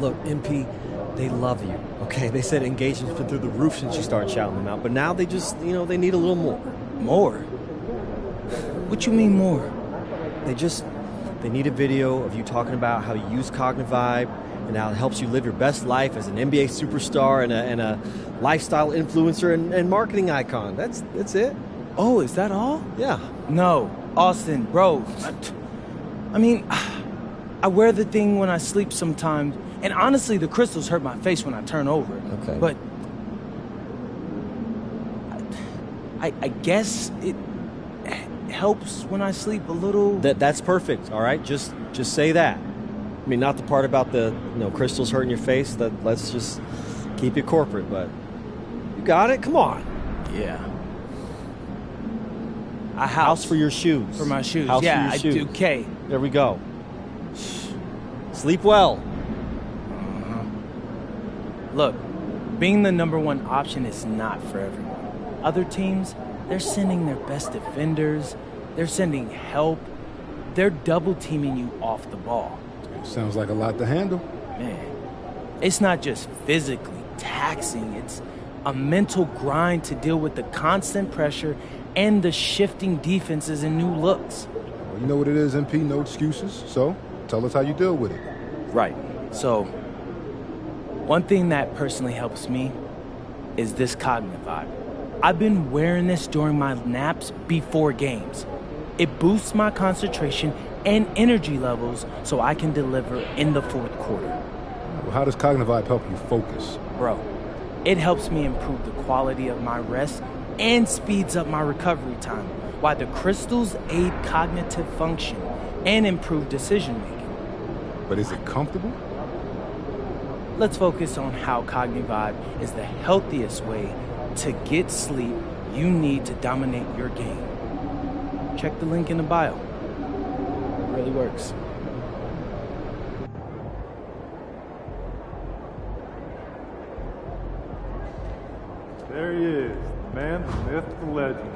Look, MP, they love you, okay? They said engagement's been through the roof since you started shouting them out, but now they just, they need a little more. More? What you mean more? They need a video of you talking about how you use Cognivibe and how it helps you live your best life as an NBA superstar and a lifestyle influencer and marketing icon. That's it. Oh, is that all? Yeah. No, Austin, bro. I mean, I wear the thing when I sleep sometimes, and honestly, the crystals hurt my face when I turn over. Okay. But I guess it helps when I sleep a little. That's perfect. All right, just say that. I mean, not the part about the crystals hurting your face. Let's just keep it corporate. But you got it. Come on. Yeah. A house for your shoes. For my shoes. House yeah, for your shoes. I do. Okay. There we go. Sleep well. Look, being the #1 option is not for everyone. Other teams, they're sending their best defenders. They're sending help. They're double-teaming you off the ball. Sounds like a lot to handle. Man, it's not just physically taxing. It's a mental grind to deal with the constant pressure and the shifting defenses and new looks. Well, you know what it is, MP, no excuses. So, tell us how you deal with it. Right. So, one thing that personally helps me is this Cognivibe. I've been wearing this during my naps before games. It boosts my concentration and energy levels so I can deliver in the fourth quarter. Well, how does Cognivibe help you focus? Bro, it helps me improve the quality of my rest and speeds up my recovery time, while the crystals aid cognitive function and improve decision-making. But is it comfortable? Let's focus on how Cognivibe is the healthiest way to get sleep you need to dominate your game. Check the link in the bio. It really works. There he is, the man, the myth, the legend.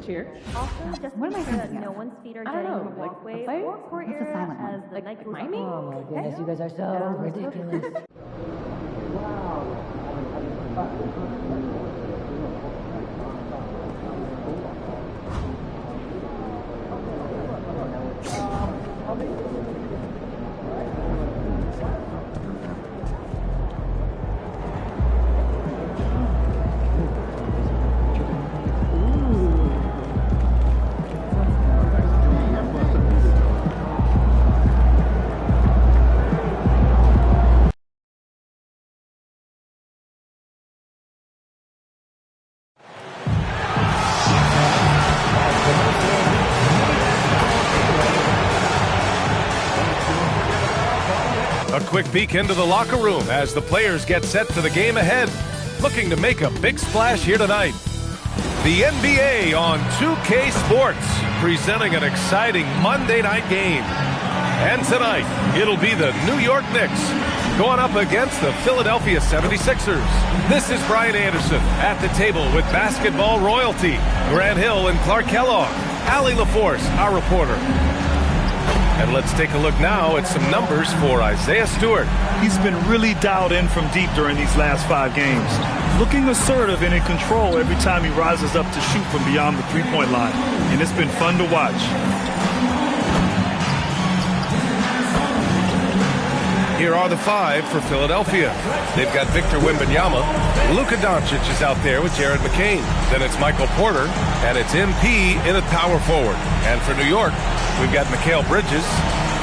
Here. Also, just What am I make sure that thinking no of? one's feet are I don't getting know, on the like walkway a fight? or court What's a area silent as one? the Like night goes miming? on. Oh my goodness, you guys are so ridiculous. A quick peek into the locker room as the players get set for the game ahead, looking to make a big splash here tonight. The NBA on 2K Sports, presenting an exciting Monday night game. And tonight, it'll be the New York Knicks going up against the Philadelphia 76ers. This is Brian Anderson at the table with basketball royalty, Grant Hill and Clark Kellogg, Allie LaForce, our reporter. And let's take a look now at some numbers for Isaiah Stewart. He's been really dialed in from deep during these last 5 games. Looking assertive and in control every time he rises up to shoot from beyond the three-point line. And it's been fun to watch. Here are the 5 for Philadelphia. They've got Victor Wembanyama. Luka Doncic is out there with Jared McCain. Then it's Michael Porter, and it's MP in at power forward. And for New York, we've got Mikal Bridges,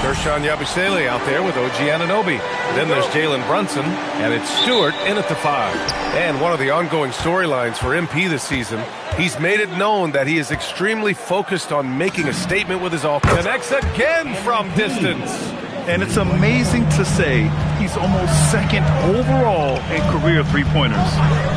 Kershawn Yabusele out there with OG Anunoby. Then there's Jalen Brunson, and it's Stewart in at the 5. And one of the ongoing storylines for MP this season, he's made it known that he is extremely focused on making a statement with his offense. Connects again from distance. And it's amazing to say he's almost second overall in career three-pointers.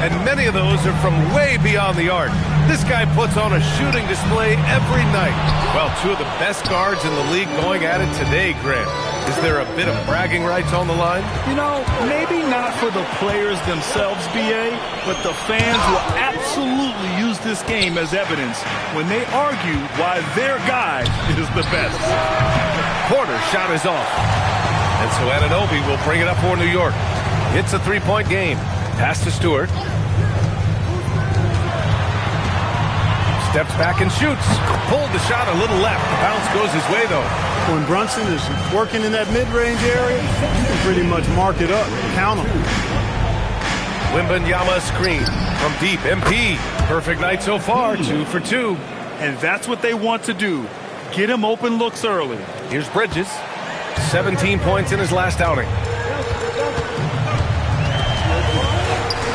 And many of those are from way beyond the arc. This guy puts on a shooting display every night. Well, two of the best guards in the league going at it today, Grant. Is there a bit of bragging rights on the line? You know, maybe not for the players themselves, BA, but the fans will absolutely use this game as evidence when they argue why their guy is the best. Porter's shot is off. And so Anunoby will bring it up for New York. It's a three-point game. Pass to Stewart. Steps back and shoots. Pulled the shot a little left. The bounce goes his way, though. When Brunson is working in that mid-range area, you can pretty much mark it up, count him. Wembanyama screen from deep. MP. Perfect night so far, 2 for 2. And that's what they want to do. Get him open looks early. Here's Bridges. 17 points in his last outing.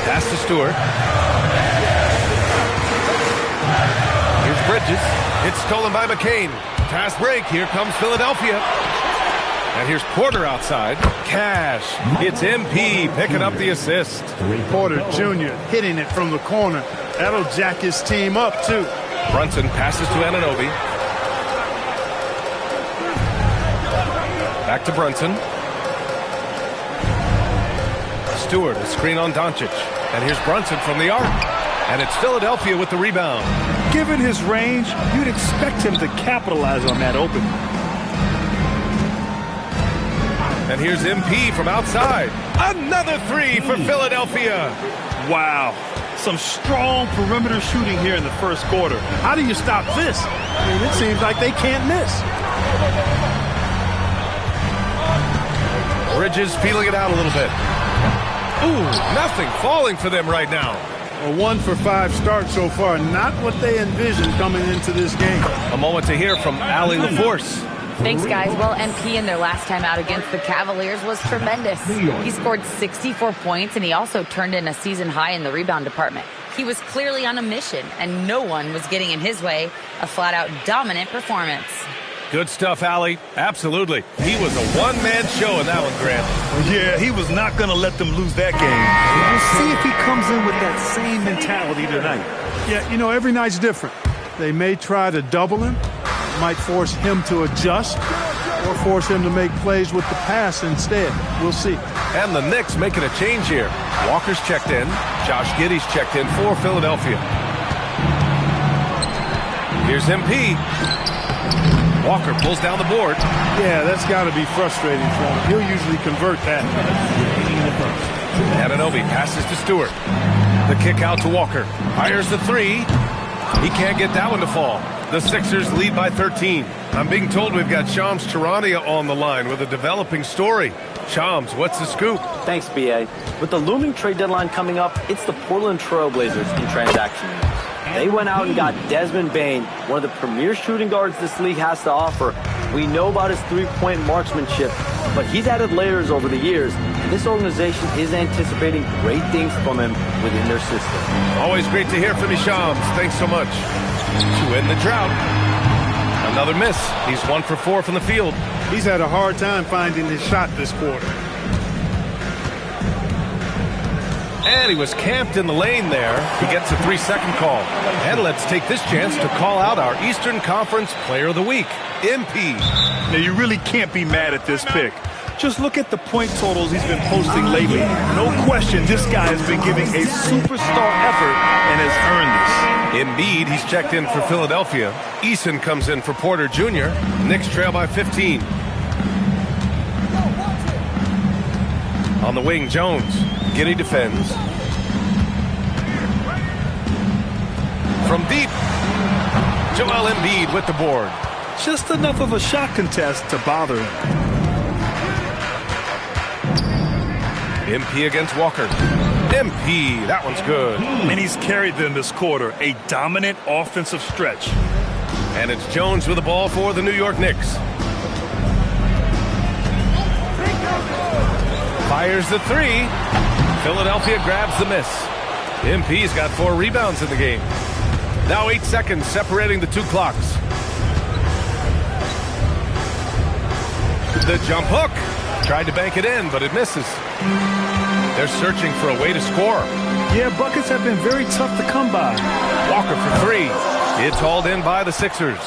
Pass to Stewart. Here's Bridges. It's stolen by McCain. Fast break. Here comes Philadelphia. And here's Porter outside. Cash. It's MP picking up the assist. Porter Jr. hitting it from the corner. That'll jack his team up, too. Brunson passes to Anunoby. Back to Brunson. Stewart, a screen on Doncic. And here's Brunson from the arc. And it's Philadelphia with the rebound. Given his range, you'd expect him to capitalize on that opening. And here's MP from outside. Another three for Philadelphia. Wow. Some strong perimeter shooting here in the first quarter. How do you stop this? I mean, it seems like they can't miss. Bridges feeling it out a little bit. Ooh, nothing falling for them right now. A 1 for 5 start so far. Not what they envisioned coming into this game. A moment to hear from Allie LaForce. Thanks, guys. Well, MP in their last time out against the Cavaliers was tremendous. He scored 64 points, and he also turned in a season high in the rebound department. He was clearly on a mission, and no one was getting in his way. A flat-out dominant performance. Good stuff, Allie. Absolutely. He was a one-man show in that one, Grant. Yeah, he was not going to let them lose that game. We'll see if he comes in with that same mentality tonight. Yeah, you know, every night's different. They may try to double him, might force him to adjust, or force him to make plays with the pass instead. We'll see. And the Knicks making a change here. Walker's checked in. Josh Giddey's checked in for Philadelphia. Here's MP. Walker pulls down the board. Yeah, that's got to be frustrating for him. He'll usually convert that. Anunoby passes to Stewart. The kick out to Walker. Fires the three. He can't get that one to fall. The Sixers lead by 13. I'm being told we've got Shams Charania on the line with a developing story. Shams, what's the scoop? Thanks, BA. With the looming trade deadline coming up, it's the Portland Trailblazers in transaction. They went out and got Desmond Bane, one of the premier shooting guards this league has to offer. We know about his three-point marksmanship, but he's added layers over the years, and this organization is anticipating great things from him within their system. Always great to hear from you, Shams. Thanks so much. To end the drought. Another miss. He's 1 for 4 from the field. He's had a hard time finding his shot this quarter. And he was camped in the lane there. He gets a 3-second call. And let's take this chance to call out our Eastern Conference Player of the Week, MP. Now, you really can't be mad at this pick. Just look at the point totals he's been posting lately. No question, this guy has been giving a superstar effort and has earned this. Embiid, he's checked in for Philadelphia. Eason comes in for Porter Jr. Knicks trail by 15. On the wing, Jones. Giddey defends. From deep, Joel Embiid with the board. Just enough of a shot contest to bother him. MP against Walker. MP, that one's good. And he's carried them this quarter, a dominant offensive stretch. And it's Jones with the ball for the New York Knicks. Fires the three. Philadelphia grabs the miss. MP's got 4 rebounds in the game. Now 8 seconds separating the two clocks. The jump hook. Tried to bank it in, but it misses. They're searching for a way to score. Yeah, buckets have been very tough to come by. Walker for three. It's hauled in by the Sixers.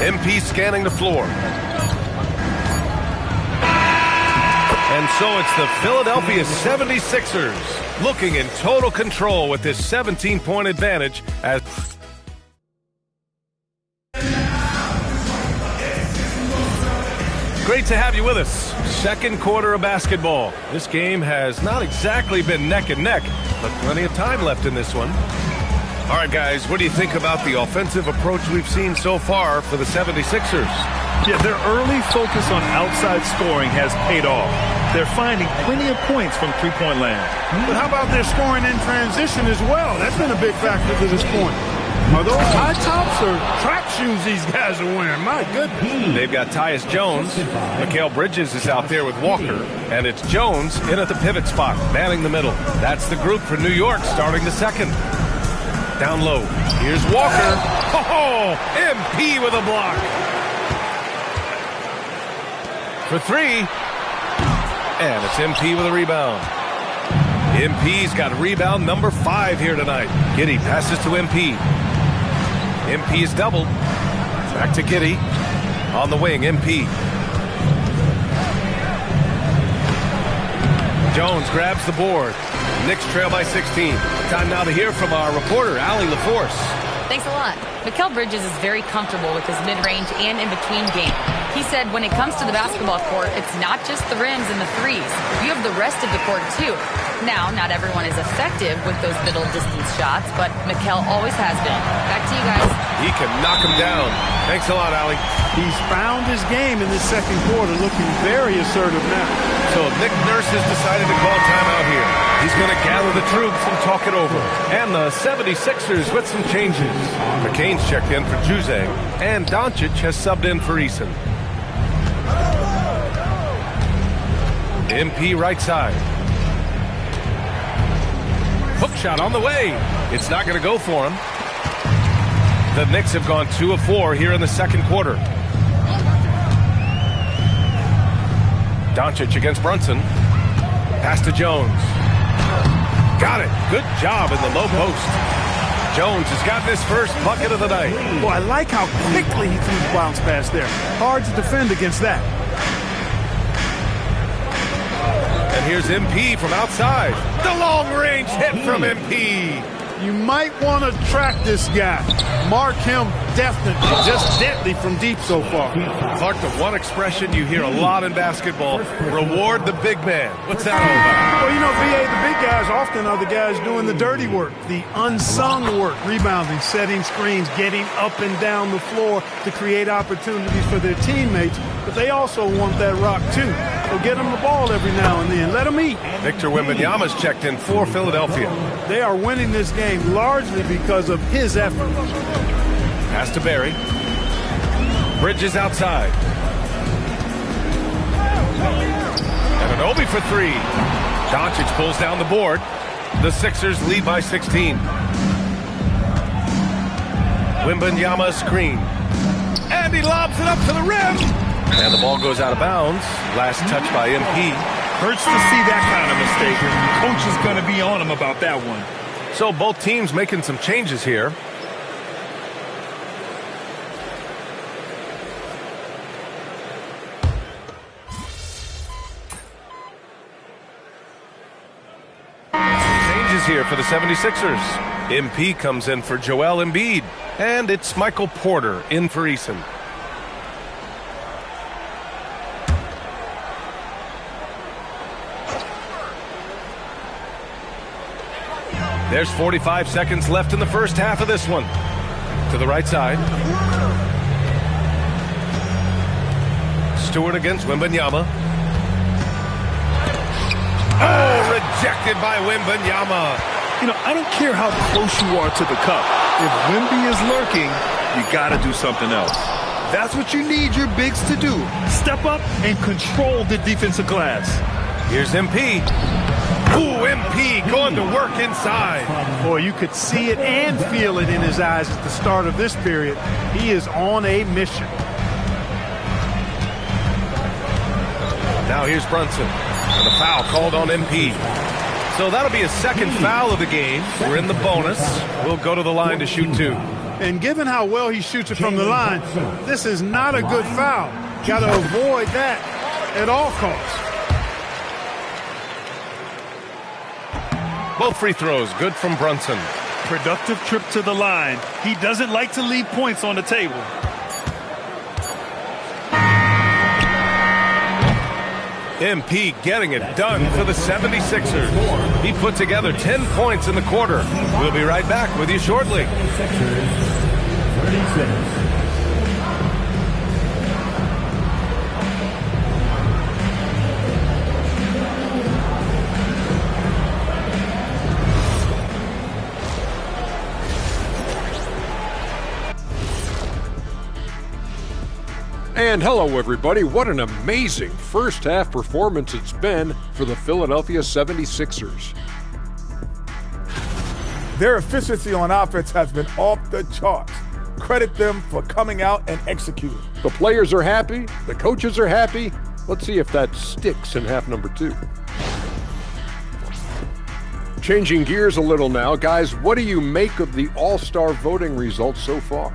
MP scanning the floor. And so it's the Philadelphia 76ers looking in total control with this 17-point advantage as great to have you with us. Second quarter of basketball. This game has not exactly been neck and neck, but plenty of time left in this one. All right, guys, what do you think about the offensive approach we've seen so far for the 76ers? Yeah, their early focus on outside scoring has paid off. They're finding plenty of points from three-point land. But how about their scoring in transition as well? That's been a big factor to this point. Are those high tops or track shoes these guys are wearing? My goodness. They've got Tyus Jones. Mikal Bridges is out there with Walker. And it's Jones in at the pivot spot, manning the middle. That's the group for New York starting the second. Down low. Here's Walker. Oh, MP with a block. For three. And it's MP with a rebound. MP's got rebound number 5 here tonight. Giddey passes to MP. MP is doubled. Back to Giddey. On the wing, MP. Jones grabs the board. Knicks trail by 16. Time now to hear from our reporter, Allie LaForce. Thanks a lot. Mikal Bridges is very comfortable with his mid-range and in-between game. He said when it comes to the basketball court, it's not just the rims and the threes. You have the rest of the court, too. Now, not everyone is effective with those middle-distance shots, but Mikal always has been. Back to you guys. He can knock him down. Thanks a lot, Allie. He's found his game in this second quarter, looking very assertive now. So Nick Nurse has decided to call timeout here. He's going to gather the troops and talk it over. And the 76ers with some changes. McCain's checked in for Juzang, and Doncic has subbed in for Eason. MP right side. Hook shot on the way. It's not going to go for him. The Knicks have gone 2 of 4 here in the second quarter. Doncic against Brunson. Pass to Jones. Got it. Good job in the low post. Jones has got his first bucket of the night. Boy, I like how quickly he threw the bounce pass there. Hard to defend against that. And here's MP from outside. The long-range hit from MP. You might want to track this guy. Mark him definitely. Just deadly from deep so far. Clark, the one expression you hear a lot in basketball, reward the big man. What's that all about? Well, you know, VA, the big guys often are the guys doing the dirty work, the unsung work, rebounding, setting screens, getting up and down the floor to create opportunities for their teammates. But they also want that rock, too. So get them the ball every now and then. Let them eat. Victor Wembanyama's checked in for Philadelphia. They are winning this game largely because of his effort. Pass to Barry. Bridges outside. And an Obi for 3. Doncic pulls down the board. The Sixers lead by 16. Wembanyama screen. And he lobs it up to the rim. And the ball goes out of bounds. Last touch by MP. Hurts to see that kind of mistake. Coach is going to be on him about that one. So both teams making some changes here. Changes here for the 76ers. MP comes in for Joel Embiid. And it's Michael Porter in for Eason. There's 45 seconds left in the first half of this one. To the right side. Stewart against Wembanyama. Oh, rejected by Wembanyama. You know, I don't care how close you are to the cup. If Wemby is lurking, you got to do something else. That's what you need your bigs to do. Step up and control the defensive glass. Here's MP. Ooh, MP going to work inside. Boy, you could see it and feel it in his eyes at the start of this period. He is on a mission. Now here's Brunson. And the foul called on MP. So that'll be a second foul of the game. We're in the bonus. We'll go to the line to shoot 2. And given how well he shoots it from the line, this is not a good foul. Got to avoid that at all costs. Both free throws good from Brunson. Productive trip to the line. He doesn't like to leave points on the table. MP getting it done for the 76ers. He put together 10 points in the quarter. We'll be right back with you shortly. And hello, everybody. What an amazing first-half performance it's been for the Philadelphia 76ers. Their efficiency on offense has been off the charts. Credit them for coming out and executing. The players are happy. The coaches are happy. Let's see if that sticks in half number 2. Changing gears a little now, guys, what do you make of the All-Star voting results so far?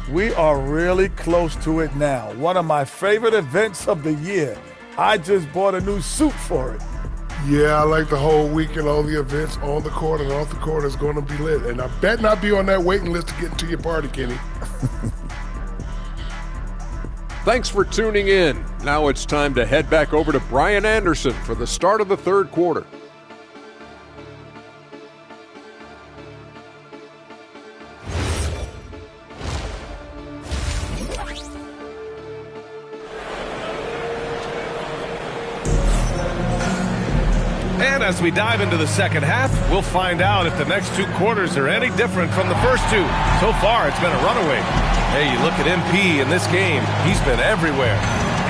We are really close to it now. One of my favorite events of the year. I just bought a new suit for it. Yeah, I like the whole week and all the events on the court and off the court is going to be lit. And I bet not be on that waiting list to get into your party, Kenny. Thanks for tuning in. Now it's time to head back over to Brian Anderson for the start of the third quarter. And as we dive into the second half, we'll find out if the next 2 quarters are any different from the first 2. So far, it's been a runaway. Hey, you look at MP in this game. He's been everywhere.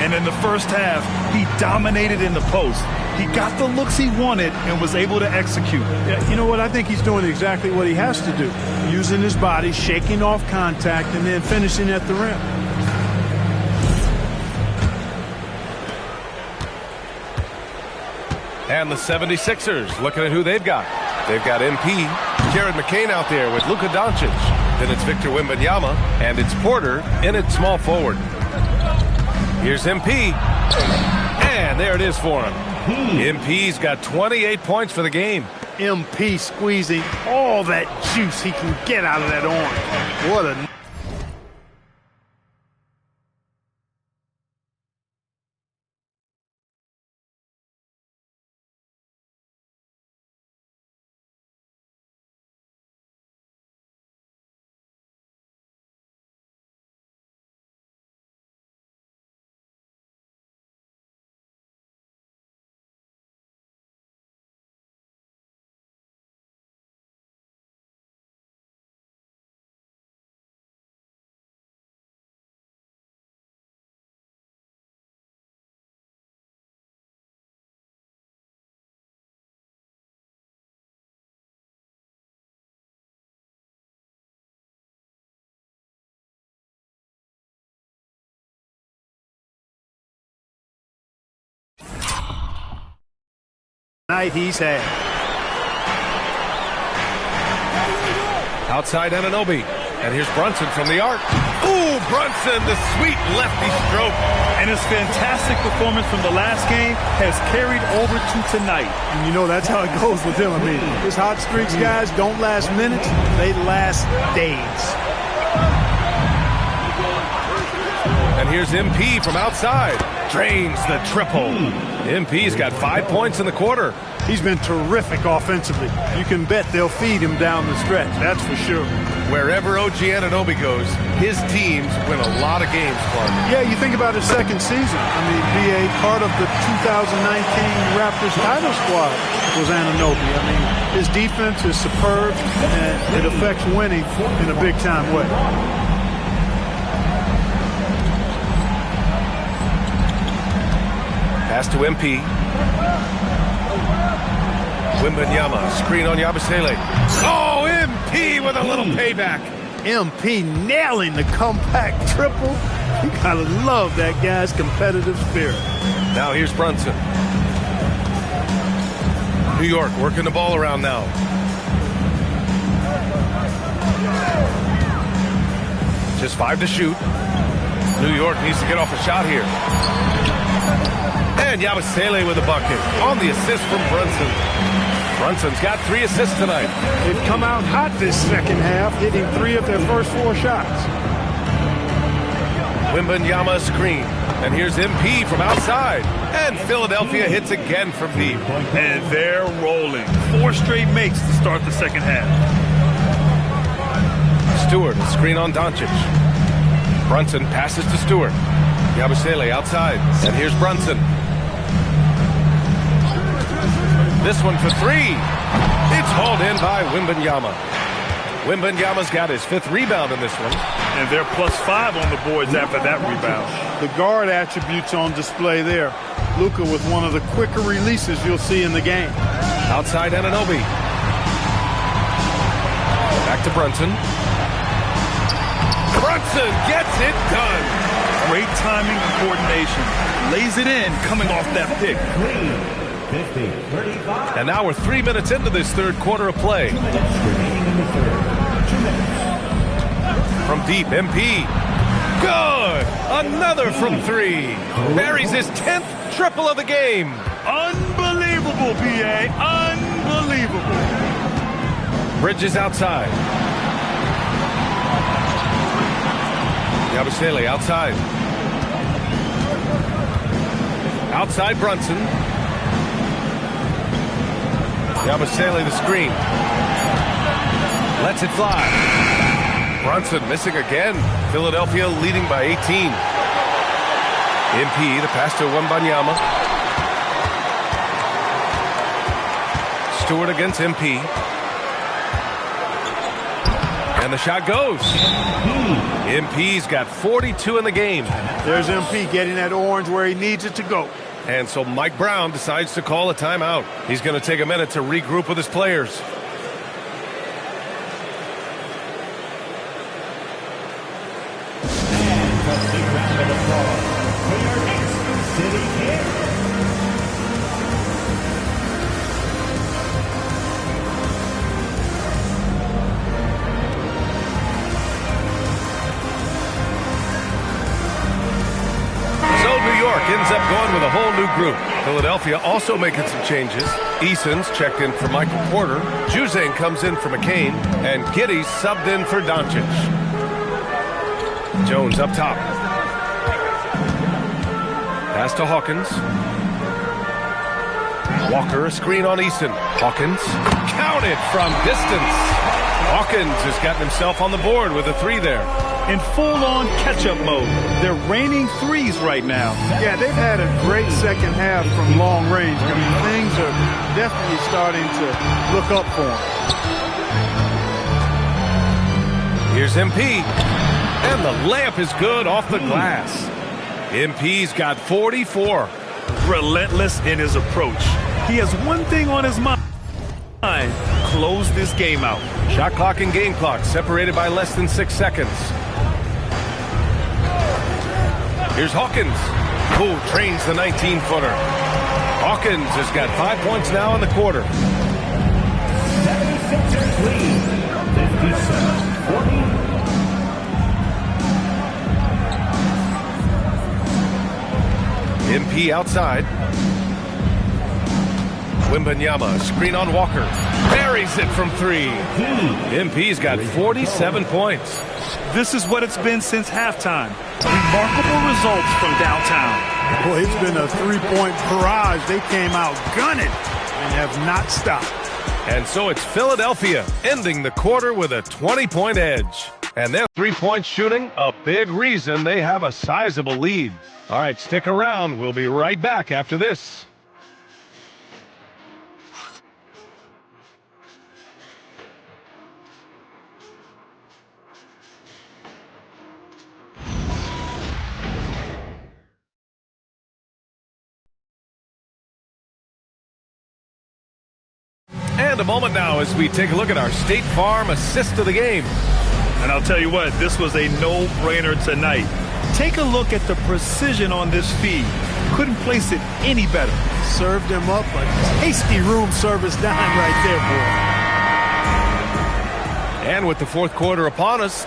And in the first half, he dominated in the post. He got the looks he wanted and was able to execute. Yeah, you know what? I think he's doing exactly what he has to do. Using his body, shaking off contact, and then finishing at the rim. And the 76ers, looking at who they've got. They've got MP, Jared McCain out there with Luka Doncic. Then it's Victor Wembanyama, and it's Porter in at small forward. Here's MP, and there it is for him. MP's got 28 points for the game. MP squeezing all that juice he can get out of that orange. What a... night he's had. Outside Anunoby. And here's Brunson from the arc. Ooh, Brunson, the sweet lefty stroke. And his fantastic performance from the last game has carried over to tonight. And you know that's how it goes with him. I mean, his hot streaks, guys, don't last minutes. They last days. And here's MP from outside. Drains the triple. MP's got 5 points in the quarter. He's been terrific offensively. You can bet they'll feed him down the stretch, that's for sure. Wherever OG Anunoby goes, his teams win a lot of games, Clark. Yeah, you think about his second season. I mean, be a part of the 2019 Raptors title squad was Anunoby. I mean, his defense is superb, and it affects winning in a big-time way. Pass to MP. Wembanyama, screen on Yabusele. Oh, MP with a little payback. MP nailing the comeback triple. You gotta love that guy's competitive spirit. Now here's Brunson. New York working the ball around now. Just 5 to shoot. New York needs to get off a shot here. And Yabusele with a bucket on the assist from Brunson. Brunson's got 3 assists tonight. They've come out hot this second half, hitting 3 of their first 4 shots. Wembanyama screen. And here's MP from outside. And Philadelphia hits again from deep. And they're rolling. 4 straight makes to start the second half. Stewart, screen on Doncic. Brunson passes to Stewart. Yabusele outside. And here's Brunson. This one for 3. It's hauled in by Wembanyama. Wembanyama's got his 5th rebound in this one. And they're +5 on the boards after that rebound. The guard attributes on display there. Luka with one of the quicker releases you'll see in the game. Outside Anunoby. Back to Brunson. Brunson gets it done. Great timing and coordination. Lays it in coming off that pick. 50-35. And now we're 3 minutes into this third quarter of play. From deep, MP. Good! Another from 3. Buries his 10th triple of the game. Unbelievable, BA. Unbelievable. Bridges outside. Yabusele outside. Outside Brunson. Yabusele the screen. Lets it fly. Brunson missing again. Philadelphia leading by 18. MP, the pass to Wembanyama. Stewart against MP. And the shot goes. MP's got 42 in the game. There's MP getting that orange where he needs it to go. And so Mike Brown decides to call a timeout. He's going to take a minute to regroup with his players. Ends up going with a whole new group. Philadelphia also making some changes. Eason's checked in for Michael Porter. Juzang comes in for McCain. And Giddey's subbed in for Doncic. Jones up top. Pass to Hawkins. Walker, a screen on Eason. Hawkins counted from distance. Hawkins has gotten himself on the board with a 3 there. In full-on catch-up mode. They're raining 3s right now. Yeah, they've had a great second half from long range. I mean, things are definitely starting to look up for them. Here's MP. And the layup is good off the glass. MP's got 44. Relentless in his approach. He has one thing on his mind. Close this game out. Shot clock and game clock separated by less than 6 seconds. Here's Hawkins, who trains the 19-footer. Hawkins has got 5 points now in the quarter. 76ers lead, 57-40. MP outside. Wembanyama, screen on Walker. Buries it from 3. MP's got 47 points. This is what it's been since halftime. Remarkable results from downtown. Boy, it's been a 3-point barrage. They came out gunning and have not stopped. And so it's Philadelphia ending the quarter with a 20-point edge. And their 3-point shooting, a big reason they have a sizable lead. All right, stick around. We'll be right back after this. And a moment now as we take a look at our State Farm assist of the game. And I'll tell you what, this was a no-brainer tonight. Take a look at the precision on this feed. Couldn't place it any better. Served him up a tasty room service dime right there, boy. And with the fourth quarter upon us,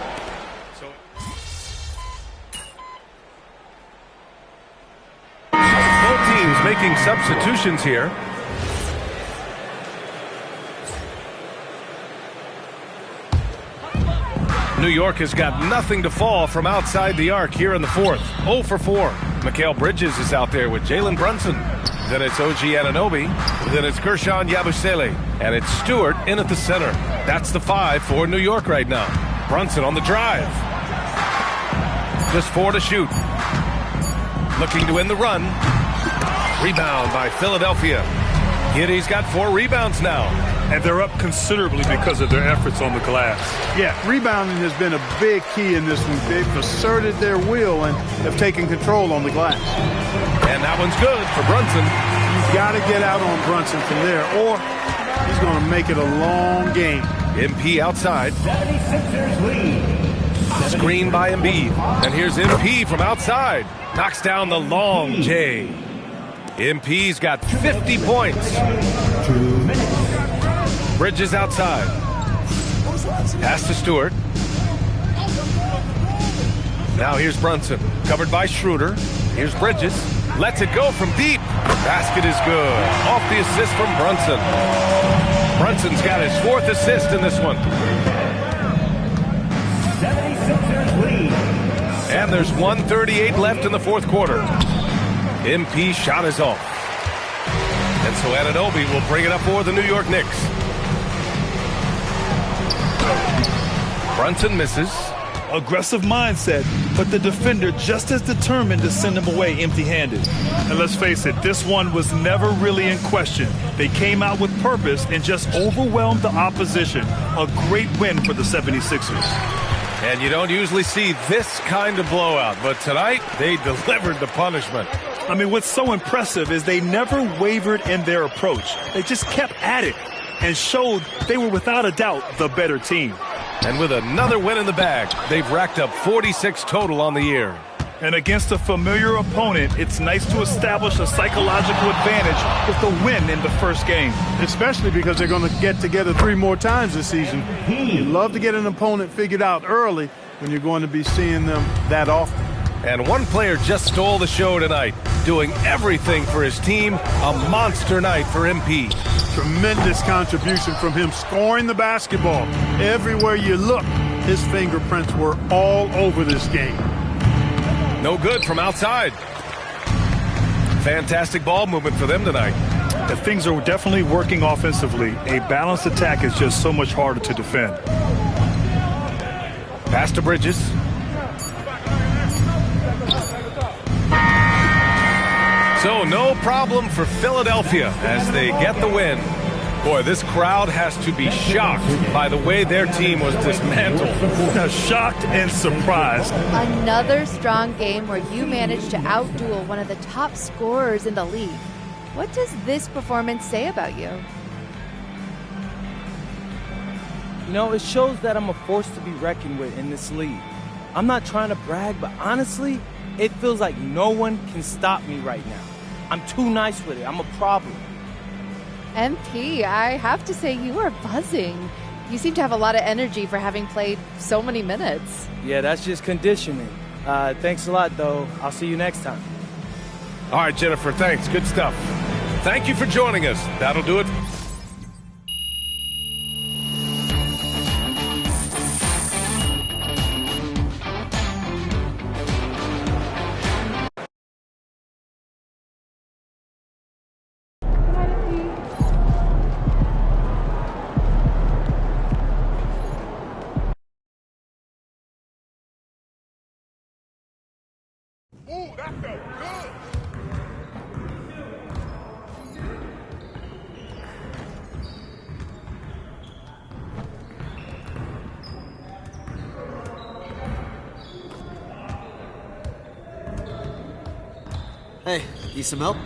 both teams making substitutions here. New York has got nothing to fall from outside the arc here in the fourth. 0 for 4. Mikal Bridges is out there with Jalen Brunson. Then it's OG Anunoby. Then it's Kershawn Yabusele. And it's Stewart in at the center. That's the 5 for New York right now. Brunson on the drive. Just 4 to shoot. Looking to win the run. Rebound by Philadelphia. Giddey's got 4 rebounds now. And they're up considerably because of their efforts on the glass. Yeah, rebounding has been a big key in this one. They've asserted their will and have taken control on the glass. And that one's good for Brunson. You've got to get out on Brunson from there, or he's going to make it a long game. MP outside. Screen by Embiid. And here's MP from outside. Knocks down the long J. MP's got 50 points. Bridges outside. Pass to Stewart. Now here's Brunson. Covered by Schroeder. Here's Bridges. Lets it go from deep. Basket is good. Off the assist from Brunson. Brunson's got his 4th assist in this one. And there's 1:38 left in the fourth quarter. MP shot is off. And so Anunoby will bring it up for the New York Knicks. Brunson misses. Aggressive mindset, but the defender just as determined to send him away empty-handed. And let's face it, this one was never really in question. They came out with purpose and just overwhelmed the opposition. A great win for the 76ers. And you don't usually see this kind of blowout, but tonight they delivered the punishment. I mean, what's so impressive is they never wavered in their approach. They just kept at it and showed they were without a doubt the better team. And with another win in the bag, they've racked up 46 total on the year. And against a familiar opponent, it's nice to establish a psychological advantage with the win in the first game. Especially because they're going to get together 3 more times this season. You'd love to get an opponent figured out early when you're going to be seeing them that often. And one player just stole the show tonight, doing everything for his team. A monster night for MP. Tremendous contribution from him, scoring the basketball. Everywhere you look, his fingerprints were all over this game. No good from outside. Fantastic ball movement for them tonight. The things are definitely working offensively. A balanced attack is just so much harder to defend. Pass to Bridges. So no problem for Philadelphia as they get the win. Boy, this crowd has to be shocked by the way their team was dismantled. Shocked and surprised. Another strong game where you managed to outduel one of the top scorers in the league. What does this performance say about you? You know, it shows that I'm a force to be reckoned with in this league. I'm not trying to brag, but honestly, it feels like no one can stop me right now. I'm too nice with it. I'm a problem. MP, I have to say you are buzzing. You seem to have a lot of energy for having played so many minutes. Yeah, that's just conditioning. Thanks a lot, though. I'll see you next time. All right, Jennifer, thanks. Good stuff. Thank you for joining us. That'll do it. Ooh, that felt good. Hey, need some help?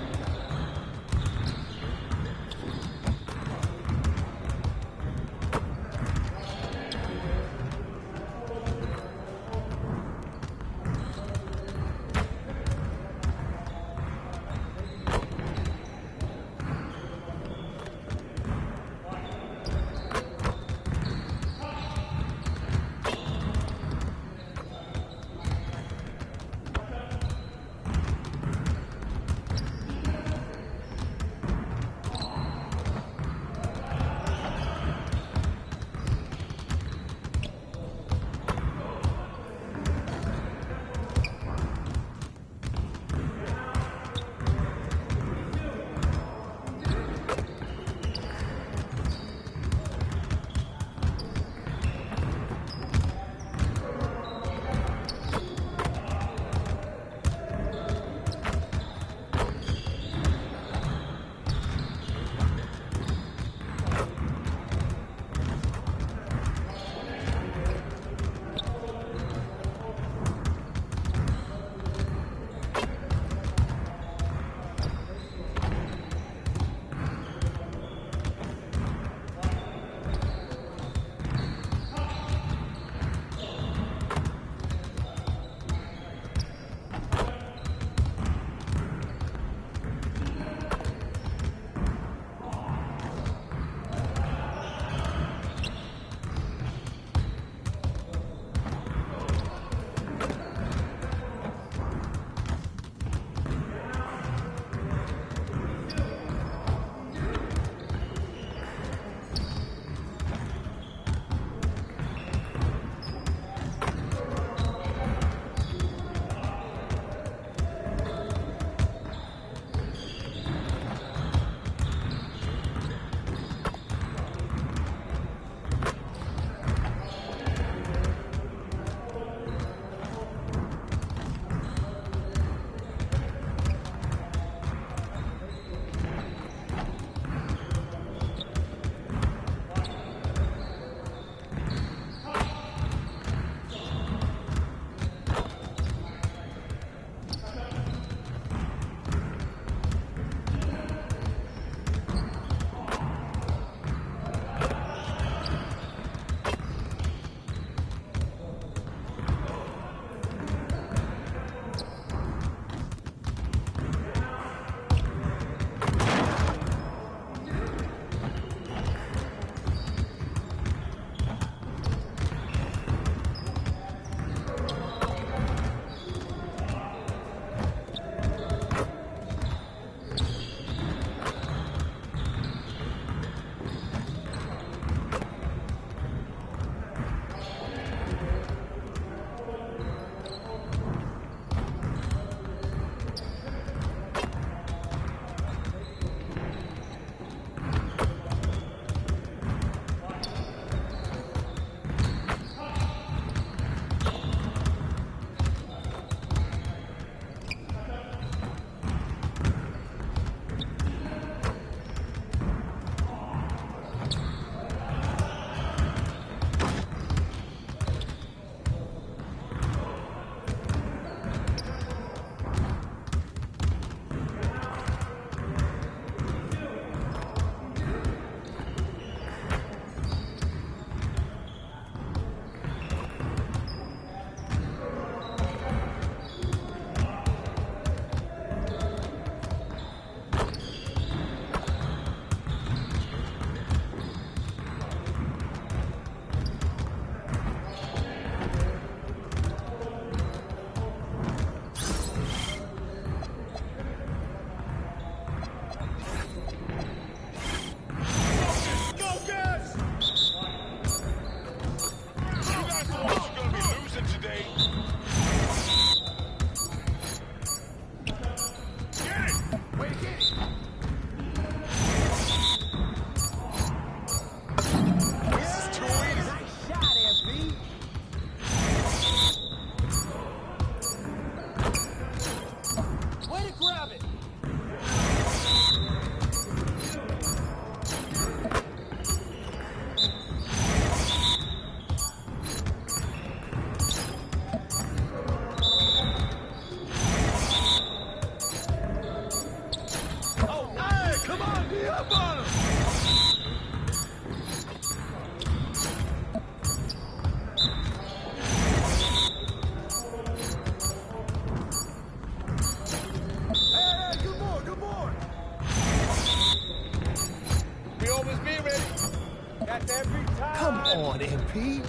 on, MP.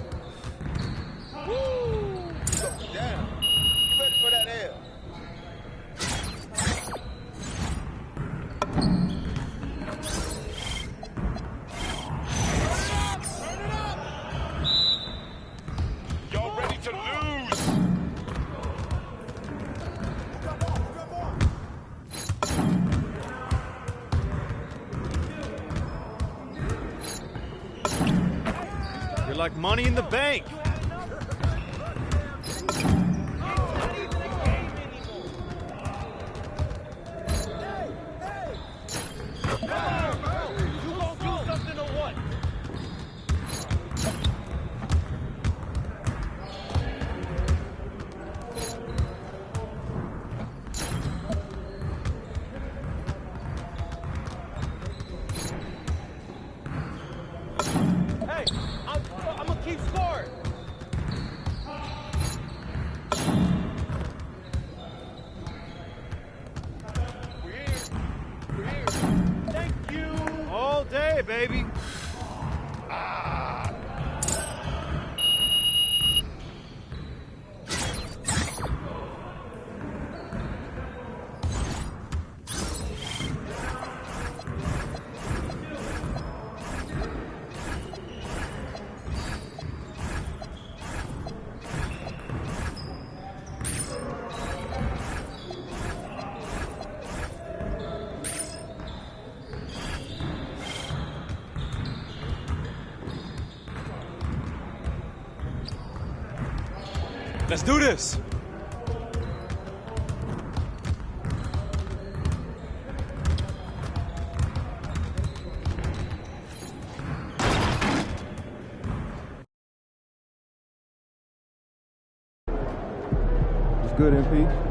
Woo! Going down. You ready for that L? Y'all ready to lose? You're like money in the bank. Hey, I'm gonna keep scoring. We're here. Thank you. All day, baby. Let's do this. It's good, MP.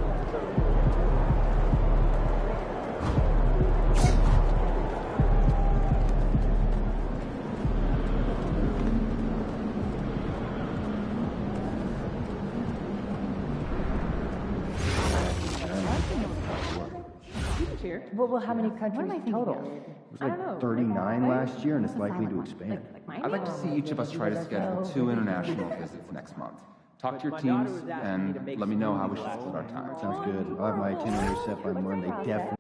Well, how many countries total? It was like 39 last year, and it's likely to expand. I'd like to see each of us try to schedule 2 international visits next month. Talk to your teams and let me know how we should split our time. Sounds good. I'll have my itinerary set by Monday, definitely.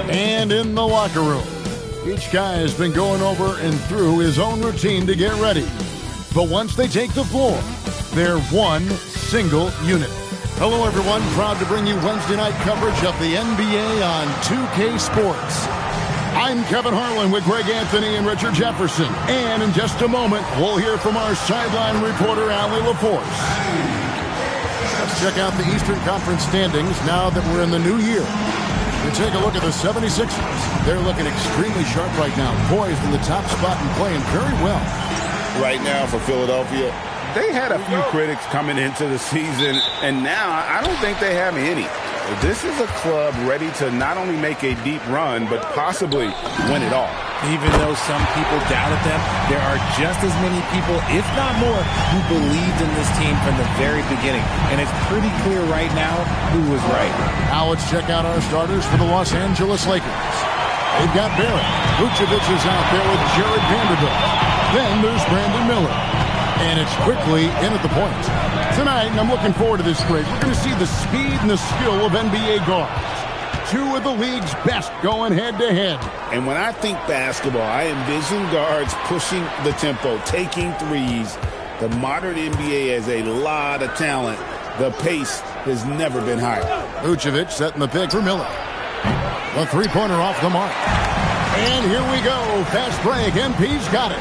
And in the locker room, each guy has been going over and through his own routine to get ready. But once they take the floor, they're one single unit. Hello, everyone. Proud to bring you Wednesday night coverage of the NBA on 2K Sports. I'm Kevin Harlan with Greg Anthony and Richard Jefferson. And in just a moment, we'll hear from our sideline reporter, Allie LaForce. Let's check out the Eastern Conference standings now that we're in the new year. And take a look at the 76ers. They're looking extremely sharp right now, poised in the top spot and playing very well. Right now for Philadelphia, they had a few critics coming into the season, and now I don't think they have any. This is a club ready to not only make a deep run, but possibly win it all. Even though some people doubted them, there are just as many people, if not more, who believed in this team from the very beginning. And it's pretty clear right now who was right. Now let's check out our starters for the Los Angeles Lakers. They've got Barrett. Vucevic is out there with Jared Vanderbilt. Then there's Brandon Miller. And it's quickly in at the point. Tonight, and I'm looking forward to this trade, we're going to see the speed and the skill of NBA guards. Two of the league's best going head-to-head. And when I think basketball, I envision guards pushing the tempo, taking threes. The modern NBA has a lot of talent. The pace has never been higher. Vucevic setting the pick for Miller. The three-pointer off the mark. And here we go. Fast break. MP's got it.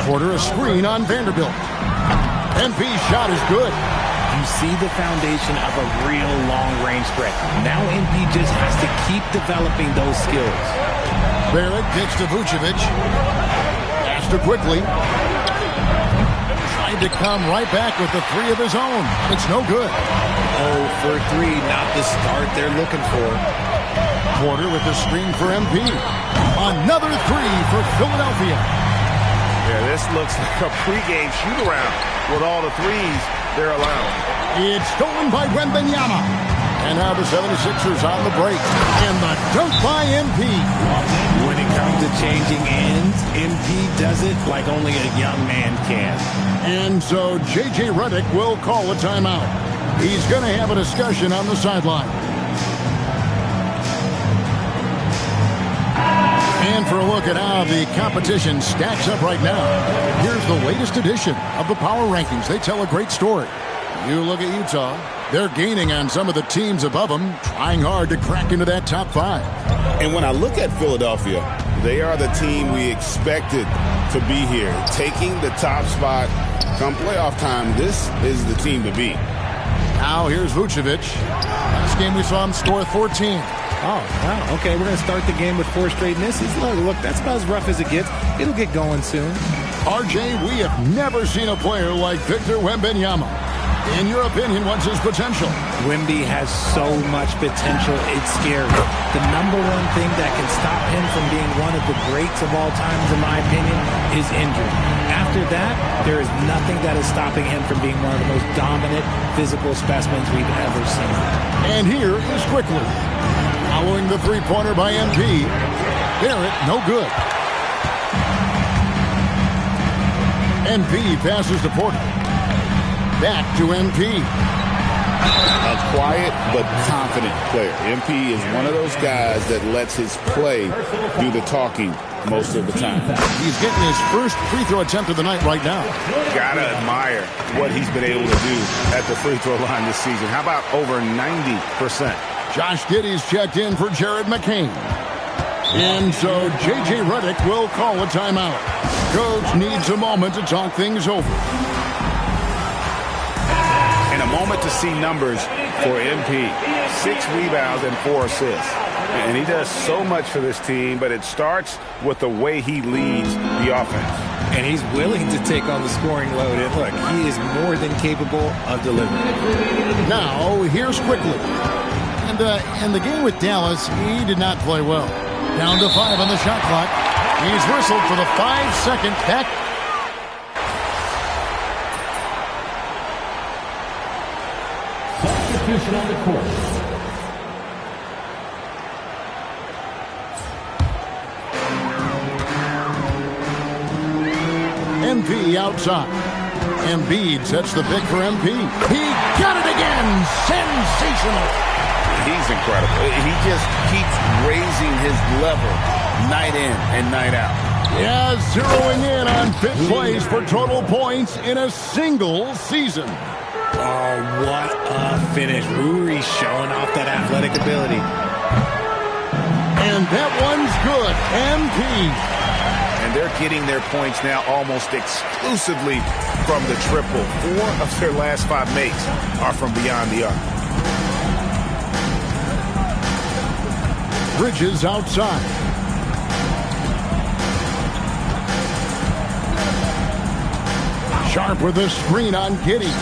Porter a screen on Vanderbilt. MP's shot is good. You see the foundation of a real long-range threat. Now MP just has to keep developing those skills. Barrett gets to Vucevic. Pass to quickly. Tried to come right back with the three of his own. It's no good. 0 for 3, not the start they're looking for. Porter with the screen for MP. Another three for Philadelphia. Yeah, this looks like a pregame shoot-around with all the threes they're allowing. It's stolen by Wembanyama. And now the 76ers on the break. And the dunk by MP. When it comes to changing ends, MP does it like only a young man can. And so J.J. Redick will call a timeout. He's going to have a discussion on the sideline. And for a look at how the competition stacks up right now, here's the latest edition of the Power Rankings. They tell a great story. You look at Utah, they're gaining on some of the teams above them, trying hard to crack into that top 5. And when I look at Philadelphia, they are the team we expected to be here. Taking the top spot come playoff time, this is the team to beat. Now here's Vucevic. Last game we saw him score 14. Oh, wow. Okay, we're going to start the game with 4 straight misses. Look, that's about as rough as it gets. It'll get going soon. RJ, we have never seen a player like Victor Wembanyama. In your opinion, what's his potential? Wemby has so much potential, it's scary. The number one thing that can stop him from being one of the greats of all times, in my opinion, is injury. After that, there is nothing that is stopping him from being one of the most dominant physical specimens we've ever seen. And here is quickly. Following the three-pointer by MP. Barrett, no good. MP passes to Porter. Back to MP. A quiet but confident player. MP is one of those guys that lets his play do the talking most of the time. He's getting his first free throw attempt of the night right now. Gotta admire what he's been able to do at the free throw line this season. How about over 90%? Josh Giddey's checked in for Jared McCain. And so J.J. Redick will call a timeout. Coach needs a moment to talk things over. And a moment to see numbers for MP. 6 rebounds and 4 assists. And he does so much for this team, but it starts with the way he leads the offense. And he's willing to take on the scoring load. And look, he is more than capable of delivering. Now, here's quickly. And the game with Dallas, he did not play well. Down to 5 on the shot clock. He's whistled for the 5-second back. Substitution on the court. MP outside. Embiid sets the pick for MP. He got it again! Sensational! He's incredible. He just keeps raising his level night in and night out. Yeah, zeroing in on 5th place for total points in a single season. Oh, what a finish. Rui showing off that athletic ability. And that one's good. MP. And they're getting their points now almost exclusively from the triple. 4 of their last 5 makes are from beyond the arc. Bridges outside. Sharp with a screen on Giddey.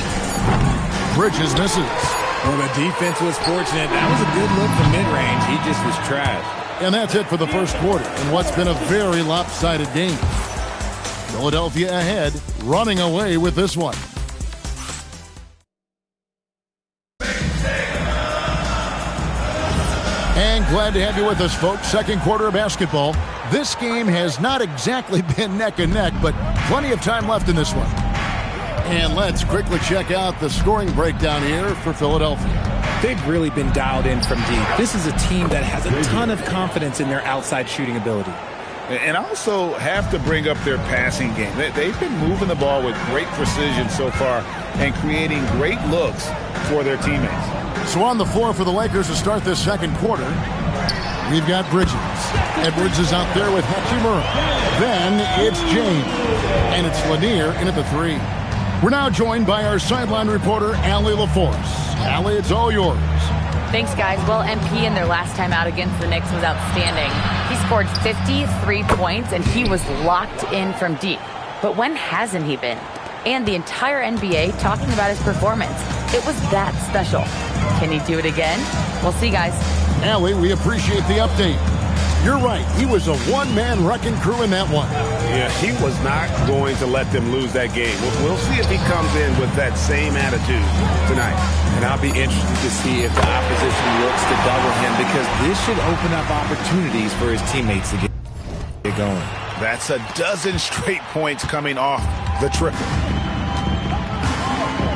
Bridges misses. Well, the defense was fortunate. That was a good look from mid-range. He just was trash. And that's it for the first quarter in what's been a very lopsided game. Philadelphia ahead, running away with this one. And glad to have you with us, folks. Second quarter of basketball. This game has not exactly been neck and neck, but plenty of time left in this one. And let's quickly check out the scoring breakdown here for Philadelphia. They've really been dialed in from deep. This is a team that has a ton of confidence in their outside shooting ability. And also have to bring up their passing game. They've been moving the ball with great precision so far and creating great looks for their teammates. So on the floor for the Lakers to start this second quarter, we've got Bridges. Edwards is out there with Hachimura. Then it's James. And it's Lanier in at the 3. We're now joined by our sideline reporter, Allie LaForce. Allie, it's all yours. Thanks, guys. Well, MP in their last time out against the Knicks was outstanding. He scored 53 points, and he was locked in from deep. But when hasn't he been? And the entire NBA talking about his performance. It was that special. Can he do it again? We'll see, guys. Allie, we appreciate the update. You're right. He was a one-man wrecking crew in that one. Yeah, he was not going to let them lose that game. We'll see if he comes in with that same attitude tonight. And I'll be interested to see if the opposition looks to double him, because this should open up opportunities for his teammates to get going. That's a dozen straight points coming off the triple.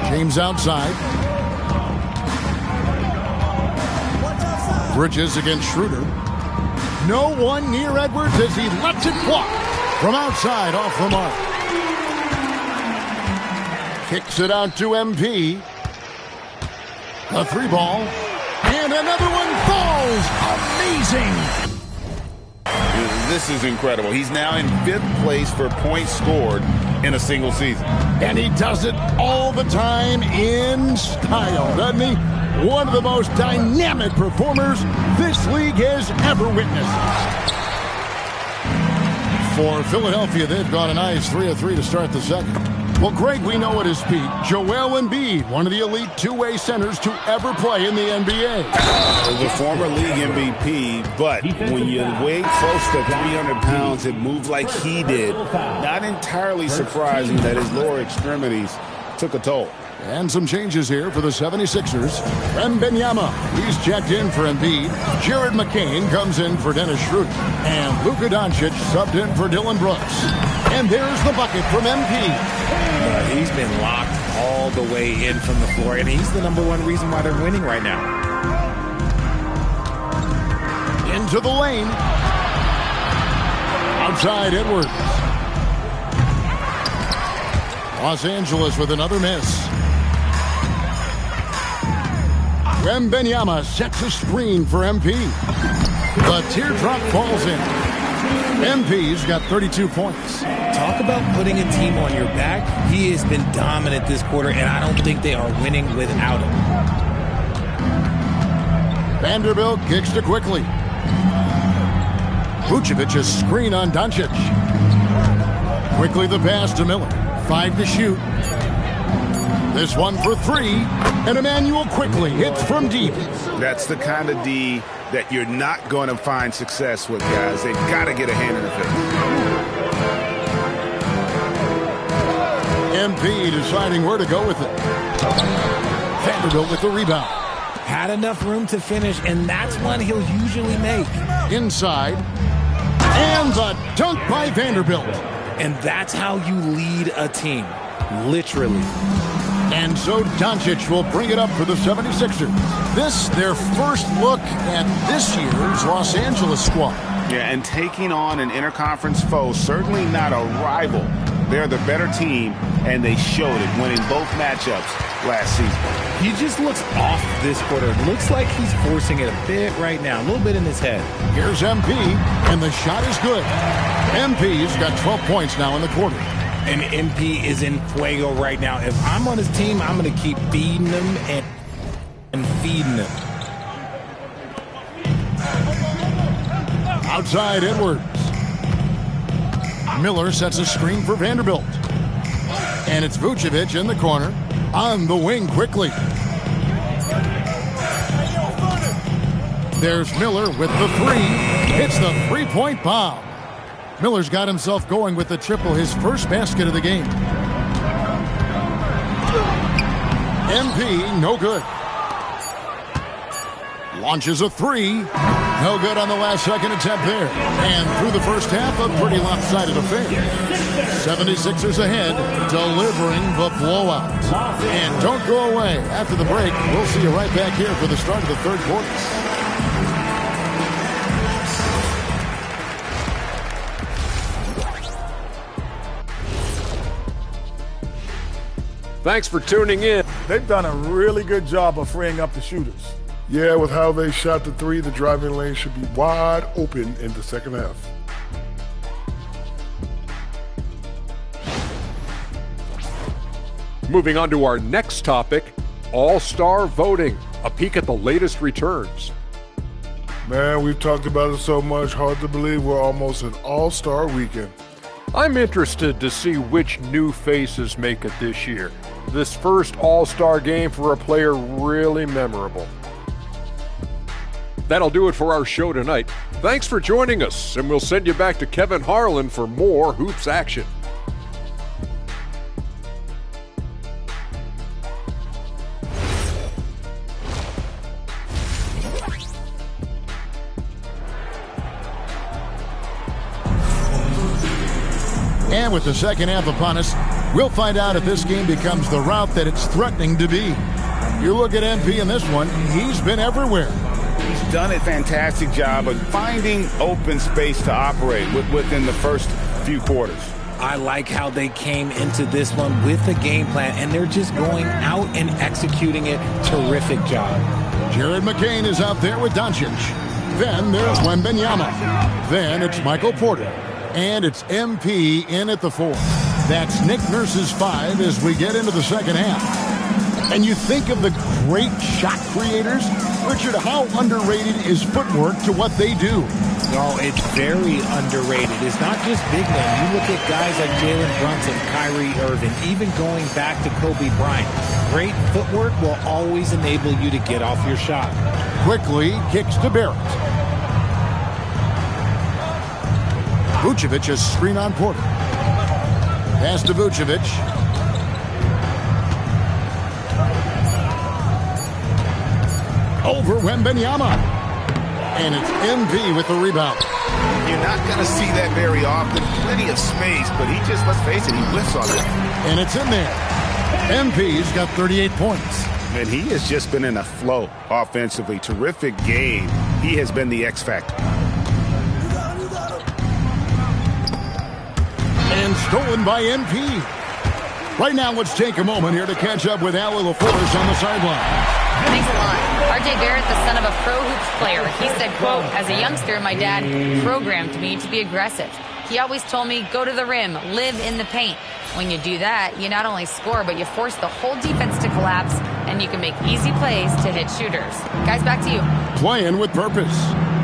James outside. Bridges against Schroeder. No one near Edwards as he lets it fly from outside off the mark. Kicks it out to MP. A 3 ball. And another one falls. Amazing. This is incredible. He's now in 5th place for points scored in a single season. And he does it all the time in style, doesn't he? One of the most dynamic performers this league has ever witnessed. For Philadelphia, they've got a nice 3 of 3 to start the second. Well, Greg, we know at his peak, Joel Embiid, one of the elite two-way centers to ever play in the NBA. The former league MVP, but when you weigh close to 300 pounds and move like he did, not entirely surprising that his lower extremities took a toll. And some changes here for the 76ers. Wembanyama, he's checked in for Embiid. Jared McCain comes in for Dennis Schroeder. And Luka Doncic subbed in for Dylan Brooks. And there's the bucket from MP. He's been locked all the way in from the floor, and he's the #1 reason why they're winning right now. Into the lane. Outside Edwards. Los Angeles with another miss. Wembanyama sets a screen for MP. The teardrop falls in. MP's got 32 points. Talk about putting a team on your back. He has been dominant this quarter, and I don't think they are winning without him. Vanderbilt kicks to quickly. Vucevic's screen on Doncic. Quickly the pass to Miller. 5 to shoot. This one for 3. And Emmanuel quickly hits from deep. That's the kind of D that you're not going to find success with, guys. They've got to get a hand in the face. MP deciding where to go with it. Vanderbilt with the rebound. Had enough room to finish, and that's one he'll usually make. Inside. And the dunk by Vanderbilt. And that's how you lead a team. Literally. And so Doncic will bring it up for the 76ers. This, their first look at this year's Los Angeles squad. Yeah, and taking on an interconference foe, certainly not a rival. They're the better team, and they showed it, winning both matchups last season. He just looks off this quarter. Looks like he's forcing it a bit right now, a little bit in his head. Here's MP, and the shot is good. MP's got 12 points now in the quarter. And MP is in fuego right now. If I'm on his team, I'm going to keep feeding him and feeding him. Outside Edwards. Miller sets a screen for Vanderbilt. And it's Vucevic in the corner. On the wing quickly. There's Miller with the 3. Hits the three-point bomb. Miller's got himself going with the triple, his first basket of the game. MP, no good. Launches a 3. No good on the last second attempt there. And through the first half, a pretty lopsided affair. 76ers ahead, delivering the blowout. And don't go away. After the break, we'll see you right back here for the start of the third quarter. Thanks for tuning in. They've done a really good job of freeing up the shooters. Yeah, with how they shot the 3, the driving lane should be wide open in the second half. Moving on to our next topic, All-Star voting. A peek at the latest returns. Man, we've talked about it so much, hard to believe we're almost an all-star weekend. I'm interested to see which new faces make it this year. This first All-Star game for a player really memorable. That'll do it for our show tonight. Thanks for joining us, and we'll send you back to Kevin Harlan for more Hoops action. And with the second half upon us, we'll find out if this game becomes the route that it's threatening to be. You look at MP in this one, he's been everywhere. He's done a fantastic job of finding open space to operate within the first few quarters. I like how they came into this one with a game plan, and they're just going out and executing it. Terrific job. Jared McCain is out there with Doncic. Then there's Wembanyama. Then it's Michael Porter. And it's MP in at the 4. That's Nick Nurse's 5 as we get into the second half. And you think of the great shot creators. Richard, how underrated is footwork to what they do? No, it's very underrated. It's not just big men. You look at guys like Jalen Brunson, Kyrie Irving, even going back to Kobe Bryant. Great footwork will always enable you to get off your shot. Quickly kicks to Barrett. Vucevic has screen on Porter. Pass to Vucevic. Over Wembanyama. And it's MP with the rebound. You're not going to see that very often. Plenty of space, but he just, let's face it, he whiffs on it. And it's in there. MP's got 38 points. And he has just been in a flow offensively. Terrific game. He has been the X factor. And stolen by MP. Right now, let's take a moment here to catch up with Allie LaForce on the sideline. Thanks a lot. R.J. Barrett, the son of a pro hoops player. He said, quote, as a youngster, my dad programmed me to be aggressive. He always told me, go to the rim, live in the paint. When you do that, you not only score, but you force the whole defense to collapse, and you can make easy plays to hit shooters. Guys, back to you. Playing with purpose.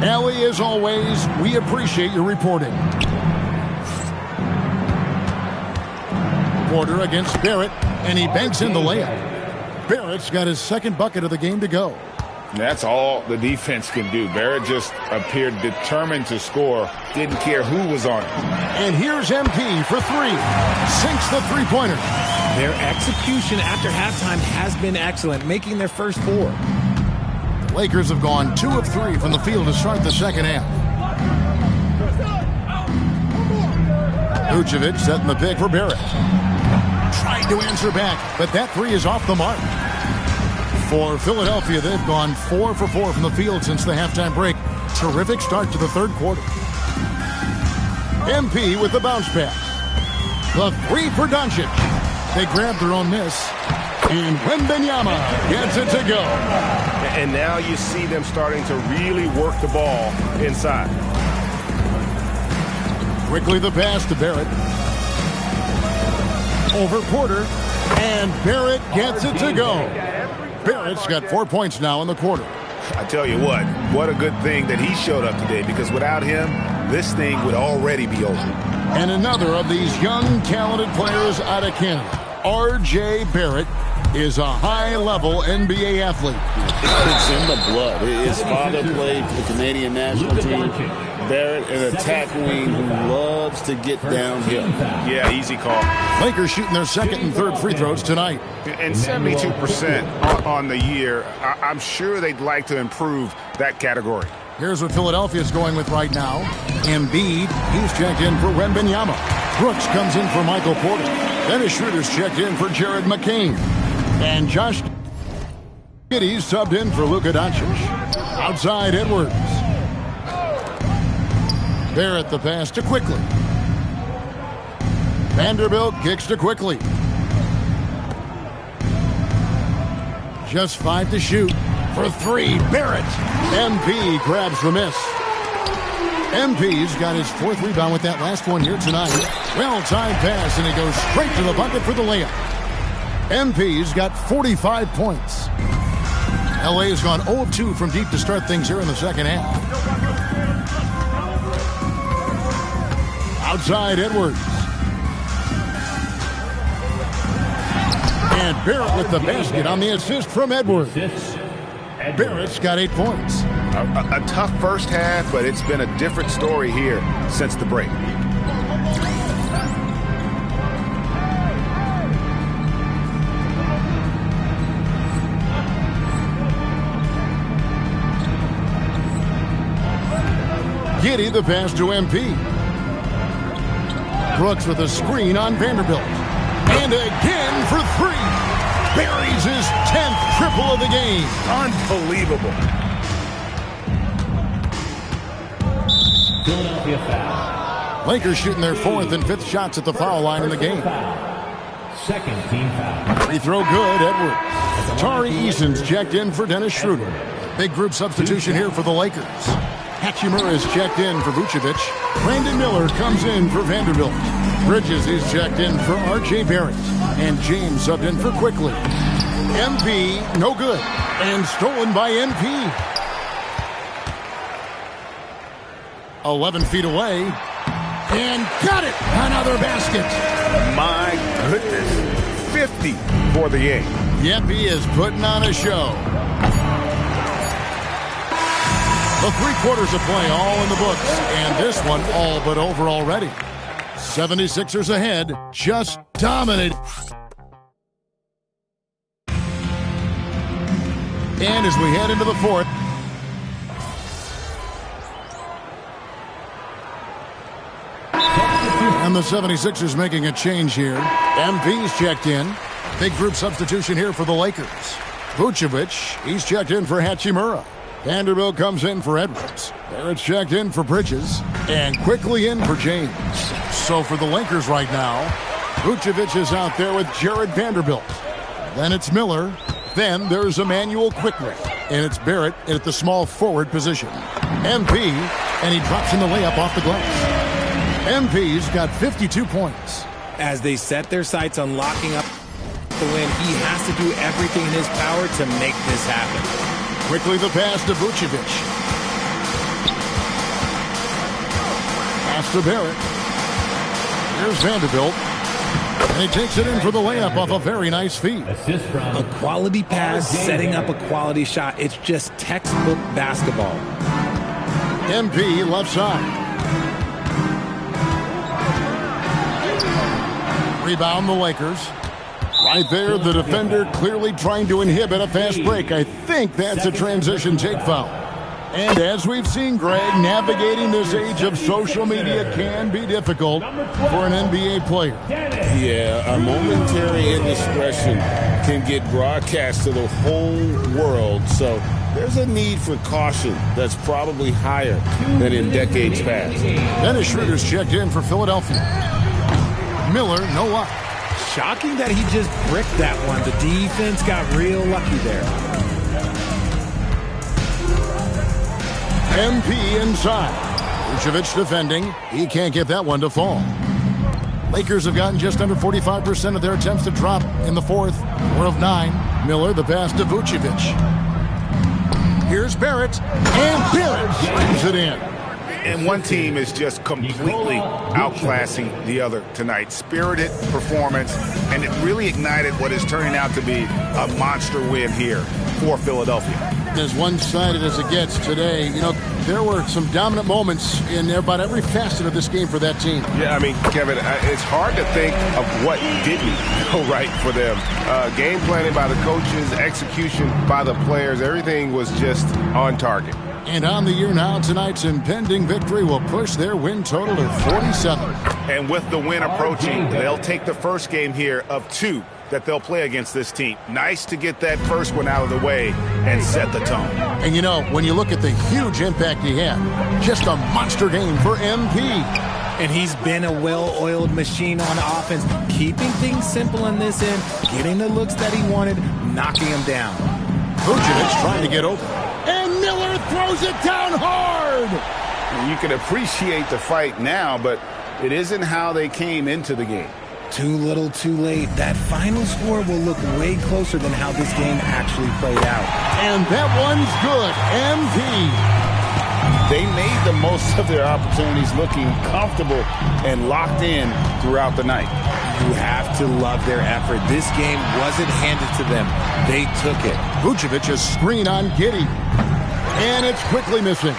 Allie, as always, we appreciate your reporting. Porter against Barrett, and he banks in the layup. Barrett's got his second bucket of the game to go. That's all the defense can do. Barrett just appeared determined to score. Didn't care who was on it. And here's MP for 3. Sinks the three-pointer. Their execution after halftime has been excellent, making their first 4. The Lakers have gone 2 of 3 from the field to start the second half. Vucevic setting the pick for Barrett. Tried to answer back, but that 3 is off the mark. For Philadelphia, they've gone 4 for 4 from the field since the halftime break. Terrific start to the third quarter. MP with the bounce pass. The 3 for Doncic. They grabbed their own miss. And Wembanyama gets it to go. And now you see them starting to really work the ball inside. Quickly the pass to Barrett. Over Porter. And Barrett gets it to go. Barrett's got 4 points now in the quarter. I tell you what a good thing that he showed up today, because without him, this thing would already be over. And another of these young, talented players out of Canada, R.J. Barrett, is a high-level NBA athlete. It's in the blood. His father played for the Canadian national team. Barrett, an attack wing who loves to get downhill. Yeah, easy call. Lakers shooting their second and third free throws tonight. And 72% on the year. I'm sure they'd like to improve that category. Here's what Philadelphia's going with right now. Embiid, he's checked in for Wembanyama. Brooks comes in for Michael Porter. Dennis Schroeder's checked in for Jared McCain. And Josh Giddey's subbed in for Luka Doncic. Outside Edwards. Barrett the pass to Quickly. Vanderbilt kicks to Quickly. Just 5 to shoot. For 3, Barrett. MP grabs the miss. MP's got his 4th rebound with that last one here tonight. Well-timed pass, and he goes straight to the bucket for the layup. MP's got 45 points. LA has gone 0 of 2 from deep to start things here in the second half. Outside Edwards. And Barrett with the basket on the assist from Edwards. Barrett's got 8 points. A tough first half, but it's been a different story here since the break. Giddey the pass to MP. Brooks with a screen on Vanderbilt. And again for 3. Buries his 10th triple of the game. Unbelievable. Philadelphia foul. Lakers shooting their 4th and 5th shots at the foul line in the game. Second team foul. Free throw good, Edwards. Tari Eason's checked in for Dennis Schroeder. Big group substitution here for the Lakers. Hachimura is checked in for Vucevic. Brandon Miller comes in for Vanderbilt. Bridges is checked in for R.J. Barrett. And James subbed in for Quickly. MP, no good. And stolen by MP. 11 feet away. And got it! Another basket. My goodness. 50 for the game. Yep, he is putting on a show. The 3 quarters of play all in the books, and this one all but over already. 76ers ahead, just dominated. And as we head into the 4th, and the 76ers making a change here. MP's checked in. Big group substitution here for the Lakers. Vucevic, he's checked in for Hachimura. Vanderbilt comes in for Edwards. Barrett's checked in for Bridges. And quickly in for James. So for the Lakers right now, Vucevic is out there with Jared Vanderbilt. Then it's Miller. Then there's Emmanuel Quickly. And it's Barrett at the small forward position. MP, and he drops in the layup off the glass. MP's got 52 points. As they set their sights on locking up the win, he has to do everything in his power to make this happen. Quickly the pass to Vucevic. Pass to Barrett. Here's Vanderbilt. And he takes it in for the layup off a very nice feed. A quality pass, setting up a quality shot. It's just textbook basketball. MP left side. Rebound the Lakers. Right there, the defender clearly trying to inhibit a fast break. I think that's a transition take foul. And as we've seen, Greg, navigating this age of social media can be difficult for an NBA player. Yeah, a momentary indiscretion can get broadcast to the whole world. So there's a need for caution that's probably higher than in decades past. Dennis Schroeder's checked in for Philadelphia. Miller, no luck. Shocking that he just bricked that one. The defense got real lucky there. MP inside. Vucevic defending. He can't get that one to fall. Lakers have gotten just under 45% of their attempts to drop in the 4th. 4 of 9. Miller the pass to Vucevic. Here's Barrett. And Barrett slams it in. And one team is just completely outclassing the other tonight. Spirited performance, and it really ignited what is turning out to be a monster win here for Philadelphia. As one-sided as it gets today, you know, there were some dominant moments in about every facet of this game for that team. Yeah, I mean, Kevin, it's hard to think of what didn't go right for them. Game planning by the coaches, execution by the players, everything was just on target. And on the year now, tonight's impending victory will push their win total to 47. And with the win approaching, they'll take the first game here of 2 that they'll play against this team. Nice to get that first one out of the way and set the tone. And you know, when you look at the huge impact he had, just a monster game for MP. And he's been a well-oiled machine on offense, keeping things simple in this end, getting the looks that he wanted, knocking them down. Vucevic trying to get over. And Miller throws it down hard. You can appreciate the fight now, but it isn't how they came into the game. Too little, too late. That final score will look way closer than how this game actually played out. And that one's good. MP. They made the most of their opportunities, looking comfortable and locked in throughout the night. You have to love their effort. This game wasn't handed to them. They took it. Vucevic's screen on Giddey. And it's quickly missing.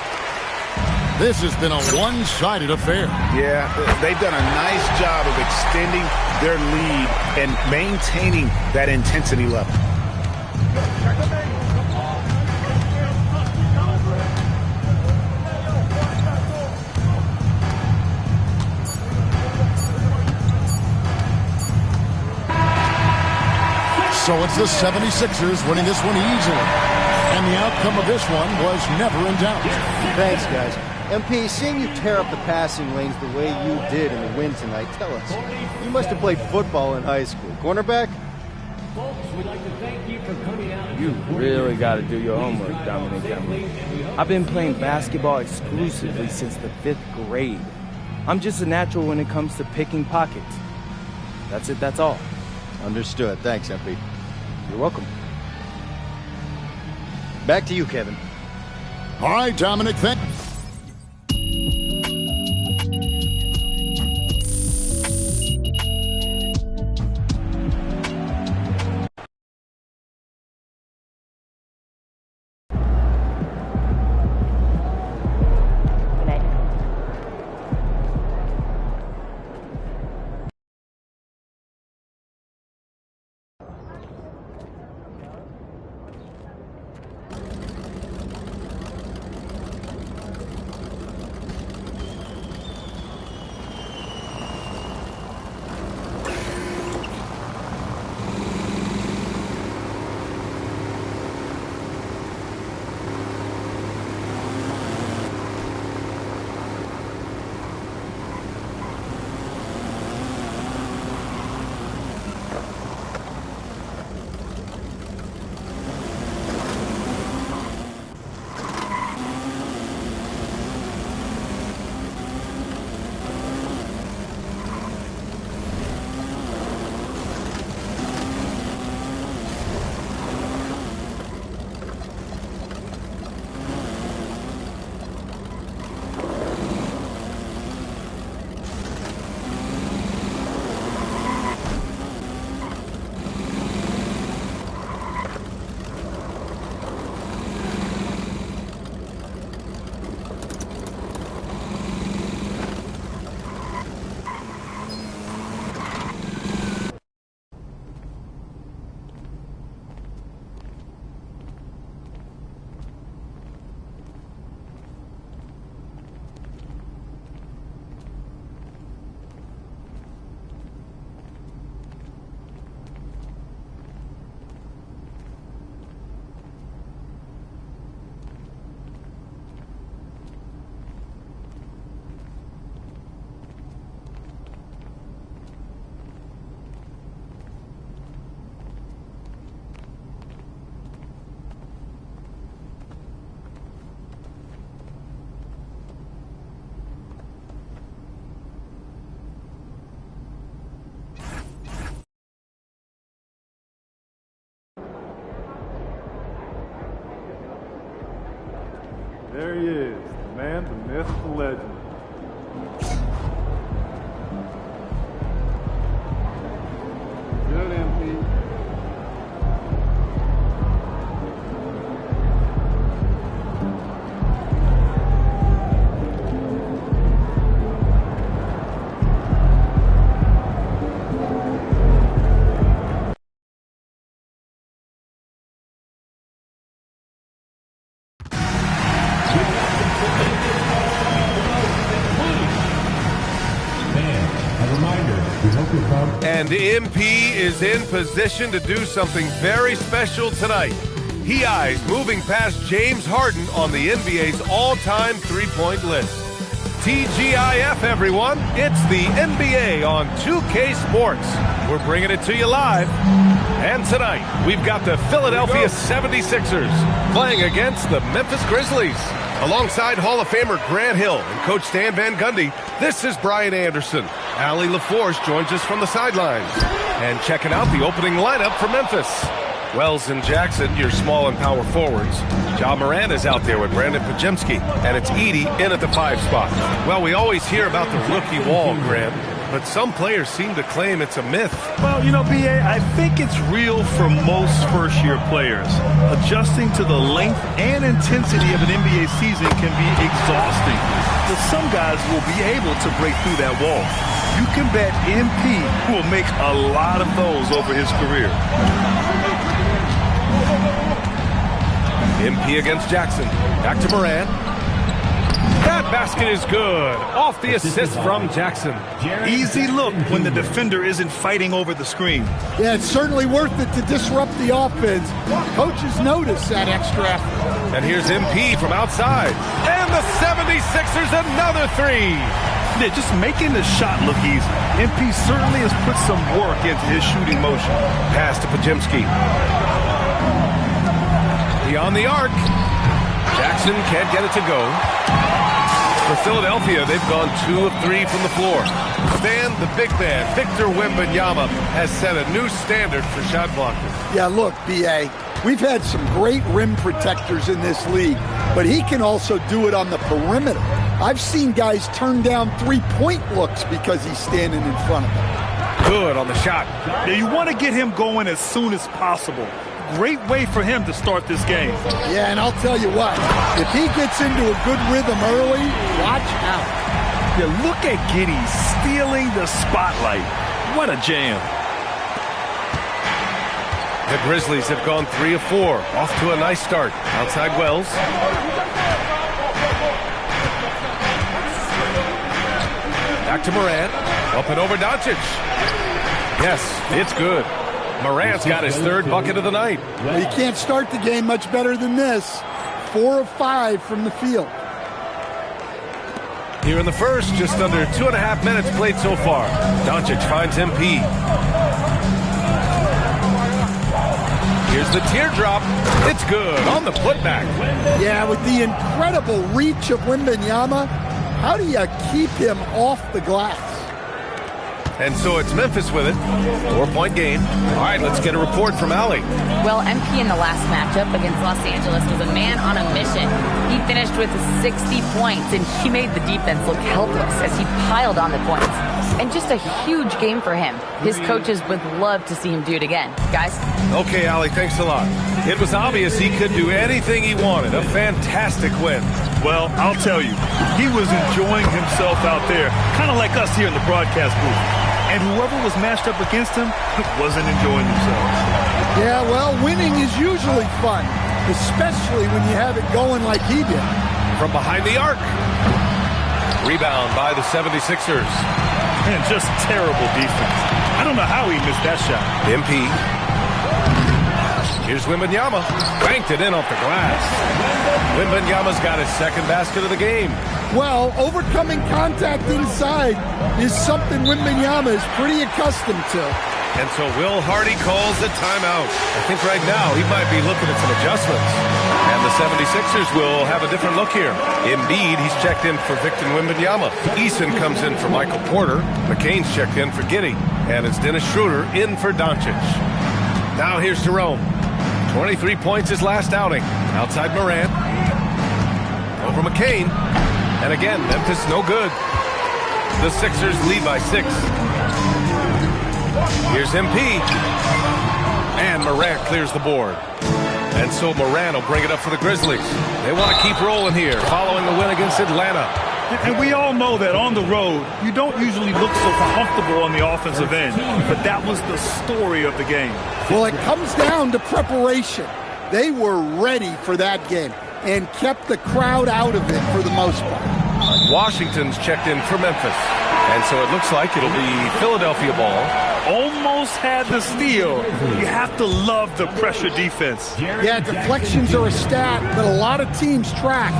This has been a one-sided affair. Yeah, they've done a nice job of extending their lead and maintaining that intensity level. So it's the 76ers winning this one easily. And the outcome of this one was never in doubt. Thanks, guys. MP, seeing you tear up the passing lanes the way you did in the win tonight, tell us, you must have played football in high school. Cornerback? You really got to do your homework, Dominic. I've been playing basketball exclusively since the 5th grade. I'm just a natural when it comes to picking pockets. That's it, that's all. Understood. Thanks, MP. You're welcome. Back to you, Kevin. All right, Dominic, thanks. There he is, the man, the myth, the legend. Good, MP. And MP is in position to do something very special tonight. He eyes moving past James Harden on the NBA's all-time three-point list. TGIF, everyone. It's the NBA on 2K Sports. We're bringing it to you live. And tonight, we've got the Philadelphia 76ers playing against the Memphis Grizzlies. Alongside Hall of Famer Grant Hill and Coach Stan Van Gundy, this is Brian Anderson. Allie LaForce joins us from the sidelines. And checking out the opening lineup for Memphis. Wells and Jackson, your small and power forwards. Ja Morant is out there with Brandon Pajemski. And it's Edey in at the 5 spot. Well, we always hear about the rookie wall, Graham. But some players seem to claim it's a myth. Well, you know, B.A., I think it's real for most first-year players. Adjusting to the length and intensity of an NBA season can be exhausting. But some guys will be able to break through that wall. You can bet MP will make a lot of those over his career. MP against Jackson. Back to Morant. That basket is good. Off the assist from Jackson. Easy look when the defender isn't fighting over the screen. Yeah, it's certainly worth it to disrupt the offense. Coaches notice that extra effort. And here's MP from outside. And the 76ers another 3. Yeah, just making the shot look easy. MP certainly has put some work into his shooting motion. Pass to Pajemski. Beyond the arc. Jackson can't get it to go. For Philadelphia, they've gone 2 of 3 from the floor. Stan, the big man, Victor Wembanyama, has set a new standard for shot blockers. Yeah, look, B.A., we've had some great rim protectors in this league, but he can also do it on the perimeter. I've seen guys turn down 3-point looks because he's standing in front of them. Good on the shot. Yeah, you want to get him going as soon as possible. Great way for him to start this game. Yeah, and I'll tell you what, if he gets into a good rhythm early, watch out. Yeah, look at Giddey stealing the spotlight. What a jam. The Grizzlies have gone 3 of 4. Off to a nice start. Outside Wells. Back to Morant. Up and over Doncic. Yes, it's good. Morant's got his 3rd bucket of the night. Well, you can't start the game much better than this. 4 of 5 from the field. Here in the first, just under 2.5 minutes played so far. Doncic finds MP. Here's the teardrop. It's good on the putback. Yeah, with the incredible reach of Wembanyama, how do you keep him off the glass? And so it's Memphis with it. 4-point game. All right, let's get a report from Allie. Well, MP in the last matchup against Los Angeles was a man on a mission. He finished with 60 points, and he made the defense look helpless as he piled on the points. And just a huge game for him. His coaches would love to see him do it again. Guys? Okay, Allie, thanks a lot. It was obvious he could do anything he wanted. A fantastic win. Well, I'll tell you, he was enjoying himself out there, kind of like us here in the broadcast booth. And whoever was matched up against him wasn't enjoying themselves. Yeah, well, winning is usually fun, especially when you have it going like he did. From behind the arc. Rebound by the 76ers. Man, just terrible defense. I don't know how he missed that shot. MP. Here's Wembanyama. Banked it in off the glass. Wembanyama's got his 2nd basket of the game. Well, overcoming contact inside is something Wembanyama is pretty accustomed to. And so Will Hardy calls a timeout. I think right now he might be looking at some adjustments. And the 76ers will have a different look here. Embiid, he's checked in for Victor Wembanyama. Eason comes in for Michael Porter. McCain's checked in for Giddey. And it's Dennis Schroeder in for Doncic. Now here's Jerome. 23 points his last outing. Outside Morant. Over McCain. And again, Memphis no good. The Sixers lead by 6. Here's MP. And Morant clears the board. And so Morant will bring it up for the Grizzlies. They want to keep rolling here, following the win against Atlanta. And we all know that on the road, you don't usually look so comfortable on the offensive end. But that was the story of the game. Well, it comes down to preparation. They were ready for that game and kept the crowd out of it for the most part. Washington's checked in for Memphis. And so it looks like it'll be Philadelphia ball. Almost had the steal. You have to love the pressure defense. Yeah, deflections are a stat that a lot of teams track,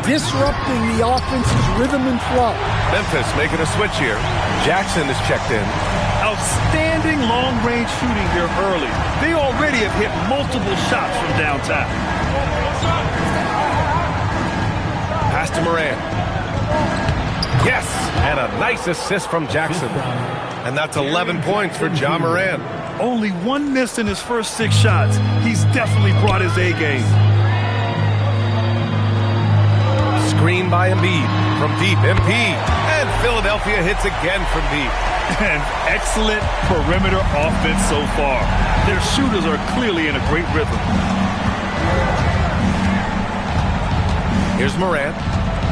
disrupting the offense's rhythm and flow. Memphis making a switch here. Jackson is checked in. Outstanding long-range shooting here early. They already have hit multiple shots from downtown. Pass to Morant. Yes, and a nice assist from Jackson. And that's 11 points for Ja Morant. Only one miss in his first 6 shots. He's definitely brought his A game. Screen by Embiid from deep. MP. And Philadelphia hits again from deep. And excellent perimeter offense so far. Their shooters are clearly in a great rhythm. Here's Morant,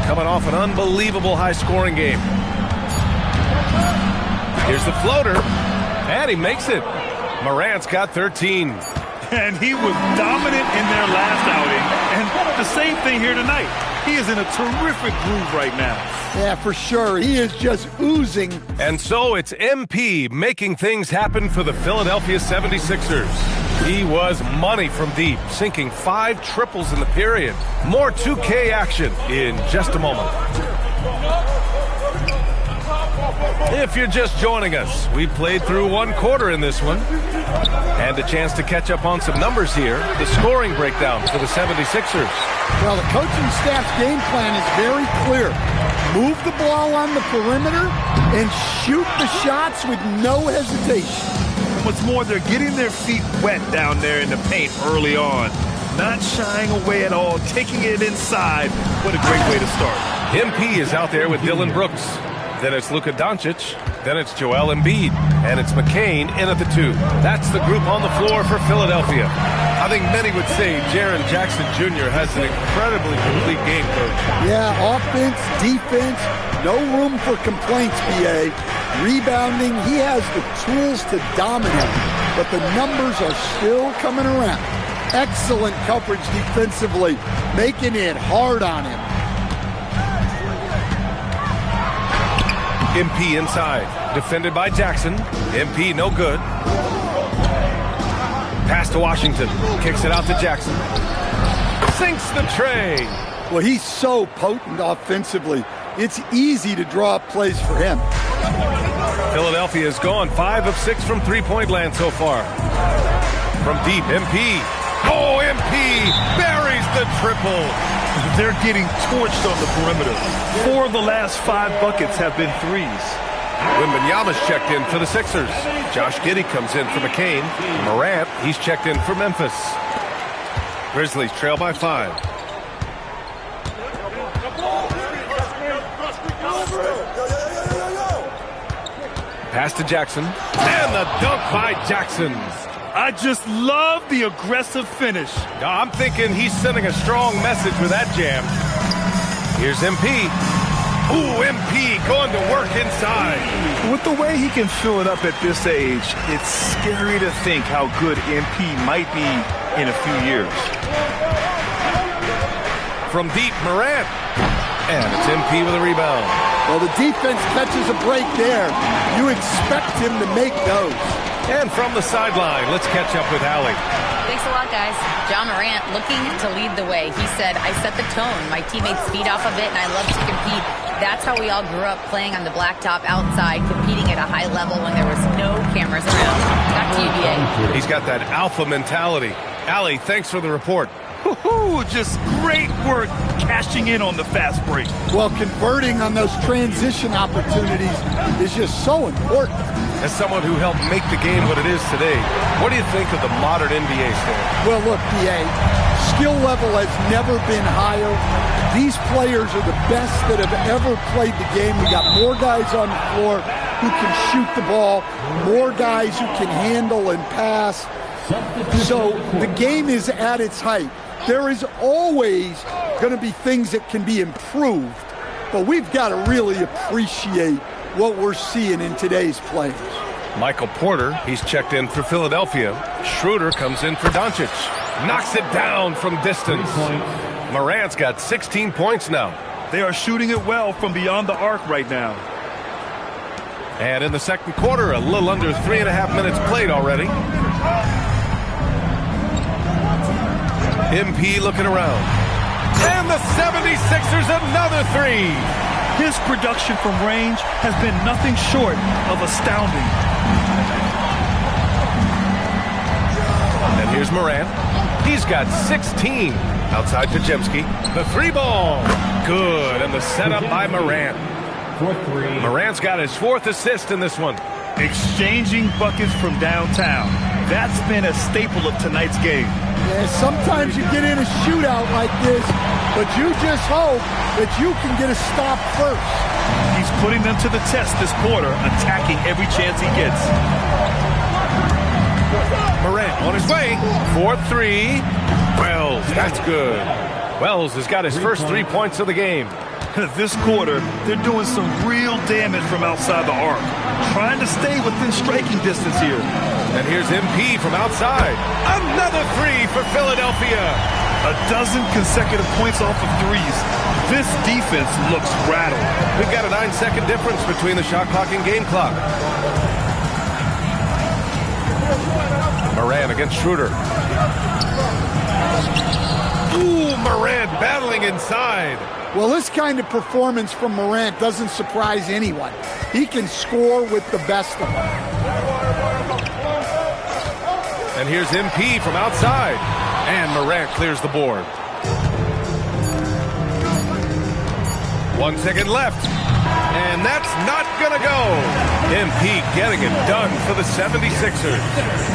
coming off an unbelievable high-scoring game. Here's the floater, and he makes it. Morant's got 13. And he was dominant in their last outing. And the same thing here tonight. He is in a terrific groove right now. Yeah, for sure. He is just oozing. And so it's MP making things happen for the Philadelphia 76ers. He was money from deep, sinking 5 triples in the period. More 2K action in just a moment. If you're just joining us, we played through 1 quarter in this one. And a chance to catch up on some numbers here. The scoring breakdown for the 76ers. Well, the coaching staff's game plan is very clear. Move the ball on the perimeter and shoot the shots with no hesitation. What's more, they're getting their feet wet down there in the paint early on. Not shying away at all, taking it inside. What a great way to start. MP is out there with Dylan Brooks. Then it's Luka Doncic. Then it's Joel Embiid. And it's McCain in at the 2. That's the group on the floor for Philadelphia. I think many would say Jaren Jackson Jr. has an incredibly complete game, Coach. Yeah, offense, defense, no room for complaints, BA. Rebounding, he has the tools to dominate, but the numbers are still coming around. Excellent coverage defensively, making it hard on him. MP inside, defended by Jackson. MP no good. Pass to Washington, kicks it out to Jackson. Sinks the tray. Well, he's so potent offensively. It's easy to draw up plays for him. Philadelphia has gone 5 of 6 from three-point land so far. From deep, MP. Oh, MP buries the triple. They're getting torched on the perimeter. 4 of the last 5 buckets have been threes. Wembanyama's checked in for the Sixers. Josh Giddey comes in for McCain. Morant, he's checked in for Memphis. Grizzlies trail by 5. Pass to Jackson. And the dunk by Jackson. I just love the aggressive finish. I'm thinking he's sending a strong message with that jam. Here's MP. Ooh, MP going to work inside. With the way he can fill it up at this age, it's scary to think how good MP might be in a few years. From deep, Morant. And it's MP with a rebound. Well, the defense catches a break there. You expect him to make those. And from the sideline, let's catch up with Allie. Thanks a lot, guys. Ja Morant looking to lead the way. He said, I set the tone. My teammates feed off of it, and I love to compete. That's how we all grew up, playing on the blacktop outside, competing at a high level when there was no cameras around. Back to you, BA. He's got that alpha mentality. Allie, thanks for the report. Woo-hoo, just great work cashing in on the fast break. Well, converting on those transition opportunities is just so important. As someone who helped make the game what it is today, what do you think of the modern NBA standard? Well, look, BA, skill level has never been higher. These players are the best that have ever played the game. We got more guys on the floor who can shoot the ball, more guys who can handle and pass. So the game is at its height. There is always going to be things that can be improved, but we've got to really appreciate what we're seeing in today's players. Michael Porter, he's checked in for Philadelphia. Schroeder comes in for Doncic. Knocks it down from distance. Morant's got 16 points now. They are shooting it well from beyond the arc right now. And in the second quarter, a little under 3.5 minutes played already. MP looking around. And the 76ers another 3. His production from range has been nothing short of astounding. And here's Morant. He's got 16. Outside Pajemski. The 3 ball. Good. And the setup by Morant. for 3. Morant's got his 4th assist in this one. Exchanging buckets from downtown. That's been a staple of tonight's game. Yeah, sometimes you get in a shootout like this, but you just hope that you can get a stop first. He's putting them to the test this quarter, attacking every chance he gets. Morant on his way. 4-3. Wells, that's good. Wells has got his first 3 points of the game. This quarter, they're doing some real damage from outside the arc. Trying to stay within striking distance here. And here's MP from outside. Another 3 for Philadelphia. A dozen consecutive points off of threes. This defense looks rattled. We've got a 9-second difference between the shot clock and game clock. Morant against Schroeder. Ooh, Morant battling inside. Well, this kind of performance from Morant doesn't surprise anyone. He can score with the best of them. And here's MP from outside. And Morant clears the board. 1 second left. And that's not going to go. MP getting it done for the 76ers.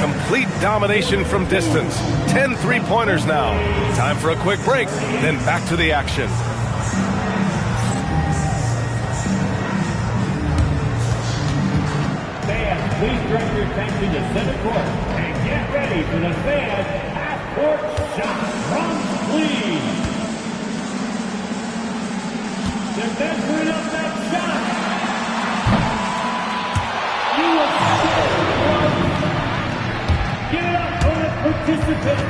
Complete domination from distance. 10 3-pointers now. Time for a quick break, then back to the action. Fans, please direct your attention to center court and get ready for the fans half-court shot from Cleveland. They're measuring up that shot. You will give it up for the participant.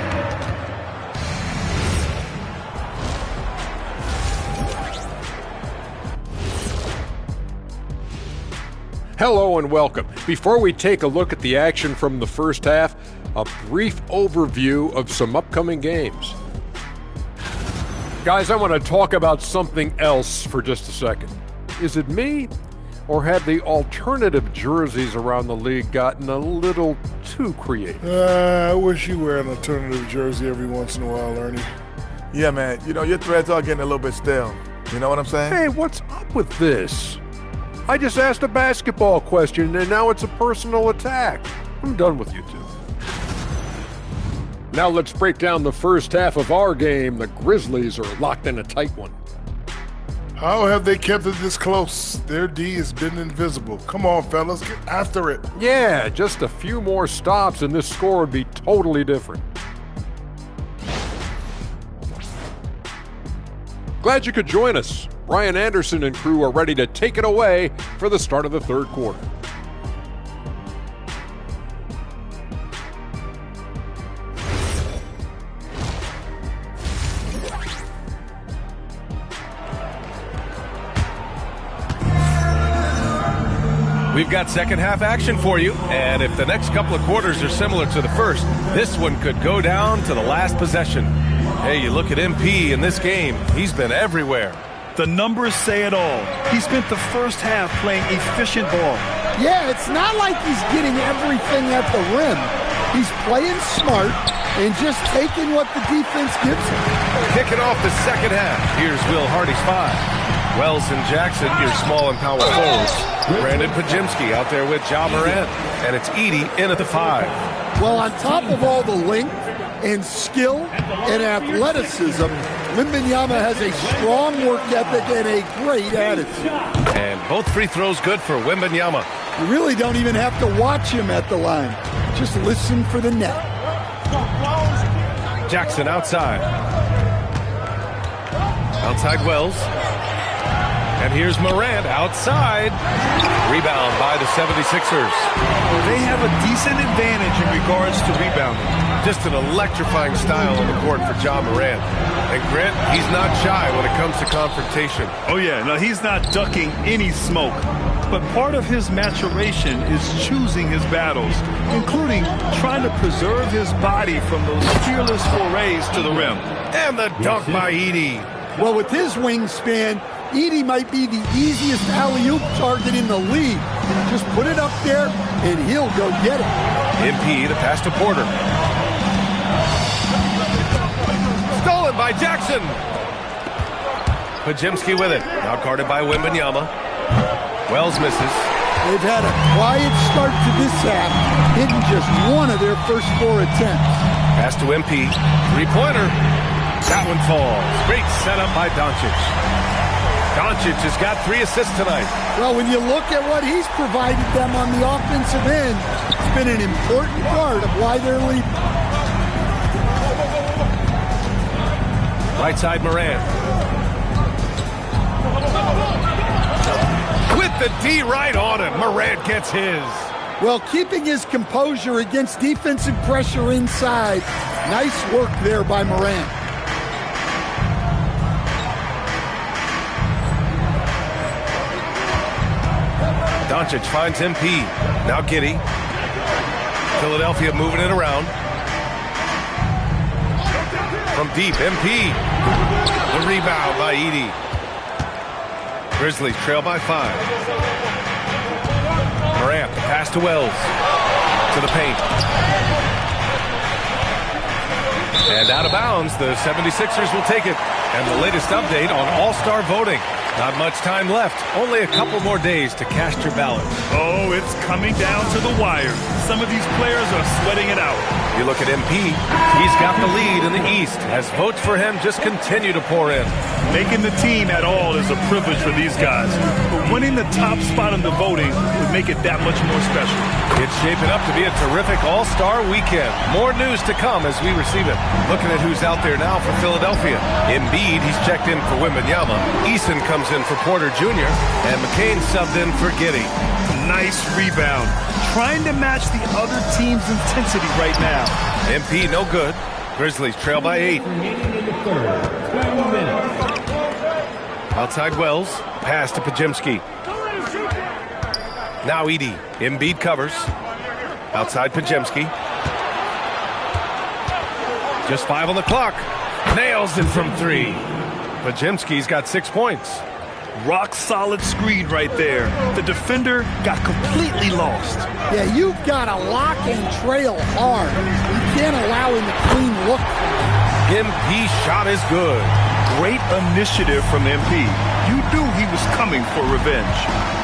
Hello and welcome. Before we take a look at the action from the first half, a brief overview of some upcoming games. Guys, I want to talk about something else for just a second. Is it me, or have the alternative jerseys around the league gotten a little too creative? I wish you wear an alternative jersey every once in a while, Ernie. Yeah, man. You know, your threads are getting a little bit stale. You know what I'm saying? Hey, what's up with this? I just asked a basketball question, and now it's a personal attack. I'm done with you two. Now let's break down the first half of our game. The Grizzlies are locked in a tight one. How have they kept it this close? Their D has been invisible. Come on, fellas, get after it. Yeah, just a few more stops and this score would be totally different. Glad you could join us. Ryan Anderson and crew are ready to take it away for the start of the third quarter. We've got second half action for you, and if the next couple of quarters are similar to the first, this one could go down to the last possession. Hey, you look at MP in this game, he's been everywhere. The numbers say it all. He spent the first half playing efficient ball. Yeah, it's not like he's getting everything at the rim. He's playing smart and just taking what the defense gives him. Kicking off the second half, here's Will Hardy's 5. Wells and Jackson, your small and power forwards. Brandon Pajimski out there with Ja Morant. And it's Edey in at the 5. Well, on top of all the length and skill and athleticism, Wembanyama has a strong work ethic and a great attitude. And both free throws good for Wembanyama. You really don't even have to watch him at the line. Just listen for the net. Jackson outside. Outside Wells. And here's Morant outside. Rebound by the 76ers. They have a decent advantage in regards to rebounding. Just an electrifying style on the court for Ja Morant. And Grant, he's not shy when it comes to confrontation. Oh yeah, no, he's not ducking any smoke. But part of his maturation is choosing his battles, including trying to preserve his body from those fearless forays to the rim. And the dunk by Edey. Well, with his wingspan, Edey might be the easiest alley-oop target in the league. Just put it up there, and he'll go get it. MP, the pass to Porter. Stolen by Jackson. Pajimski with it. Now guarded by Wembanyama. Wells misses. They've had a quiet start to this half, hitting just one of their first 4 attempts. Pass to MP. Three-pointer. That one falls. Great setup by Doncic. Doncic has got 3 assists tonight. Well, when you look at what he's provided them on the offensive end, it's been an important part of why they're leading. Right side, Moran. With the D right on him. Moran gets his. Well, keeping his composure against defensive pressure inside. Nice work there by Moran. Doncic finds MP. Now Giddey. Philadelphia moving it around. From deep, MP. The rebound by Edey. Grizzlies trail by 5. Morant, the pass to Wells. To the paint. And out of bounds, the 76ers will take it. And the latest update on All-Star voting. Not much time left. Only a couple more days to cast your ballot. Oh, it's coming down to the wire. Some of these players are sweating it out. You look at MP. He's got the lead in the East as votes for him just continue to pour in. Making the team at all is a privilege for these guys. But winning the top spot in the voting would make it that much more special. It's shaping up to be a terrific All-Star weekend. More news to come as we receive it. Looking at who's out there now for Philadelphia. Embiid, he's checked in for Wembanyama. Eason comes in for Porter Jr. And McCain subbed in for Giddey. Nice rebound. Trying to match the other team's intensity right now. MP no good. Grizzlies trail by 8. Outside Wells. Pass to Pajemski. Now Edey. Embiid covers. Outside Pajemski. Just 5 on the clock. Nails it from 3. Pajemski's got 6 points. Rock solid screen right there. The defender got completely lost. Yeah, you've got to lock and trail hard. You can't allow him to clean look. MP shot is good. Great initiative from MP. You knew he was coming for revenge.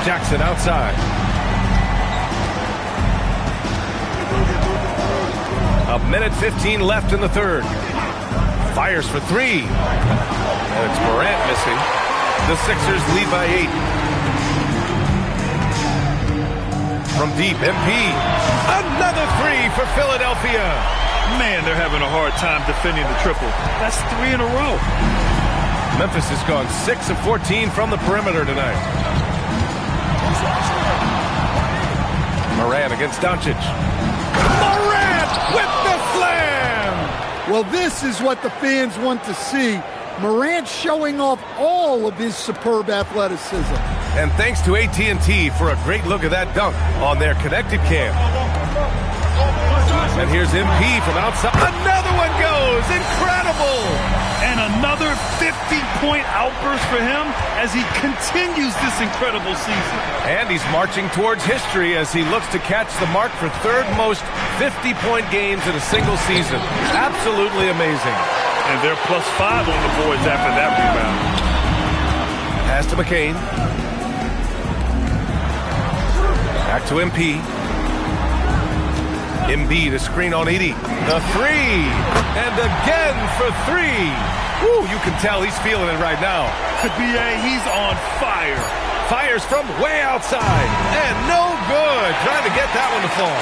Jackson outside. A minute 15 left in the third. Fires for 3. And it's Morant missing. The Sixers lead by 8. From deep, MP. Another 3 for Philadelphia. Man, they're having a hard time defending the triple. That's 3 in a row. Memphis has gone 6 of 14 from the perimeter tonight. Morant against Doncic. Morant with the slam! Well, this is what the fans want to see. Morant showing off all of his superb athleticism. And thanks to AT&T for a great look at that dunk on their connected cam. And here's MP from outside. Another one goes! Incredible! And another 50-point outburst for him as he continues this incredible season. And he's marching towards history as he looks to catch the mark for third most 50-point games in a single season. Absolutely amazing. And they're +5 on the boards after that rebound. Pass to McCain. Back to MP. Embiid, a screen on Edey. The 3. And again for 3. Woo, you can tell he's feeling it right now. He's on fire. Fires from way outside. And no good. Trying to get that one to fall.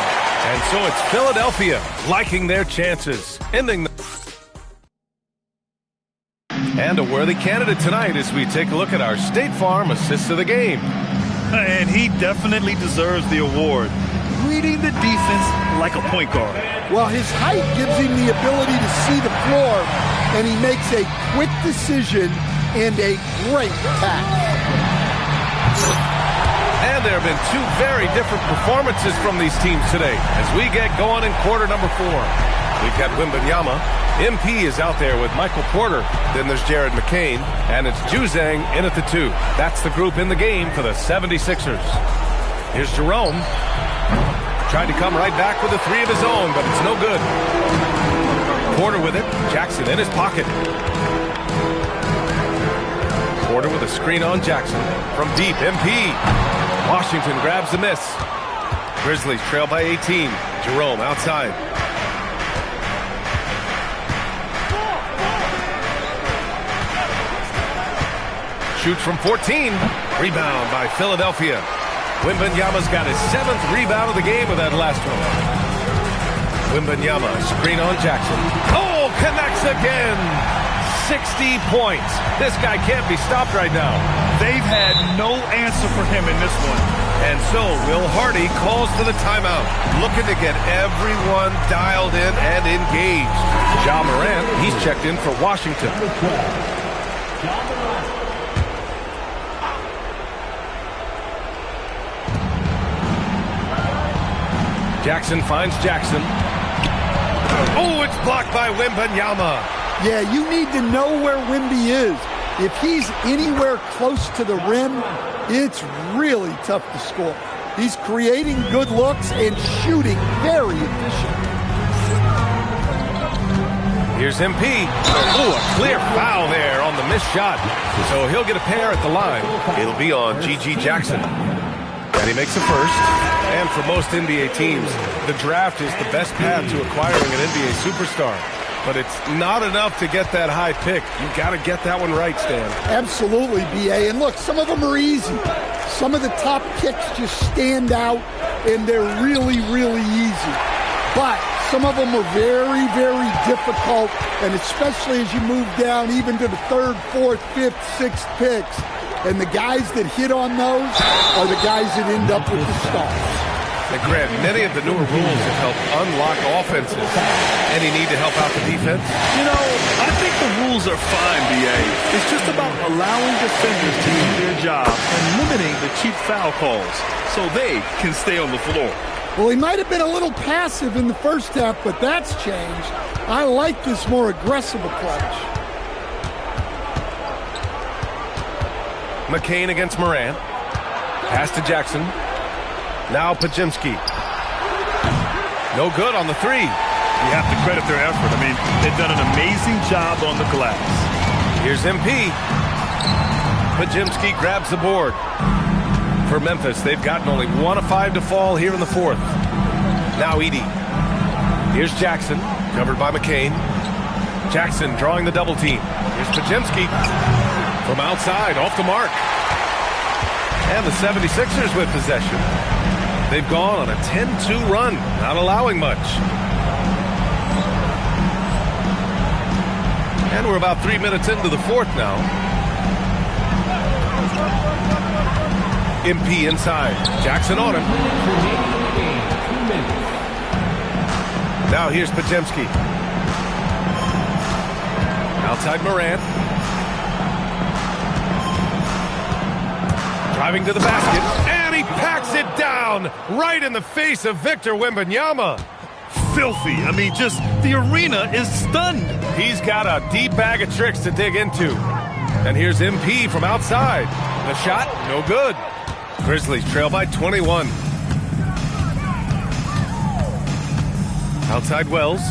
And so it's Philadelphia liking their chances. Ending the... And a worthy candidate tonight as we take a look at our State Farm Assist of the Game. And he definitely deserves the award. Reading the defense like a point guard. Well, his height gives him the ability to see the floor, and he makes a quick decision and a great pass. And there have been 2 very different performances from these teams today as we get going in quarter number 4. We've got Wembanyama. MP is out there with Michael Porter. Then there's Jared McCain. And it's Juzang in at the 2. That's the group in the game for the 76ers. Here's Jerome. Tried to come right back with a 3 of his own, but it's no good. Porter with it. Jackson in his pocket. Porter with a screen on Jackson. From deep, MP. Washington grabs the miss. Grizzlies trail by 18. Jerome outside. Shoots from 14. Rebound by Philadelphia. Wembanyama's got his 7th rebound of the game with that last one. Wembanyama, screen on Jackson. Oh, connects again. 60 points. This guy can't be stopped right now. They've had no answer for him in this one. And so Will Hardy calls for the timeout, looking to get everyone dialed in and engaged. Ja Morant, he's checked in for Washington. Jackson finds Jackson. Oh, it's blocked by Wembanyama. Yeah, you need to know where Wemby is. If he's anywhere close to the rim, it's really tough to score. He's creating good looks and shooting very efficient. Here's MP. Oh, a clear foul there on the missed shot. So he'll get a pair at the line. It'll be on G.G. Jackson. And he makes a first. And for most NBA teams, the draft is the best path to acquiring an NBA superstar. But it's not enough to get that high pick. You've got to get that one right, Stan. Absolutely, B.A. And look, some of them are easy. Some of the top picks just stand out, and they're really, really easy. But some of them are very, very difficult, and especially as you move down even to the 3rd, 4th, 5th, 6th picks. And the guys that hit on those are the guys that end up with the stars. And Grant, many of the newer rules have helped unlock offenses. Any need to help out the defense? You know, I think the rules are fine, B.A. It's just about allowing defenders to do their job and limiting the cheap foul calls so they can stay on the floor. Well, he might have been a little passive in the first half, but that's changed. I like this more aggressive approach. McCain against Morant. Pass to Jackson. Now Pajemski. No good on the three. You have to credit their effort. I mean, they've done an amazing job on the glass. Here's MP. Pajemski grabs the board. For Memphis, they've gotten only 1 of 5 to fall here in the 4th. Now Edey. Here's Jackson, covered by McCain. Jackson drawing the double team. Here's Pajemski. From outside, off the mark. And the 76ers with possession. They've gone on a 10-2 run, not allowing much. And we're about 3 minutes into the 4th now. MP inside. Jackson on him. Now here's Pajemski. Outside Morant. Driving to the basket, and he packs it down right in the face of Victor Wembanyama. Filthy. I mean, just the arena is stunned. He's got a deep bag of tricks to dig into. And here's MP from outside. The shot, no good. Grizzlies trail by 21. Outside Wells.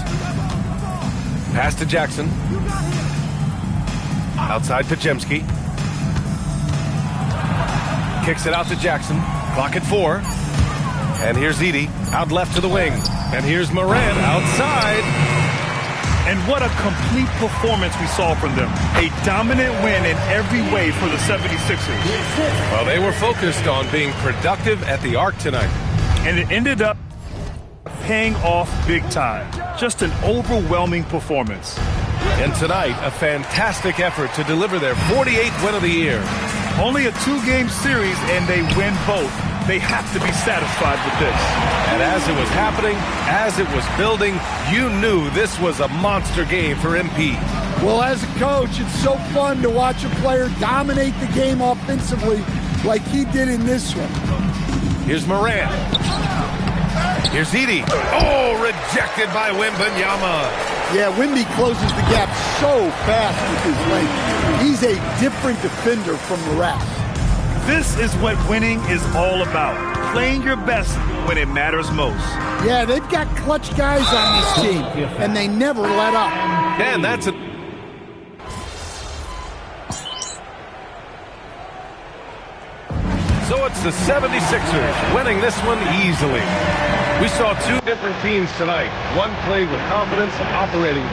Pass to Jackson. Outside Pajemski. Kicks it out to Jackson. Clock at 4. And here's Edey out left to the wing. And here's Morant outside. And what a complete performance we saw from them. A dominant win in every way for the 76ers. Well, they were focused on being productive at the arc tonight. And it ended up paying off big time. Just an overwhelming performance. And tonight, a fantastic effort to deliver their 48th win of the year. Only a 2-game series, and they win both. They have to be satisfied with this. And as it was happening, as it was building, you knew this was a monster game for MP. Well, as a coach, it's so fun to watch a player dominate the game offensively like he did in this one. Here's Morant. Here's Edey. Oh, rejected by Wembanyama. Yeah, Wemby closes the gap so fast with his length. He's a different defender from the rest. This is what winning is all about. Playing your best when it matters most. Yeah, they've got clutch guys on this team, and they never let up. And that's a... So it's the 76ers winning this one easily. We saw two different teams tonight. One played with confidence, operating.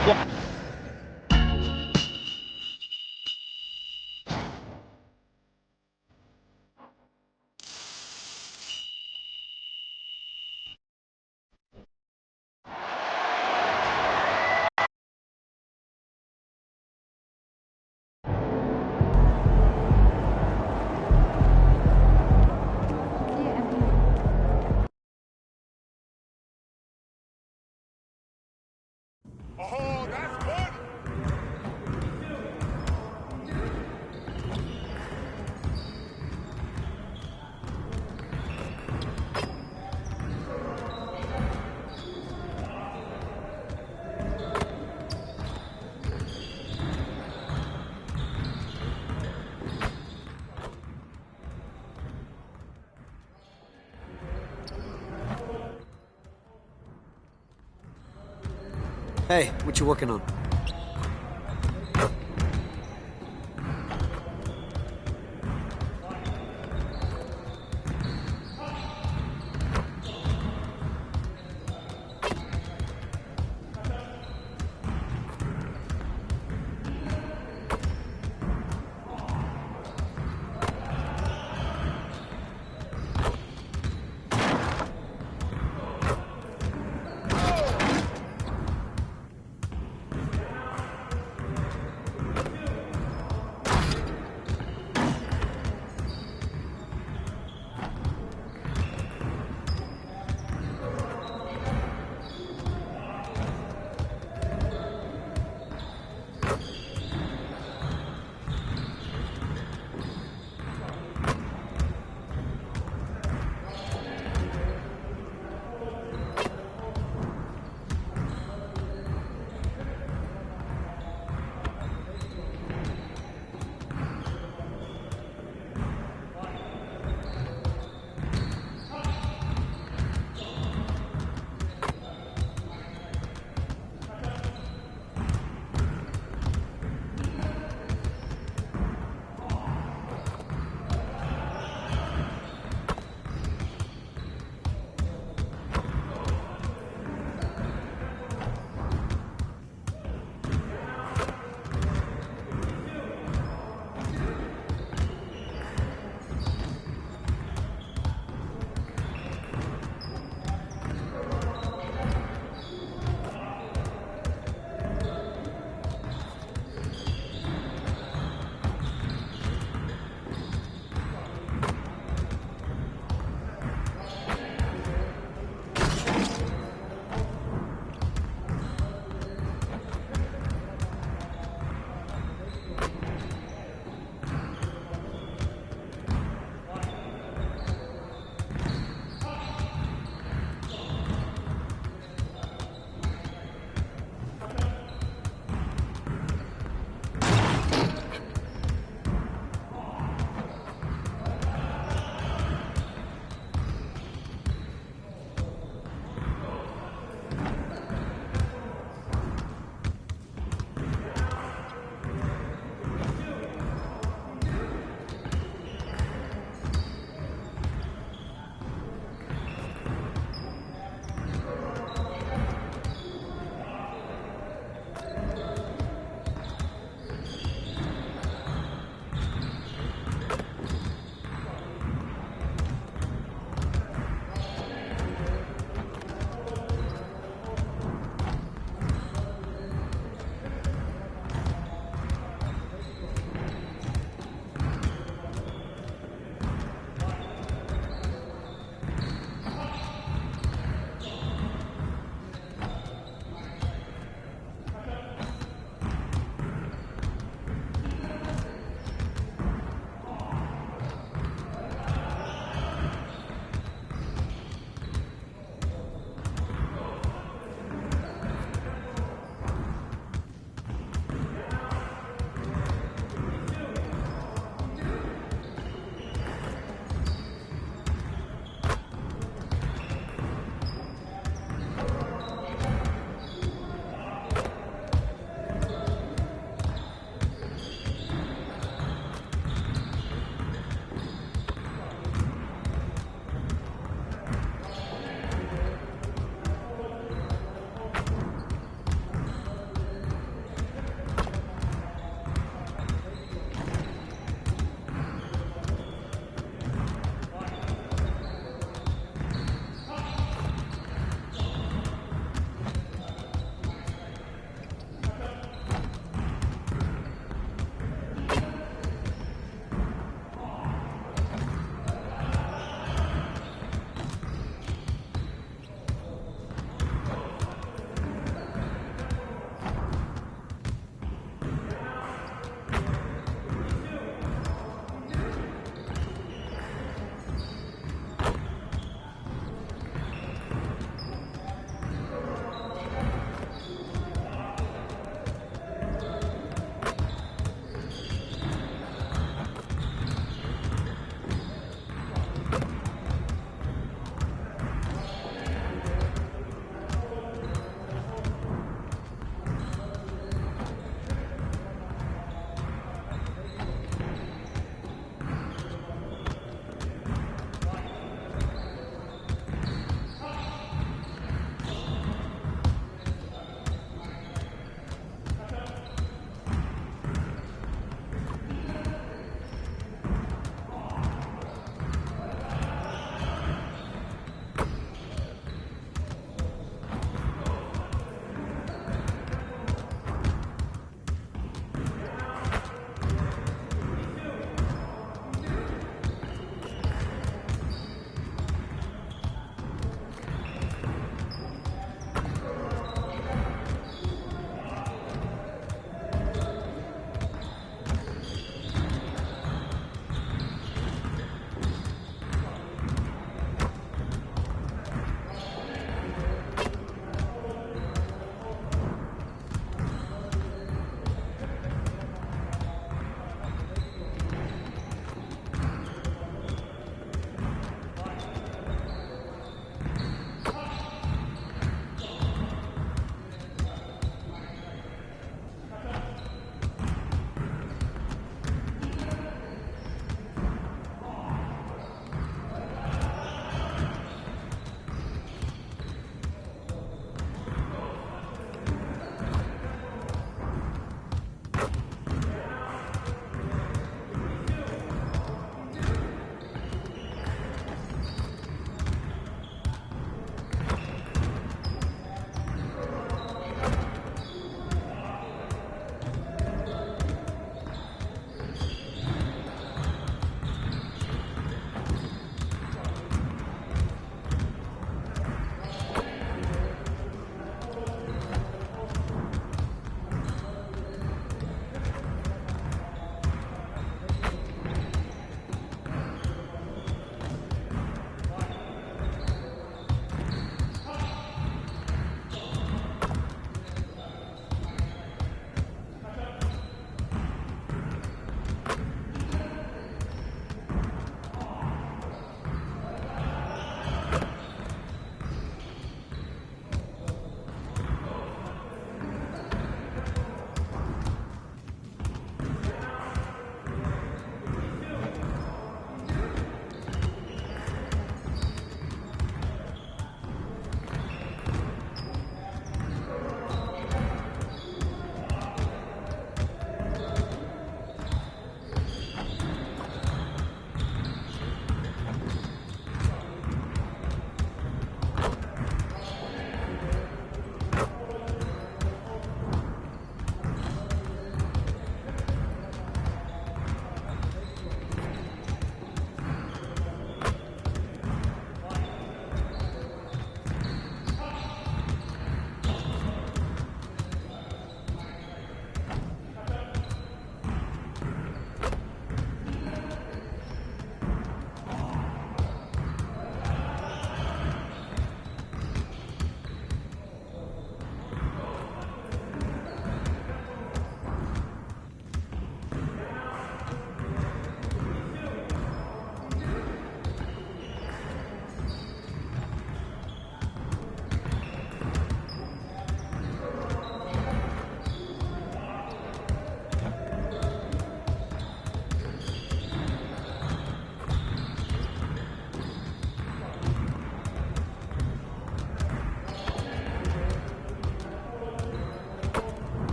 Hey, what you working on?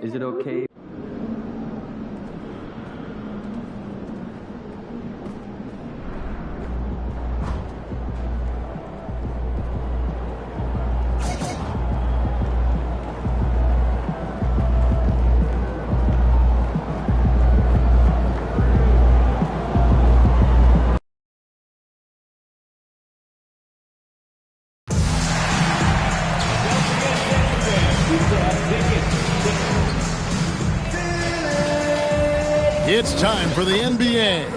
Is it okay? It's time for the NBA,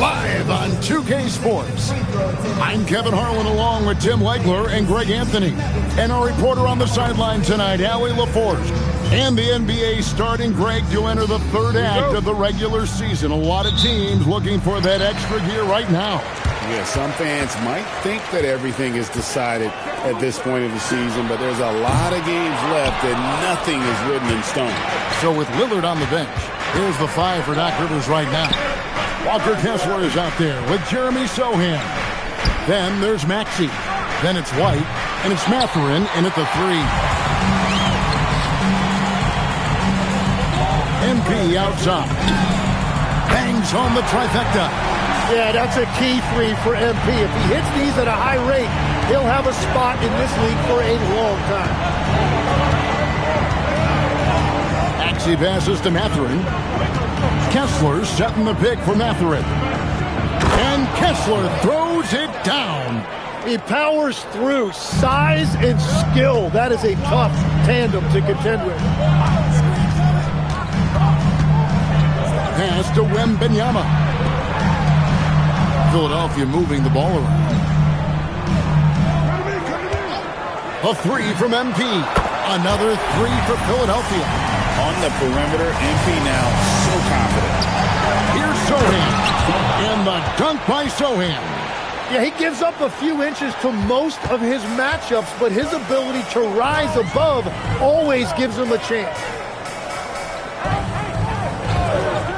live on 2K Sports. I'm Kevin Harlan along with Tim Legler and Greg Anthony. And our reporter on the sideline tonight, Allie LaForge. And the NBA starting, Greg, to enter the third act of the regular season. A lot of teams looking for that extra gear right now. Yeah, some fans might think that everything is decided at this point of the season, but there's a lot of games left and nothing is written in stone. So with Lillard on the bench, here's the 5 for Doc Rivers right now. Walker Kessler is out there with Jeremy Sohan. Then there's Maxey. Then it's White, and it's Mathurin in at the 3. MP outside. Bangs home the trifecta. Yeah, that's a key 3 for MP. If he hits these at a high rate, he'll have a spot in this league for a long time. Maxey passes to Mathurin. Kessler setting the pick for Mathurin. And Kessler throws it down. He powers through. Size and skill. That is a tough tandem to contend with. Pass to Wembanyama. Philadelphia moving the ball around. A 3 from MP. Another 3 for Philadelphia. On the perimeter, MP now so confident. Here's Sohan. And the dunk by Sohan. Yeah, he gives up a few inches to most of his matchups, but his ability to rise above always gives him a chance.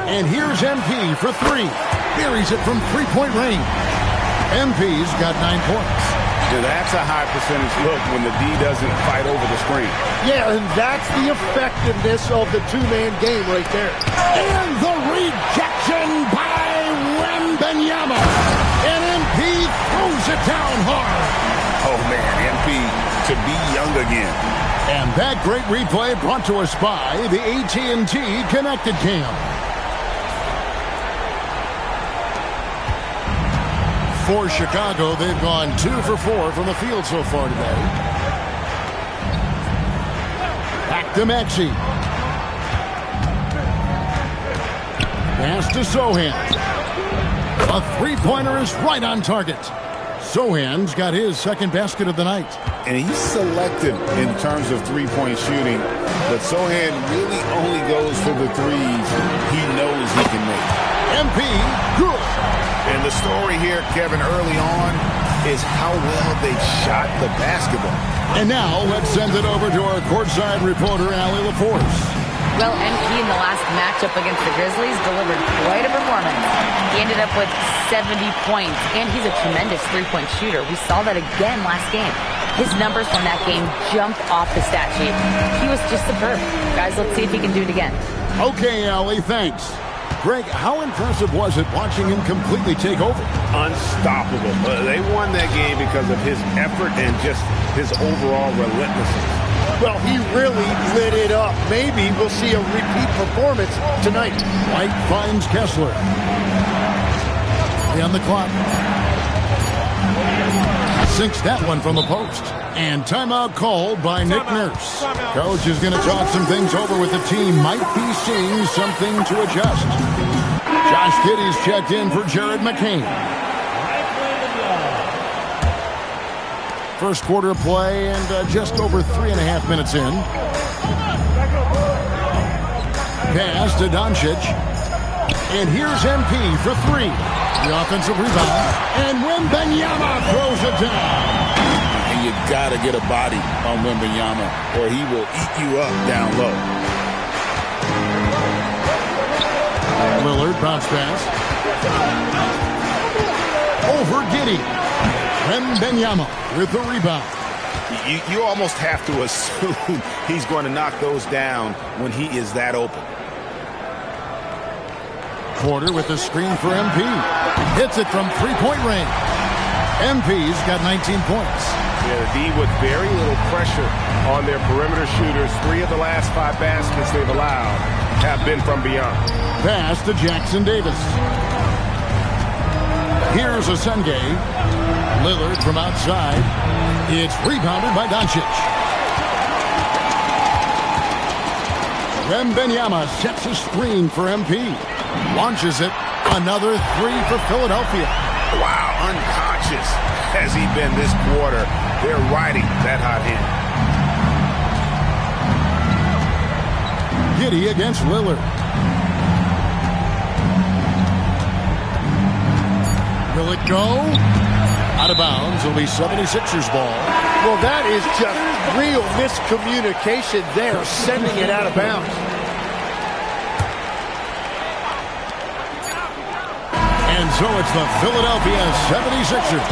And here's MP for 3. Buries it from three-point range. MP's got 9 points. Yeah, that's a high percentage look when the D doesn't fight over the screen. Yeah, and that's the effectiveness of the two-man game right there. And the rejection by Wembanyama. And MP throws it down hard. Oh, man, MP to be young again. And that great replay brought to us by the AT&T Connected Cam. For Chicago, they've gone 2 for 4 from the field so far today. Back to Maxey. Pass to Sohan. A three-pointer is right on target. Sohan's got his second basket of the night. And he's selective in terms of three-point shooting, but Sohan really only goes for the threes he knows he can make. MP, good. And the story here, Kevin, early on is how well they shot the basketball. And now let's send it over to our courtside reporter, Allie LaForce. Well, MP in the last matchup against the Grizzlies delivered quite a performance. He ended up with 70 points, and he's a tremendous three-point shooter. We saw that again last game. His numbers from that game jumped off the stat sheet. He was just superb. Guys, let's see if he can do it again. Okay, Allie, thanks. Greg, how impressive was it watching him completely take over? Unstoppable. They won that game because of his effort and just his overall relentlessness. Well, he really lit it up. Maybe we'll see a repeat performance tonight. White finds Kessler. On the clock. Sinks that one from the post. And timeout called by Nick Nurse. Coach is going to talk some things over with the team. Might be seeing something to adjust. Josh Giddey's checked in for Jared McCain. First quarter play and just over 3.5 minutes in. Pass to Doncic. And here's MP for 3. The offensive rebound. And Wembanyama throws it down. And you got to get a body on Wembanyama or he will eat you up down low. Lillard bounce pass. Over Giddey. Wembanyama with the rebound. You almost have to assume he's going to knock those down when he is that open. Porter with the screen for MP. Hits it from three-point range. MP's got 19 points. Yeah, the D with very little pressure on their perimeter shooters. 3 of the last 5 baskets they've allowed have been from beyond. Pass to Jackson Davis. Here's a Senge. Lillard from outside. It's rebounded by Doncic. Wembanyama sets a screen for MP. Launches it. Another 3 for Philadelphia. Wow, unconscious has he been this quarter. They're riding that hot hand. Giddey against Lillard. Will it go? Out of bounds. It'll be 76ers ball. Well, that is just real miscommunication there, sending it out of bounds. And so it's the Philadelphia 76ers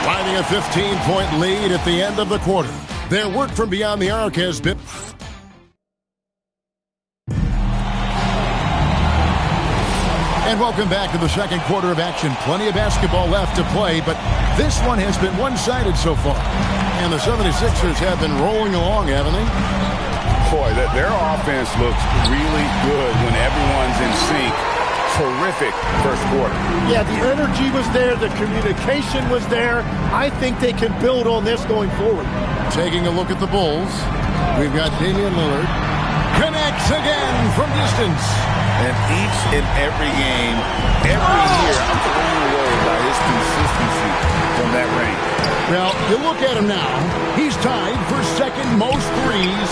riding a 15-point lead at the end of the quarter. Their work from beyond the arc has been... And welcome back to the second quarter of action. Plenty of basketball left to play, but this one has been one-sided so far. And the 76ers have been rolling along, haven't they? Boy, their offense looks really good when everyone's in sync. Terrific first quarter. Yeah, the energy was there. The communication was there. I think they can build on this going forward. Taking a look at the Bulls, we've got Damian Lillard. Connects again from distance. And each and every game, every year, I'm blown away by his consistency from that range. Well, you look at him now, he's tied for second most threes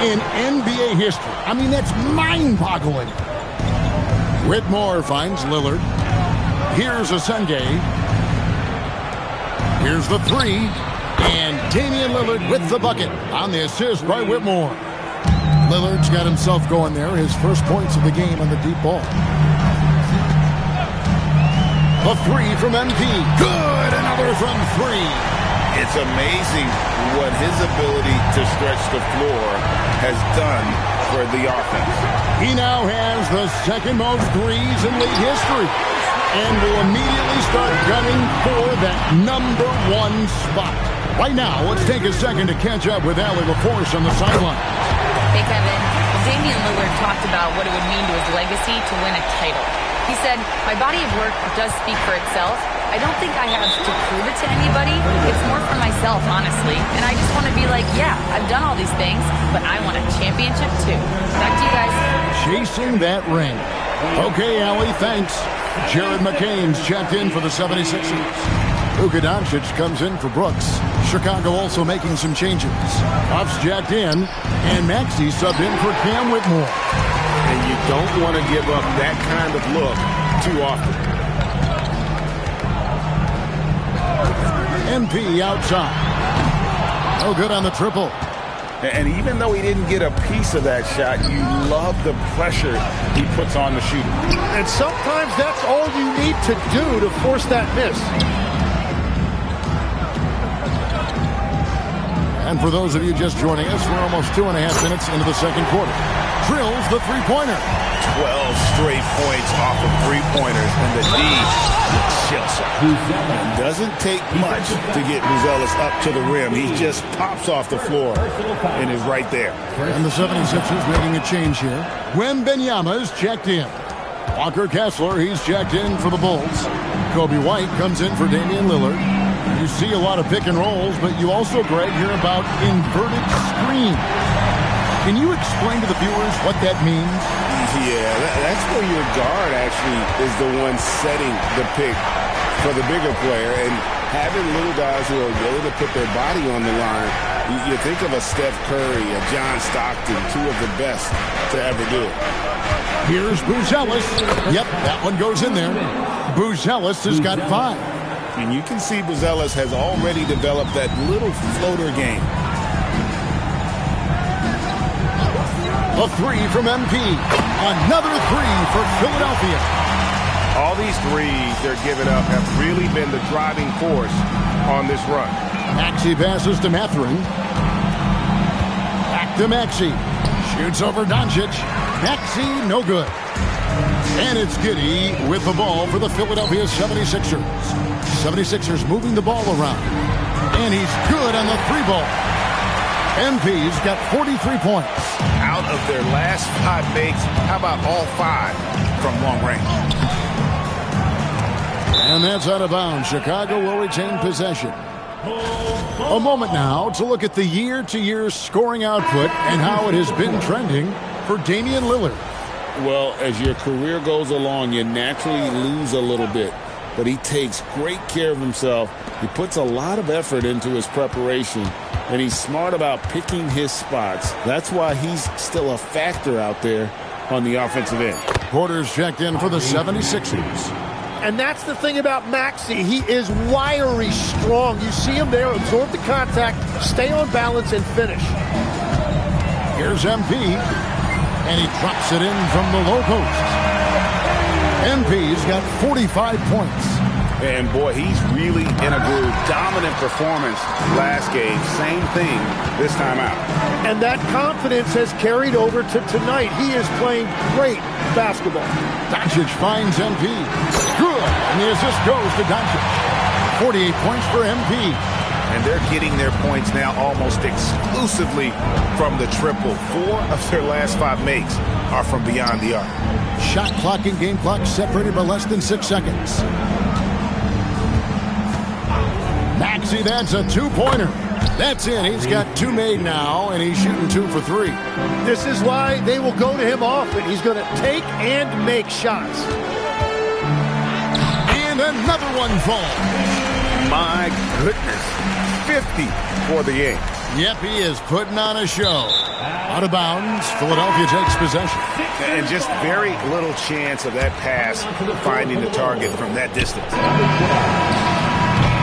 in NBA history. I mean, that's mind-boggling. Whitmore finds Lillard. Here's a Senge. Here's the 3. And Damian Lillard with the bucket on the assist by Whitmore. Lillard's got himself going there. His first points of the game on the deep ball. A 3 from MP. Good! Another from 3. It's amazing what his ability to stretch the floor has done for the offense. He now has the second most threes in league history and will immediately start gunning for that number 1 spot. Right now, let's take a second to catch up with Allie LaForce on the sideline. Hey, Kevin. Damian Lillard talked about what it would mean to his legacy to win a title. He said, my body of work does speak for itself. I don't think I have to prove it to anybody. It's more for myself, honestly. And I just want to be like, yeah, I've done all these things, but I want a championship too. Back to you guys. Chasing that ring. Okay, Allie, thanks. Jared McCain's checked in for the 76ers. Luka Doncic comes in for Brooks. Chicago also making some changes. Puff's jacked in, and Maxey subbed in for Cam Whitmore. And you don't want to give up that kind of look too often. MP outside. No good on the triple. And even though he didn't get a piece of that shot, you love the pressure he puts on the shooter. And sometimes that's all you need to do to force that miss. And for those of you just joining us, we're almost 2.5 minutes into the second quarter. Drills the three-pointer. 12 straight points off of three-pointers, and the D chills him. Doesn't take much to get Buzelis up to the rim. He just pops off the floor and is right there. And the 76ers making a change here. Wembanyama's checked in. Walker Kessler, he's checked in for the Bulls. Kobe White comes in for Damian Lillard. You see a lot of pick and rolls, but you also, Greg, hear about inverted screen. Can you explain to the viewers what that means? Yeah, that's where your guard actually is the one setting the pick for the bigger player, and having little guys who are willing to put their body on the line. You think of a Steph Curry, a John Stockton, 2 of the best to ever do it. Here's Buzelis. Yep, that one goes in there. Buzelis has got 5. And you can see Buzelis has already developed that little floater game. A 3 from MP. Another 3 for Philadelphia. All these threes they're giving up have really been the driving force on this run. Maxey passes to Mathurin. to Maxey. Shoots over Doncic. Maxey, no good. And it's Giddey with the ball for the Philadelphia 76ers. 76ers moving the ball around. And he's good on the three ball. MP's got 43 points. Out of their last 5 makes, how about all 5 from long range? And that's out of bounds. Chicago will retain possession. A moment now to look at the year-to-year scoring output and how it has been trending for Damian Lillard. Well, as your career goes along, you naturally lose a little bit. But he takes great care of himself. He puts a lot of effort into his preparation. And he's smart about picking his spots. That's why he's still a factor out there on the offensive end. Porter's checked in for the 76ers. And that's the thing about Maxey. He is wiry strong. You see him there, absorb the contact, stay on balance, and finish. Here's MP. And he drops it in from the low post. MP's got 45 points. And, boy, he's really in a groove. Dominant performance last game. Same thing this time out. And that confidence has carried over to tonight. He is playing great basketball. Doncic finds MP. Good. And the assist goes to Doncic. 48 points for MP. And they're getting their points now almost exclusively from the triple. 4 of their last 5 makes are from beyond the arc. Shot clock and game clock separated by less than 6 seconds. Maxey, that's a 2-pointer. That's in. He's got 2 made now, and he's shooting 2 for 3. This is why they will go to him often. He's going to take and make shots. And another one falls. My goodness. 50 for the game. Yep, he is putting on a show. Out of bounds, Philadelphia takes possession. And just very little chance of that pass finding the target from that distance.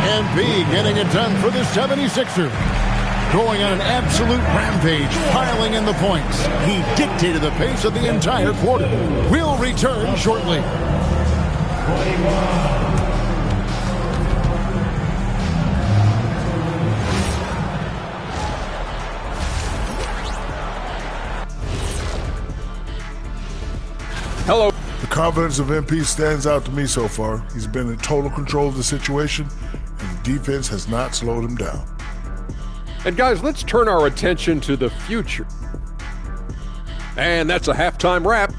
MP getting it done for the 76ers. Going on an absolute rampage, piling in the points. He dictated the pace of the entire quarter. We'll return shortly. Hello. The confidence of MP stands out to me so far. He's been in total control of the situation, and the defense has not slowed him down. And guys, let's turn our attention to the future. And that's a halftime wrap.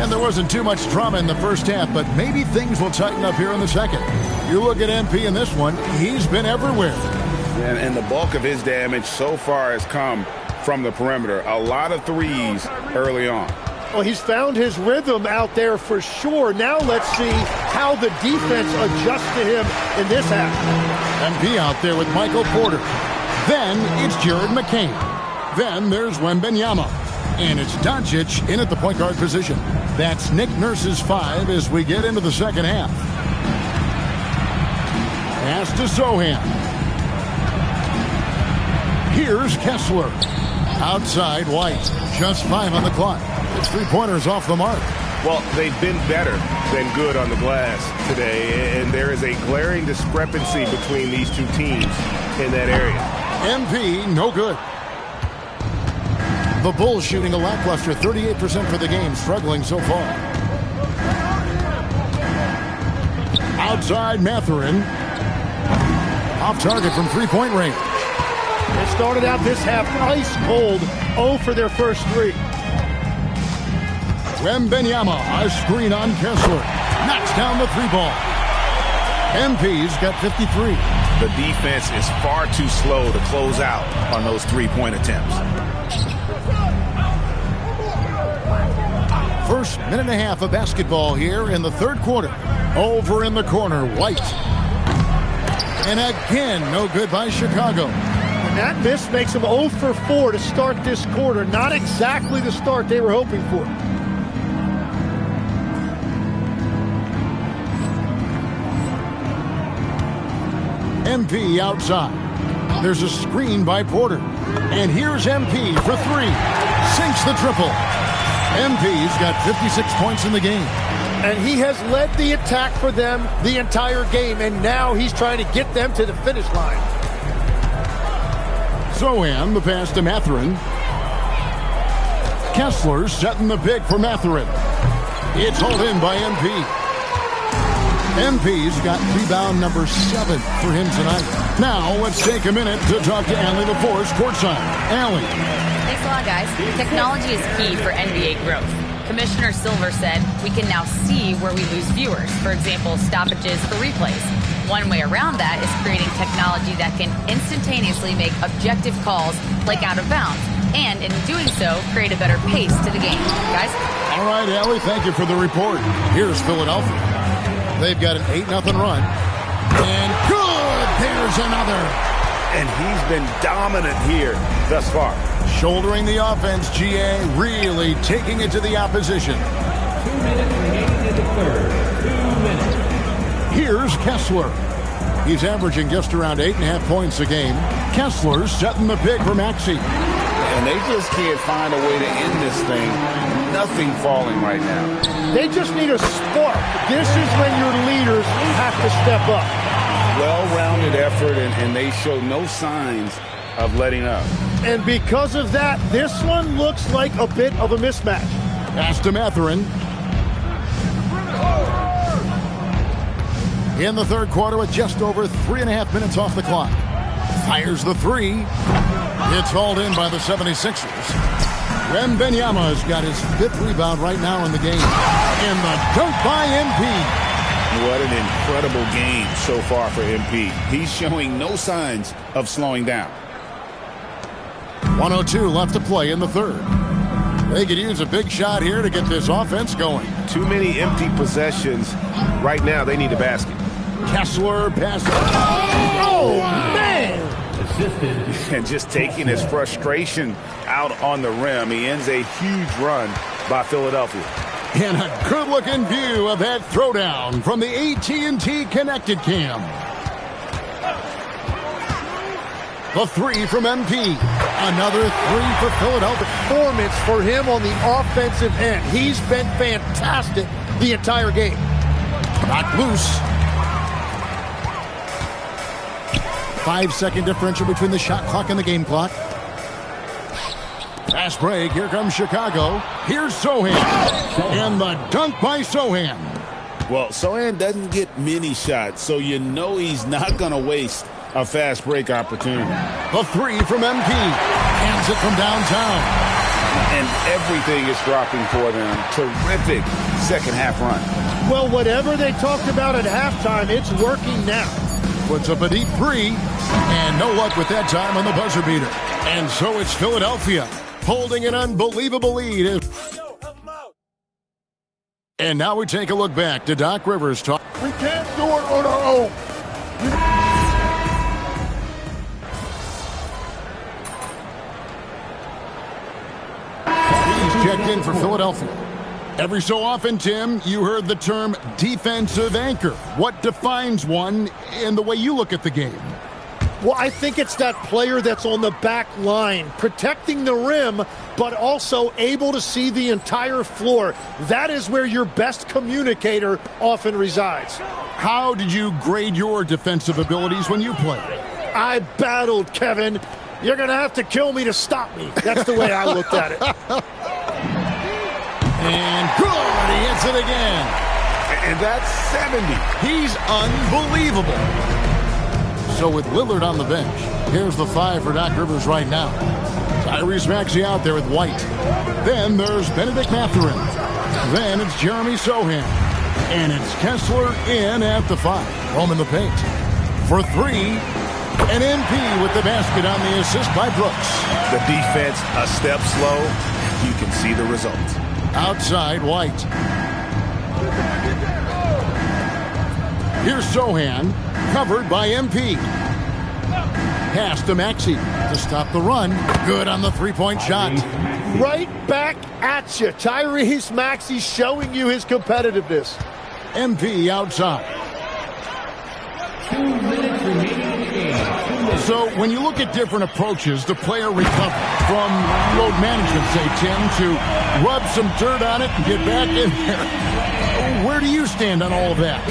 And there wasn't too much drama in the first half, but maybe things will tighten up here in the second. You look at MP in this one, he's been everywhere. And the bulk of his damage so far has come from the perimeter. A lot of threes early on. Well, he's found his rhythm out there for sure. Now let's see how the defense adjusts to him in this half. MP out there with Michael Porter. Then it's Jared McCain. Then there's Wembanyama. And it's Doncic in at the point guard position. That's Nick Nurse's 5 as we get into the second half. Pass to Sohan. Here's Kessler. Outside White. Just 5 on the clock. It's 3-pointers off the mark. Well, they've been better than good on the glass today, and there is a glaring discrepancy between these two teams in that area. MP, no good. The Bulls shooting a lackluster 38% for the game, struggling so far. Outside Mathurin. Off target from 3-point range. They started out this half ice cold, 0 for their first 3. Wembanyama, a screen on Kessler. Knocks down the 3-ball. MP's got 53. The defense is far too slow to close out on those 3-point attempts. First minute and a half of basketball here in the third quarter. Over in the corner, White. And again, no good by Chicago. And that miss makes them 0 for 4 to start this quarter. Not exactly the start they were hoping for. MP outside. There's a screen by Porter. And here's MP for 3. Sinks the triple. MP's got 56 points in the game. And he has led the attack for them the entire game, and now he's trying to get them to the finish line. Zohan, the pass to Mathurin. Kessler setting the pick for Mathurin. It's hauled in by MP. MP's got rebound number 7 for him tonight. Now let's take a minute to talk to Allie LaForce courtside. Allie. Thanks a lot, guys. Technology is key for NBA growth. Commissioner Silver said we can now see where we lose viewers. For example, stoppages for replays. One way around that is creating technology that can instantaneously make objective calls like out of bounds. And in doing so, create a better pace to the game. Guys? All right, Allie, thank you for the report. Here's Philadelphia. They've got an 8-0 run. And good! There's another. And he's been dominant here thus far. Shouldering the offense, GA really taking it to the opposition. 2 minutes remaining in the third. 2 minutes. Here's Kessler. He's averaging just around 8.5 points a game. Kessler's setting the pick for Maxey. And they just can't find a way to end this thing. Nothing falling right now. They just need a spark. This is when your leaders have to step up. Well-rounded effort, and they show no signs of letting up. And because of that, this one looks like a bit of a mismatch. Pass to Mathurin. In the third quarter with just over 3.5 minutes off the clock. Fires the three. It's hauled in by the 76ers. Wembanyama's got his 5th rebound right now in the game. And the dunk by MP. What an incredible game so far for MP. He's showing no signs of slowing down. 1:02 left to play in the third. They could use a big shot here to get this offense going. Too many empty possessions. Right now, they need a basket. Kessler passes. Oh, man! And just taking his frustration out on the rim. He ends a huge run by Philadelphia. And a good-looking view of that throwdown from the AT&T Connected Cam. The three from MP. Another 3 for Philadelphia. Performance for him on the offensive end. He's been fantastic the entire game. Knocked loose. 5-second differential between the shot clock and the game clock. Fast break. Here comes Chicago. Here's Sohan. And the dunk by Sohan. Well, Sohan doesn't get many shots, so you know he's not going to waste a fast break opportunity. The 3 from MP. Hands it from downtown. And everything is dropping for them. Terrific second half run. Well, whatever they talked about at halftime, it's working now. Puts up a deep 3. And no luck with that time on the buzzer beater. And so it's Philadelphia holding an unbelievable lead. And now we take a look back to Doc Rivers talk. We can't do it on our own. He's checked in for Philadelphia. Every so often, Tim, you heard the term defensive anchor. What defines one in the way you look at the game? Well, I think it's that player that's on the back line, protecting the rim, but also able to see the entire floor. That is where your best communicator often resides. How did you grade your defensive abilities when you played? I battled, Kevin. You're going to have to kill me to stop me. That's the way I looked at it. And good, he hits it again. And that's 70. He's unbelievable. So with Lillard on the bench, here's the 5 for Doc Rivers right now. Tyrese Maxey out there with White. Then there's Benedict Mathurin. Then it's Jeremy Sohan. And it's Kessler in at the 5. Home in the paint. For 3, and MP with the basket on the assist by Brooks. The defense a step slow. You can see the results. Outside, White. Here's Sohan, covered by MP. Pass to Maxey to stop the run. Good on the three-point shot. Right back at you. Tyrese Maxey showing you his competitiveness. MP outside. 2 minutes remaining in the game. So when you look at different approaches to player recovery, from load management, say, Tim, to rub some dirt on it and get back in there, where do you stand on all of that?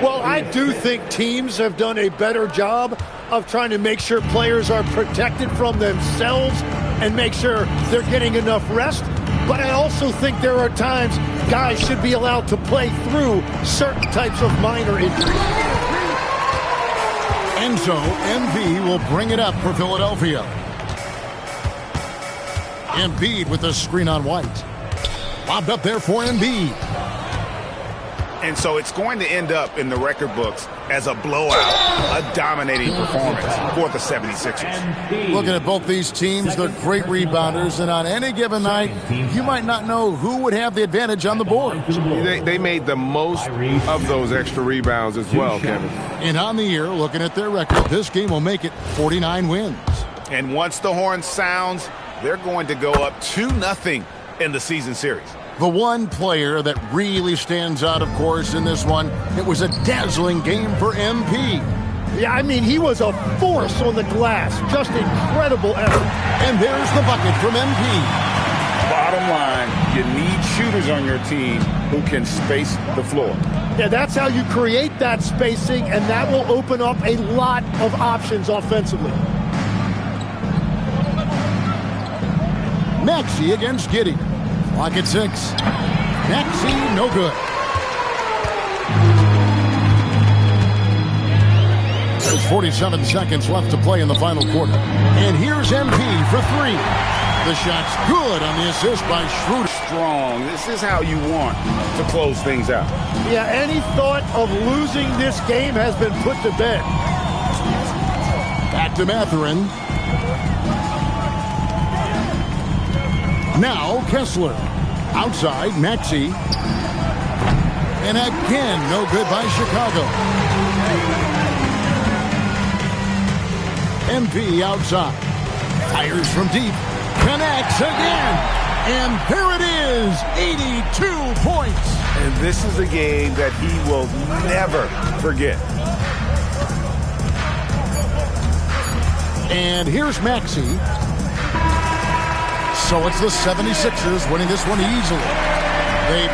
Well, I do think teams have done a better job of trying to make sure players are protected from themselves and make sure they're getting enough rest. But I also think there are times guys should be allowed to play through certain types of minor injuries. And so MV will bring it up for Philadelphia. Embiid with the screen on White. Lobbed up there for Embiid. And so it's going to end up in the record books as a blowout, a dominating performance for the 76ers. Looking at both these teams, they're great rebounders, and on any given night, you might not know who would have the advantage on the board. They made the most of those extra rebounds as well, Kevin. And on the year, looking at their record, this game will make it 49 wins. And once the horn sounds, they're going to go up 2-0 in the season series. The one player that really stands out, of course, in this one, it was a dazzling game for MP. Yeah, I mean, he was a force on the glass. Just incredible effort. And there's the bucket from MP. Bottom line, you need shooters on your team who can space the floor. Yeah, that's how you create that spacing, and that will open up a lot of options offensively. Maxey against Giddey. Clock at 6. Maxey, no good. There's 47 seconds left to play in the final quarter. And here's MP for 3. The shot's good on the assist by Schroeder. Strong. This is how you want to close things out. Yeah, any thought of losing this game has been put to bed. Back to Mathurin. Now Kessler. Outside, Maxey. And again, no good by Chicago. MP outside. Fires from deep. Connects again. And there it is, 82 points. And this is a game that he will never forget. And here's Maxey. So it's the 76ers winning this one easily. They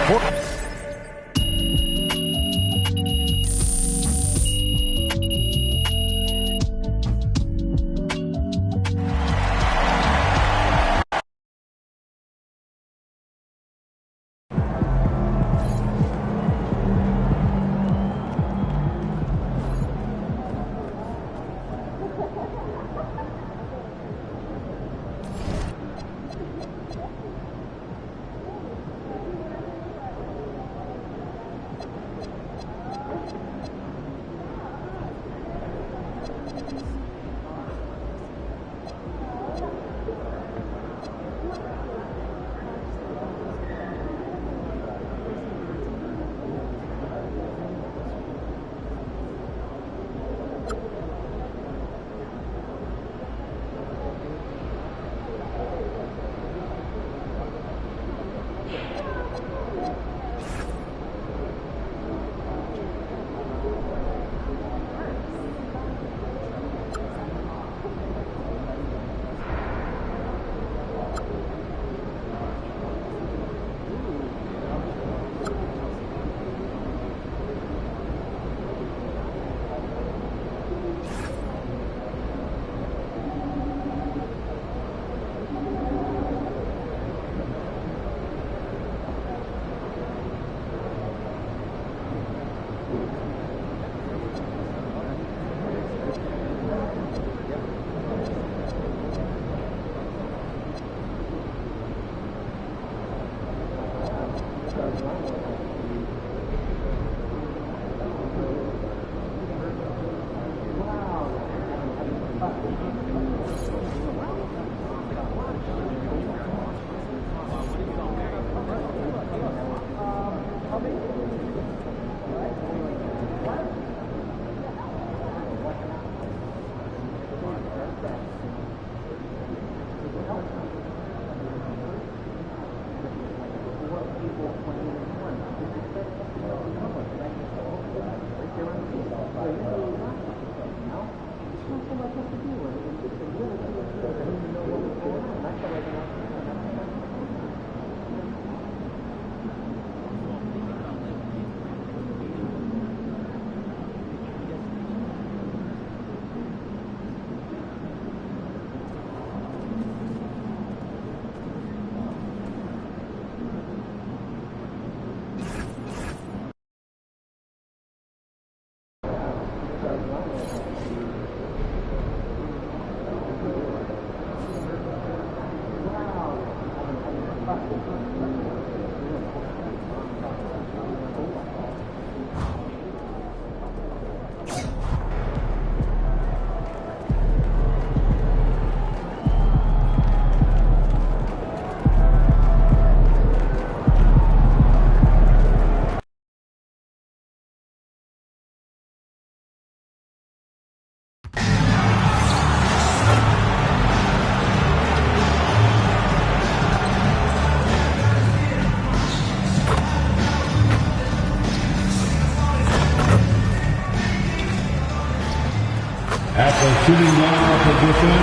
At the shooting guard position,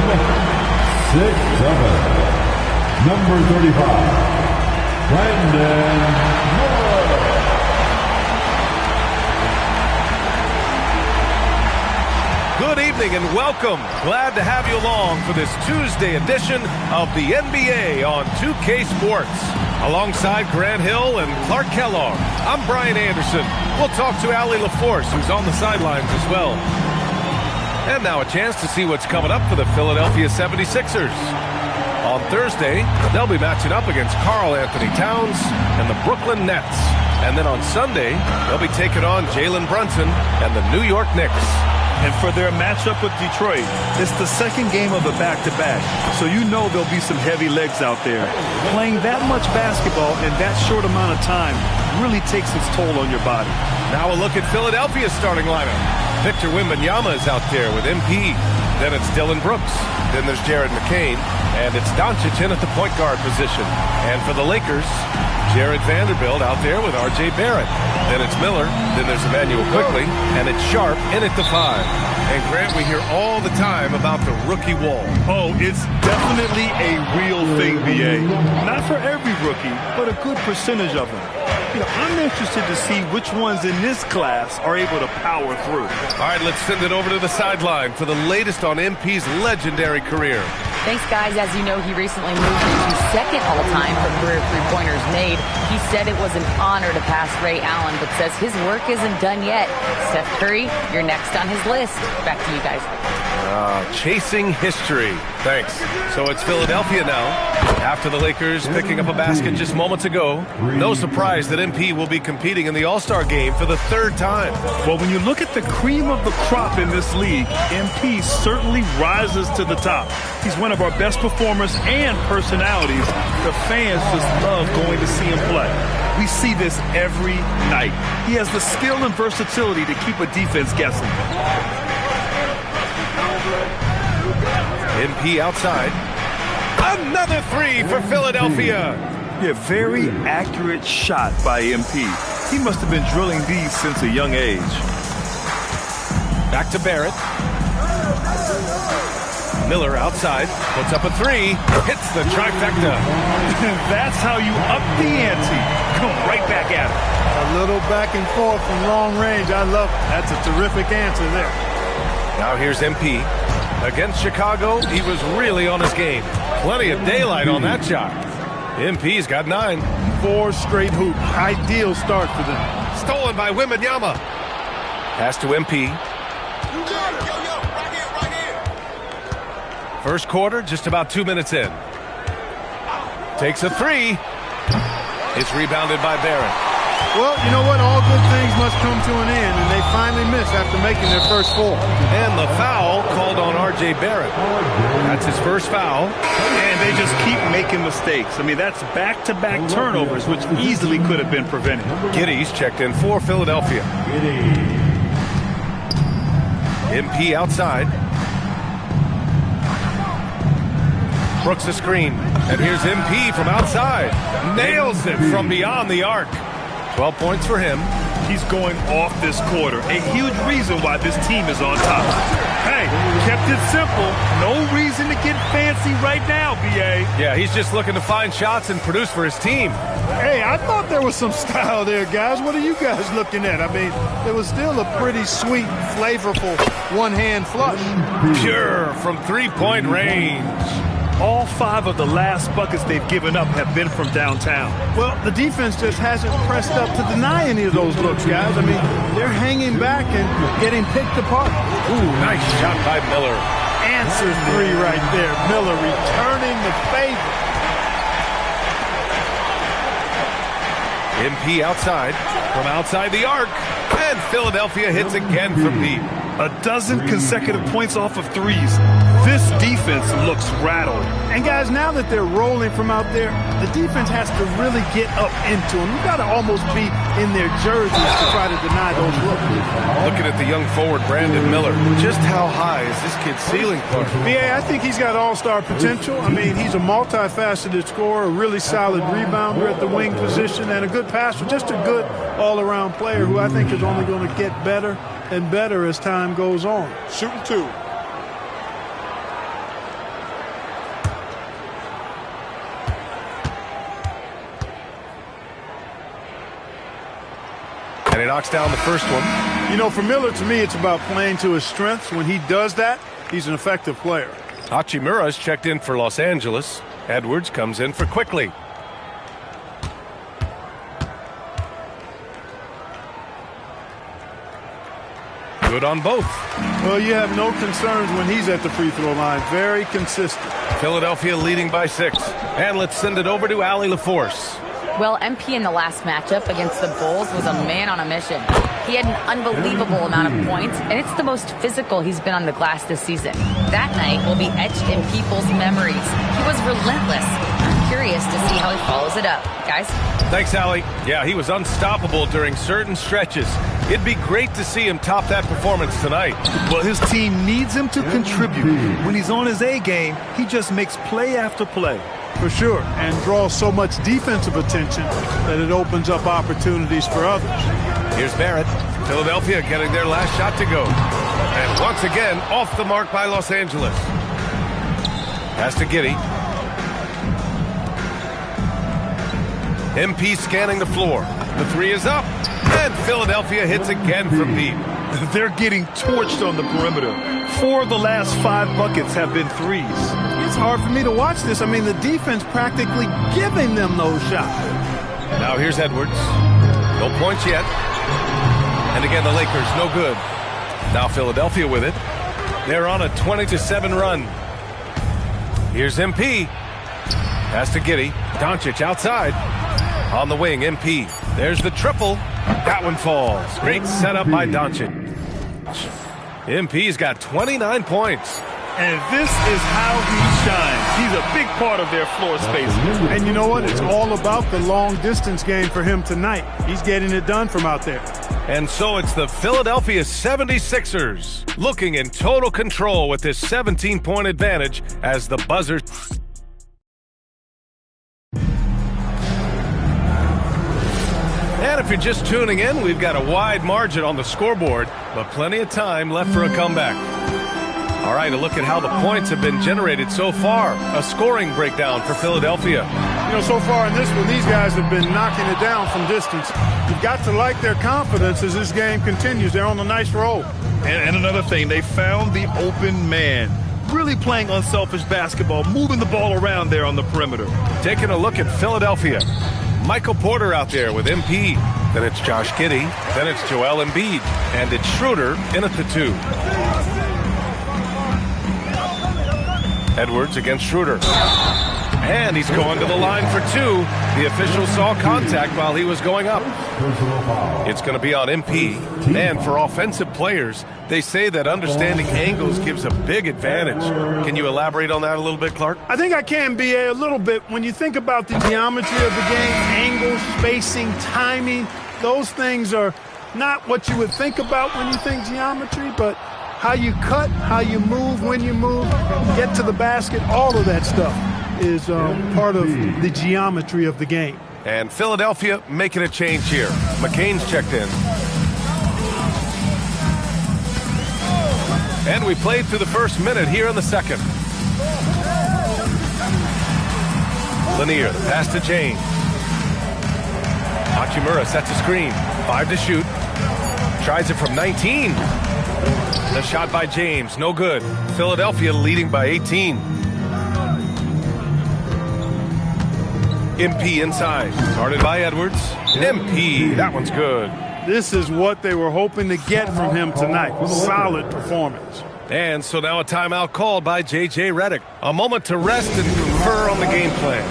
6'7", number 35, Brandon Miller. Good evening and welcome. Glad to have you along for this Tuesday edition of the NBA on 2K Sports. Alongside Grant Hill and Clark Kellogg, I'm Brian Anderson. We'll talk to Allie LaForce, who's on the sidelines as well. And now a chance to see what's coming up for the Philadelphia 76ers. On Thursday, they'll be matching up against Karl Anthony Towns and the Brooklyn Nets. And then on Sunday, they'll be taking on Jalen Brunson and the New York Knicks. And for their matchup with Detroit, it's the second game of a back-to-back. So you know there'll be some heavy legs out there. Playing that much basketball in that short amount of time really takes its toll on your body. Now a look at Philadelphia's starting lineup. Victor Wembanyama is out there with MP. Then it's Dylan Brooks. Then there's Jared McCain. And it's Doncic in at the point guard position. And for the Lakers, Jared Vanderbilt out there with R.J. Barrett. Then it's Miller. Then there's Emmanuel Quickley. And it's Sharp in at the 5. And Grant, we hear all the time about the rookie wall. Oh, it's definitely a real thing, B.A. Not for every rookie, but a good percentage of them. You know, I'm interested to see which ones in this class are able to power through. All right, let's send it over to the sideline for the latest on MP's legendary career. Thanks, guys. As you know, he recently moved into second all-time for career three-pointers made. He said it was an honor to pass Ray Allen, but says his work isn't done yet. Steph Curry, you're next on his list. Back to you guys. Chasing history. Thanks. So it's Philadelphia now. After the Lakers picking up a basket just moments ago, no surprise that MP will be competing in the All-Star game for the third time. Well, when you look at the cream of the crop in this league, MP certainly rises to the top. He's one of our best performers and personalities. The fans just love going to see him play. We see this every night. He has the skill and versatility to keep a defense guessing. MP outside. Another three for Philadelphia. Yeah, very accurate shot by MP. He must have been drilling these since a young age. Back to Barrett. Miller outside, puts up a three, hits the trifecta. That's how you up the ante. Come right back at it. A little back and forth from long range. I love it. That's a terrific answer there. Now here's MP. Against Chicago, he was really on his game. Plenty of daylight on that shot. MP's got 9. 4 straight hoops. Ideal start for them. Stolen by Wembanyama. Pass to MP. First quarter, just about 2 minutes in. Takes a 3. It's rebounded by Barrett. Well, you know what? All good things must come to an end, and they finally miss after making their first 4. And the foul called on R.J. Barrett. That's his first foul. And they just keep making mistakes. I mean, that's back-to-back turnovers, which easily could have been prevented. Giddey's checked in for Philadelphia. MP outside. Brooks a screen. And here's MP from outside. Nails it from beyond the arc. 12 points for him. He's going off this quarter. A huge reason why this team is on top. Hey, kept it simple. No reason to get fancy right now, B.A. Yeah, he's just looking to find shots and produce for his team. Hey, I thought there was some style there, guys. What are you guys looking at? I mean, it was still a pretty sweet, flavorful one-hand flush. Pure from three-point range. All 5 of the last buckets they've given up have been from downtown. Well, the defense just hasn't pressed up to deny any of those looks, guys. I mean, they're hanging back and getting picked apart. Ooh, nice shot by Miller. Answer 3 right there. Miller returning the favor. MP outside, from outside the arc. And Philadelphia hits again from deep. A dozen consecutive points off of threes. This defense looks rattled. And guys, now that they're rolling from out there, the defense has to really get up into them. You've got to almost be in their jerseys to try to deny those looks. Looking at the young forward, Brandon Miller. Just how high is this kid's ceiling for him? Yeah, I think he's got all-star potential. I mean, he's a multifaceted scorer, a really solid rebounder at the wing position, and a good passer. Just a good all-around player who I think is only going to get better and better as time goes on. Shooting 2. he knocks down the first one. You know, for Miller, to me, it's about playing to his strengths. When he does that, he's an effective player. Hachimura's checked in for Los Angeles. Edwards comes in for Quickly. Good on both. Well, you have no concerns when he's at the free throw line. Very consistent. Philadelphia leading by 6. And let's send it over to Allie LaForce. Well, MP in the last matchup against the Bulls was a man on a mission. He had an unbelievable amount of points, and it's the most physical he's been on the glass this season. That night will be etched in people's memories. He was relentless. I'm curious to see how he follows it up. Guys? Thanks, Allie. Yeah, he was unstoppable during certain stretches. It'd be great to see him top that performance tonight. Well, his team needs him to contribute. When he's on his A game, he just makes play after play. For sure, and draws so much defensive attention that it opens up opportunities for others. Here's Barrett. Philadelphia getting their last shot to go. And once again, off the mark by Los Angeles. Pass to Giddey. MP scanning the floor. The 3 is up. And Philadelphia hits again from deep. They're getting torched on the perimeter. 4 of the last 5 buckets have been threes. It's hard for me to watch this. I mean, the defense practically giving them those shots. Now here's Edwards. No points yet. And again, the Lakers, no good. Now Philadelphia with it. They're on a 20-7 run. Here's MP. Pass to Giddey. Doncic outside. On the wing, MP. There's the triple. That one falls. Great setup by Doncic. MP's got 29 points. And this is how he shines. He's a big part of their floor space. And you know what? It's all about the long distance game for him tonight. He's getting it done from out there. And so it's the Philadelphia 76ers looking in total control with this 17-point advantage as the buzzer. And if you're just tuning in, we've got a wide margin on the scoreboard, but plenty of time left for a comeback. All right, a look at how the points have been generated so far. A scoring breakdown for Philadelphia. You know, so far in this one, these guys have been knocking it down from distance. You've got to like their confidence as this game continues. They're on a nice roll. And another thing, they found the open man. Really playing unselfish basketball, moving the ball around there on the perimeter. Taking a look at Philadelphia. Michael Porter out there with MP. Then it's Josh Giddey. Then it's Joel Embiid. And it's Schroeder in at the 2. Edwards against Schroeder. And he's going to the line for 2. The official saw contact while he was going up. It's going to be on MP. And for offensive players, they say that understanding angles gives a big advantage. Can you elaborate on that a little bit, Clark? I think I can, BA, a little bit. When you think about the geometry of the game, angles, spacing, timing, those things are not what you would think about when you think geometry, but how you cut, how you move, when you move, get to the basket, all of that stuff is part of the geometry of the game. And Philadelphia making a change here. McCain's checked in. And we played through the first minute here in the second. Lanier, the pass to James. Hachimura sets a screen. 5 to shoot. Tries it from 19. The shot by James, no good. Philadelphia leading by 18. MP inside, guarded by Edwards. MP, that one's good. This is what they were hoping to get from him tonight. Solid performance. And so now a timeout called by J.J. Redick. A moment to rest and confer on the game plan.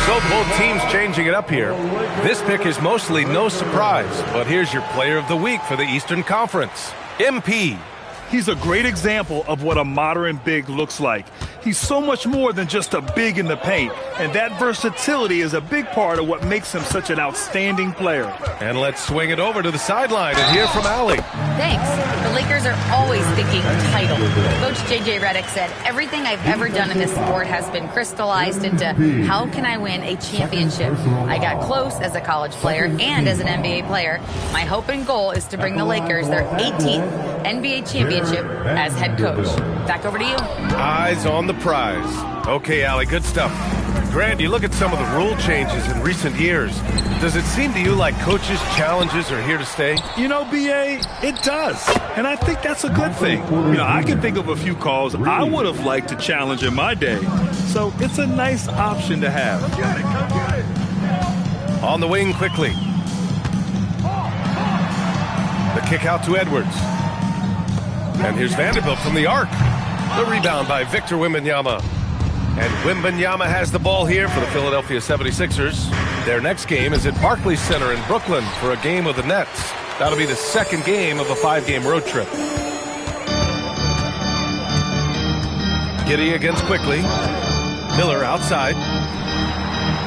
So both teams changing it up here. This pick is mostly no surprise, but here's your player of the week for the Eastern Conference, MP. He's a great example of what a modern big looks like. He's so much more than just a big in the paint, and that versatility is a big part of what makes him such an outstanding player. And let's swing it over to the sideline and hear from Allie. Thanks. The Lakers are always thinking title. Coach J.J. Redick said, everything I've ever done in this sport has been crystallized into how can I win a championship. I got close as a college player and as an NBA player. My hope and goal is to bring the Lakers their 18th NBA championship as head coach. Back over to you. Eyes on the prize. Okay, Allie, good stuff. Grant, you look at some of the rule changes in recent years. Does it seem to you like coaches' challenges are here to stay? You know, B.A., it does. And I think that's a good thing. You know, I can think of a few calls I would have liked to challenge in my day. So it's a nice option to have. On the wing quickly. The kick out to Edwards. And here's Vanderbilt from the arc. The rebound by Victor Wembanyama. And Wembanyama has the ball here for the Philadelphia 76ers. Their next game is at Barclays Center in Brooklyn for a game with the Nets. That'll be the second game of a 5-game road trip. Giddey against quickly. Miller outside.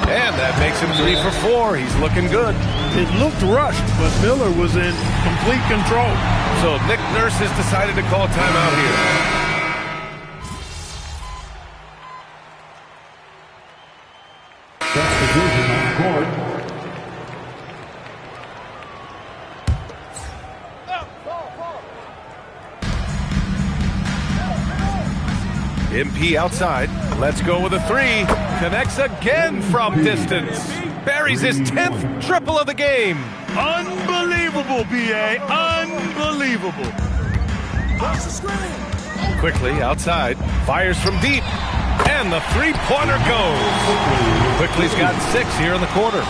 And that makes him 3 for 4. He's looking good. It looked rushed, but Miller was in complete control. So Nick Nurse has decided to call timeout here. Substitution on court. MP outside. Let's go with a 3. Connects again from distance. Buries his 10th triple of the game. Unbelievable, B.A. Unbelievable. Quickly outside. Fires from deep. And the three-pointer goes. Quickly's got 6 here in the quarter.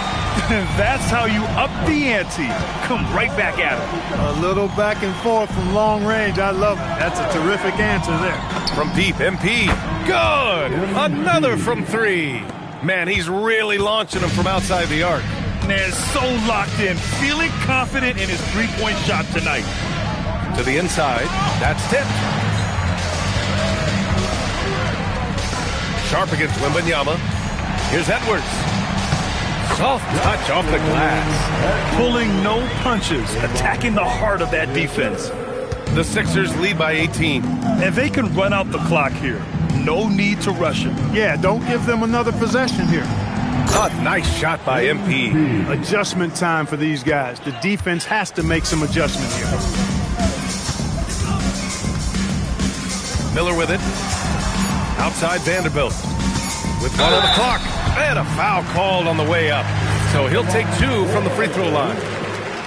That's how you up the ante. Come right back at it. A little back and forth from long range. I love it. That's a terrific answer there. From deep, MP. Good. Another from 3. Man, he's really launching them from outside the arc. Man, so locked in. Feeling confident in his three-point shot tonight. To the inside. That's tipped. Sharp against Wembanyama. Here's Edwards. Soft touch off the glass. Pulling no punches. Attacking the heart of that defense. The Sixers lead by 18. And they can run out the clock here. No need to rush it. Yeah, don't give them another possession here. A nice shot by MP. Adjustment time for these guys. The defense has to make some adjustment here. Miller with it. Outside Vanderbilt. With 1 on the clock. And a foul called on the way up. So he'll take 2 from the free throw line.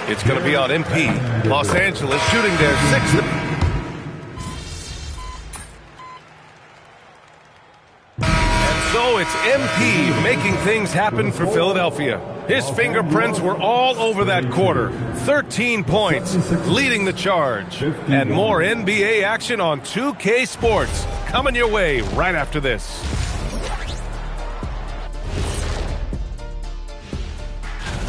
It's going to be on MP. Los Angeles shooting their 6th. So it's MP making things happen for Philadelphia. His fingerprints were all over that quarter. 13 points, leading the charge. And more NBA action on 2K Sports coming your way right after this.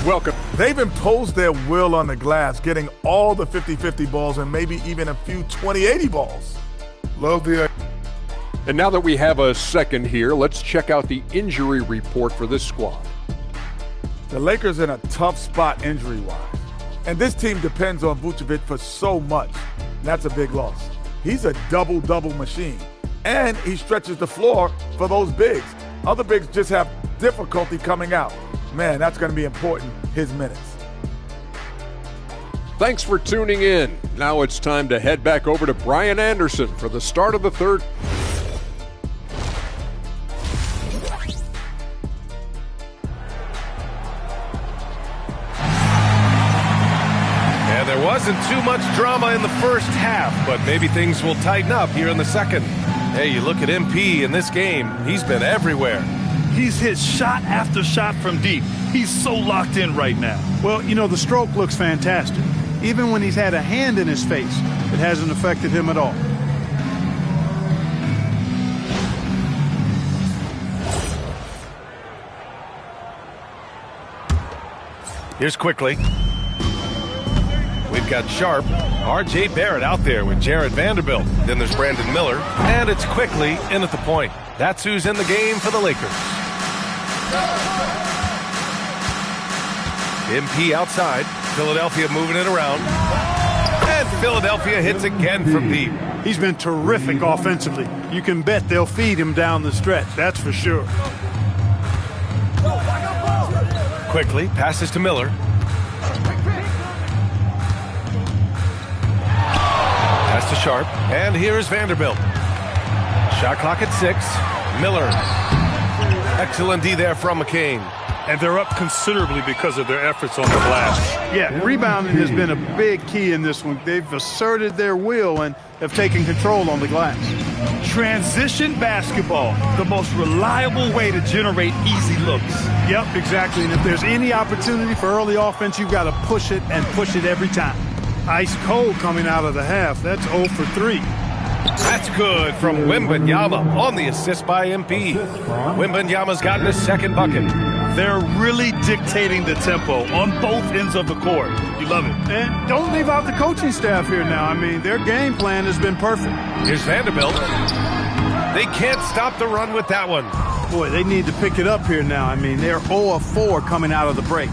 Welcome. They've imposed their will on the glass, getting all the 50-50 balls and maybe even a few 20-80 balls. Love the... And now that we have a second here, let's check out the injury report for this squad. The Lakers in a tough spot injury-wise. And this team depends on Vucevic for so much. And that's a big loss. He's a double-double machine. And he stretches the floor for those bigs. Other bigs just have difficulty coming out. Man, that's going to be important, his minutes. Thanks for tuning in. Now it's time to head back over to Brian Anderson for the start of the third. And there wasn't too much drama in the first half, but maybe things will tighten up here in the second. Hey, you look at MP in this game, he's been everywhere. He's hit shot after shot from deep. He's so locked in right now. Well, you know, the stroke looks fantastic. Even when he's had a hand in his face, it hasn't affected him at all. Here's quickly. We've They've got Sharp, R.J. Barrett out there with Jared Vanderbilt. Then there's Brandon Miller, and it's quickly in at the point. That's who's in the game for the Lakers. MP outside. Philadelphia moving it around. And Philadelphia hits again from deep. He's been terrific offensively. You can bet they'll feed him down the stretch, that's for sure. Quickly, passes to Miller. Pass to Sharp. And here's Vanderbilt. Shot clock at 6. Miller. Excellent D there from McCain. And they're up considerably because of their efforts on the glass. Yeah, rebounding has been a big key in this one. They've asserted their will and have taken control on the glass. Transition basketball, the most reliable way to generate easy looks. Yep, exactly. And if there's any opportunity for early offense, you've got to push it and push it every time. Ice cold coming out of the half. That's 0 for 3. That's good from Wembanyama on the assist by MP. Wembanyama's gotten his second bucket. They're really dictating the tempo on both ends of the court. You love it. And don't leave out the coaching staff here now. I mean, their game plan has been perfect. Here's Vanderbilt. They can't stop the run with that one. Boy, they need to pick it up here now. I mean, they're 0 of 4 coming out of the break.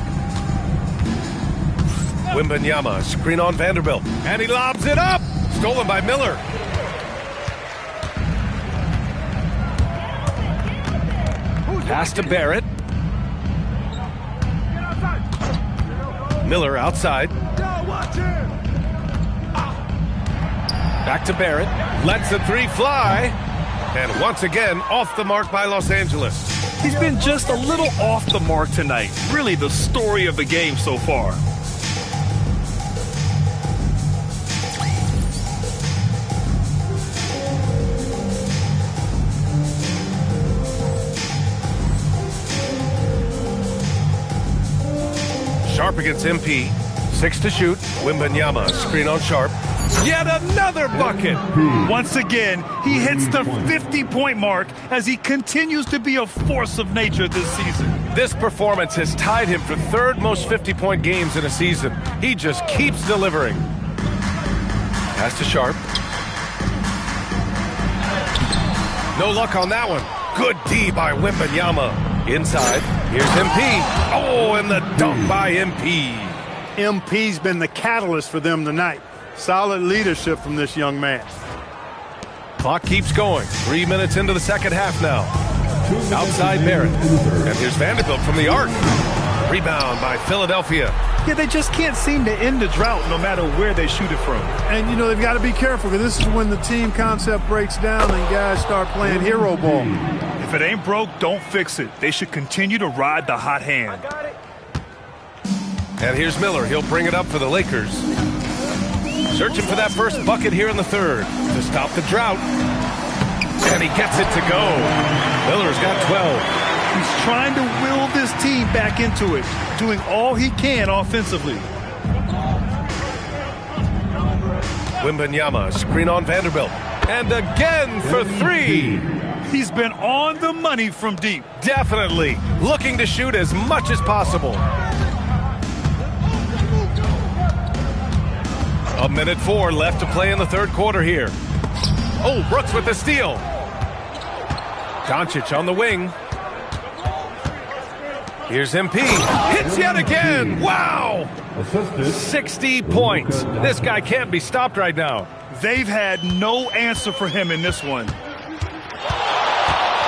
Wembanyama, screen on Vanderbilt. And he lobs it up. Stolen by Miller. Pass to Barrett. Miller outside. Back to Barrett. Lets the three fly. And once again, off the mark by Los Angeles. He's been just a little off the mark tonight. Really the story of the game so far. Sharp against MP. 6 to shoot. Wembanyama, screen on Sharp. Yet another bucket. Once again, he hits the 50-point mark as he continues to be a force of nature this season. This performance has tied him for third most 50-point games in a season. He just keeps delivering. Pass to Sharp. No luck on that one. Good D by Wembanyama. Inside, here's MP. Oh, and the dunk by MP. MP's been the catalyst for them tonight. Solid leadership from this young man. Clock keeps going. 3 minutes into the second half now. Outside Barrett. And here's Vanderbilt from the arc. Rebound by Philadelphia. Yeah, they just can't seem to end the drought no matter where they shoot it from. And, you know, they've got to be careful because this is when the team concept breaks down and guys start playing hero ball. If it ain't broke, don't fix it. They should continue to ride the hot hand. And here's Miller. He'll bring it up for the Lakers. Searching for that first bucket here in the third to stop the drought. And he gets it to go. Miller's got 12. He's trying to will this team back into it, doing all he can offensively. Wembanyama, screen on Vanderbilt. And again for 3. He's been on the money from deep. Definitely. Looking to shoot as much as possible. 1:04 left to play in the third quarter here. Oh, Brooks with the steal. Doncic on the wing. Here's MP. Hits yet again. Wow. 60 points. This guy can't be stopped right now. They've had no answer for him in this one.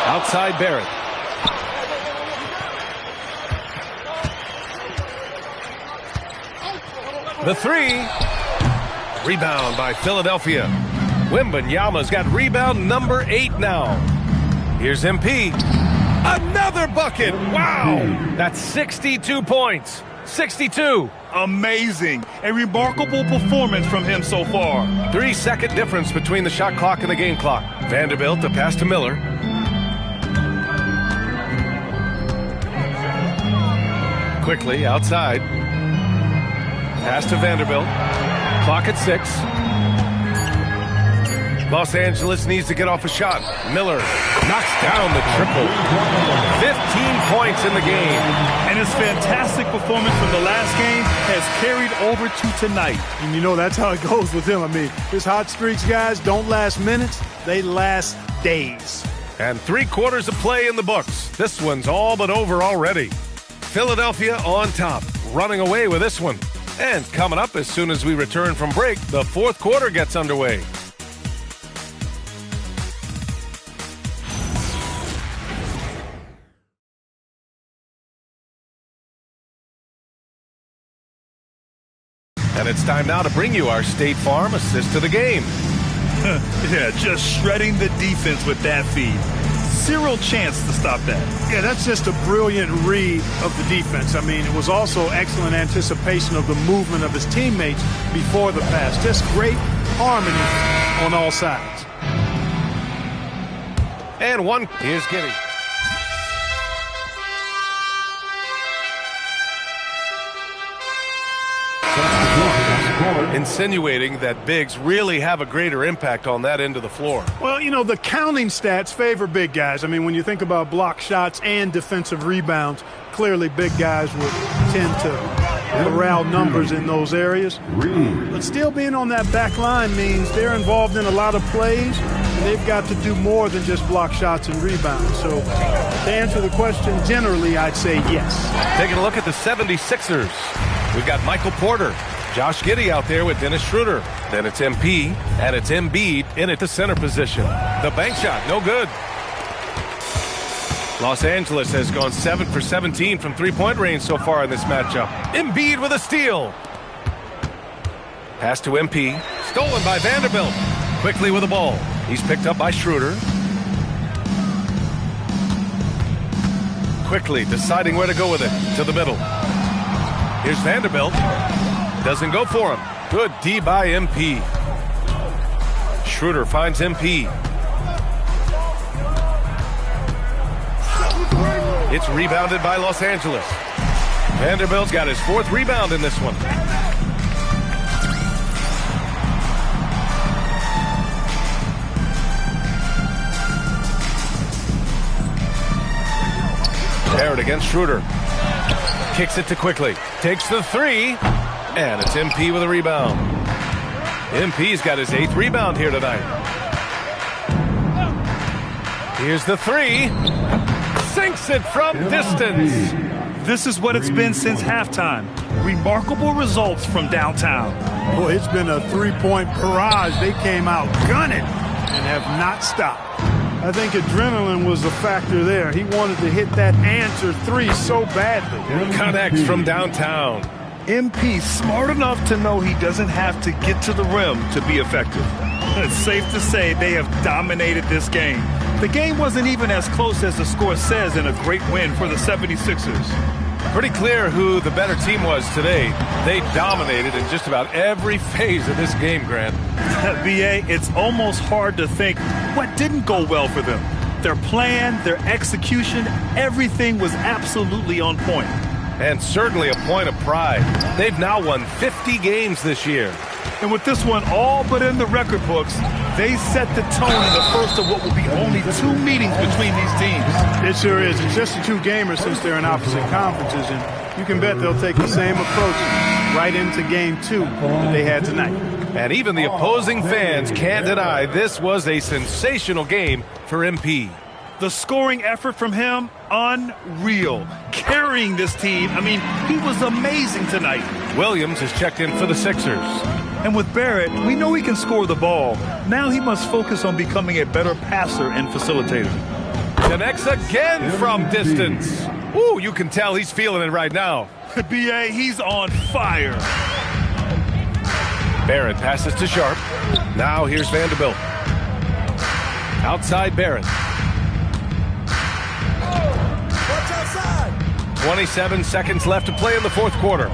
Outside Barrett. The 3. Rebound by Philadelphia. Wembanyama's got rebound number 8 now. Here's MP. Another bucket. Wow. That's 62 points. 62. Amazing. A remarkable performance from him so far. 3-second difference between the shot clock and the game clock. Vanderbilt to pass to Miller. Quickly outside. Pass to Vanderbilt. Clock at 6. Los Angeles needs to get off a shot. Miller knocks down the triple. 15 points in the game. And his fantastic performance from the last game has carried over to tonight. And you know, that's how it goes with him. I mean, his hot streaks, guys, don't last minutes. They last days. And 3 quarters of play in the books. This one's all but over already. Philadelphia on top, running away with this one. And coming up as soon as we return from break, the 4th quarter gets underway. And it's time now to bring you our State Farm assist to the game. Yeah, just shredding the defense with that feed. Zero chance to stop that. Yeah, that's just a brilliant read of the defense. I mean, it was also excellent anticipation of the movement of his teammates before the pass. Just great harmony on all sides. And one, here's Giddy. Insinuating that bigs really have a greater impact on that end of the floor. Well, you know, the counting stats favor big guys. I mean, when you think about block shots and defensive rebounds, clearly big guys would tend to corral numbers in those areas. But still being on that back line means they're involved in a lot of plays, and they've got to do more than just block shots and rebounds. So to answer the question, generally, I'd say yes. Taking a look at the 76ers. We've got Michael Porter, Josh Giddey out there with Dennis Schroeder. Then it's MP, and it's Embiid in at the center position. The bank shot, no good. Los Angeles has gone 7 for 17 from three-point range so far in this matchup. Embiid with a steal. Pass to MP, stolen by Vanderbilt. Quickly with the ball. He's picked up by Schroeder. Quickly deciding where to go with it, to the middle. Here's Vanderbilt. Doesn't go for him. Good D by MP. Schroeder finds MP. It's rebounded by Los Angeles. Vanderbilt's got his 4th rebound in this one. Barrett against Schroeder. Kicks it to Quickly. Takes the 3. And it's MP with a rebound. MP's got his 8th rebound here tonight. Here's the 3. Sinks it from distance. This is what it's been since halftime. Remarkable results from downtown. Boy, it's been a 3-point barrage. They came out gunning and have not stopped. I think adrenaline was a factor there. He wanted to hit that answer 3 so badly. Connects from downtown. MP smart enough to know he doesn't have to get to the rim to be effective. It's safe to say they have dominated this game. The game wasn't even as close as the score says in a great win for the 76ers. Pretty clear who the better team was today. They dominated in just about every phase of this game, Grant. BA, it's almost hard to think what didn't go well for them. Their plan, their execution, everything was absolutely on point. And certainly a point of pride. They've now won 50 games this year. And with this one all but in the record books, they set the tone in the first of what will be only 2 meetings between these teams. It sure is. It's just a 2 gamers since they're in opposite conferences, and you can bet they'll take the same approach right into game 2 that they had tonight. And even the opposing fans can't deny this was a sensational game for MP. The scoring effort from him, unreal. Carrying this team, I mean, he was amazing tonight. Williams has checked in for the Sixers. And with Barrett, we know he can score the ball. Now he must focus on becoming a better passer and facilitator. Connects again from distance. Ooh, you can tell he's feeling it right now. BA, he's on fire. Barrett passes to Sharp. Now here's Vanderbilt. Outside Barrett. 27 seconds left to play in the 4th quarter.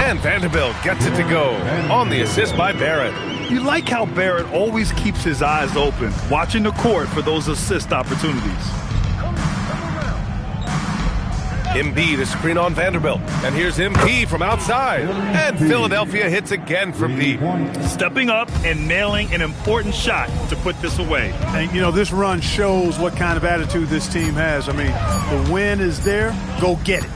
And Vanderbilt gets it to go on the assist by Barrett. You like how Barrett always keeps his eyes open, watching the court for those assist opportunities. MB to screen on Vanderbilt. And here's MP from outside. And Philadelphia hits again from deep. Stepping up and nailing an important shot to put this away. And, you know, this run shows what kind of attitude this team has. I mean, the win is there. Go get it.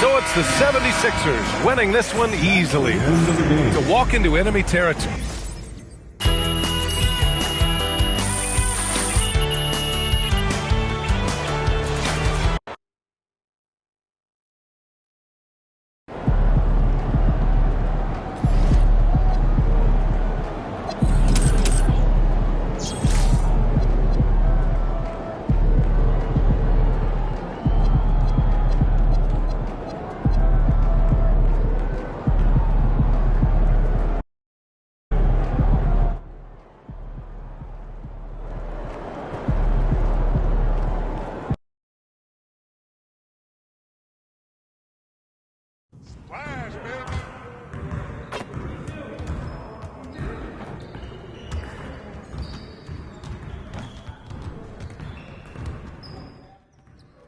So it's the 76ers winning this one easily to walk into enemy territory.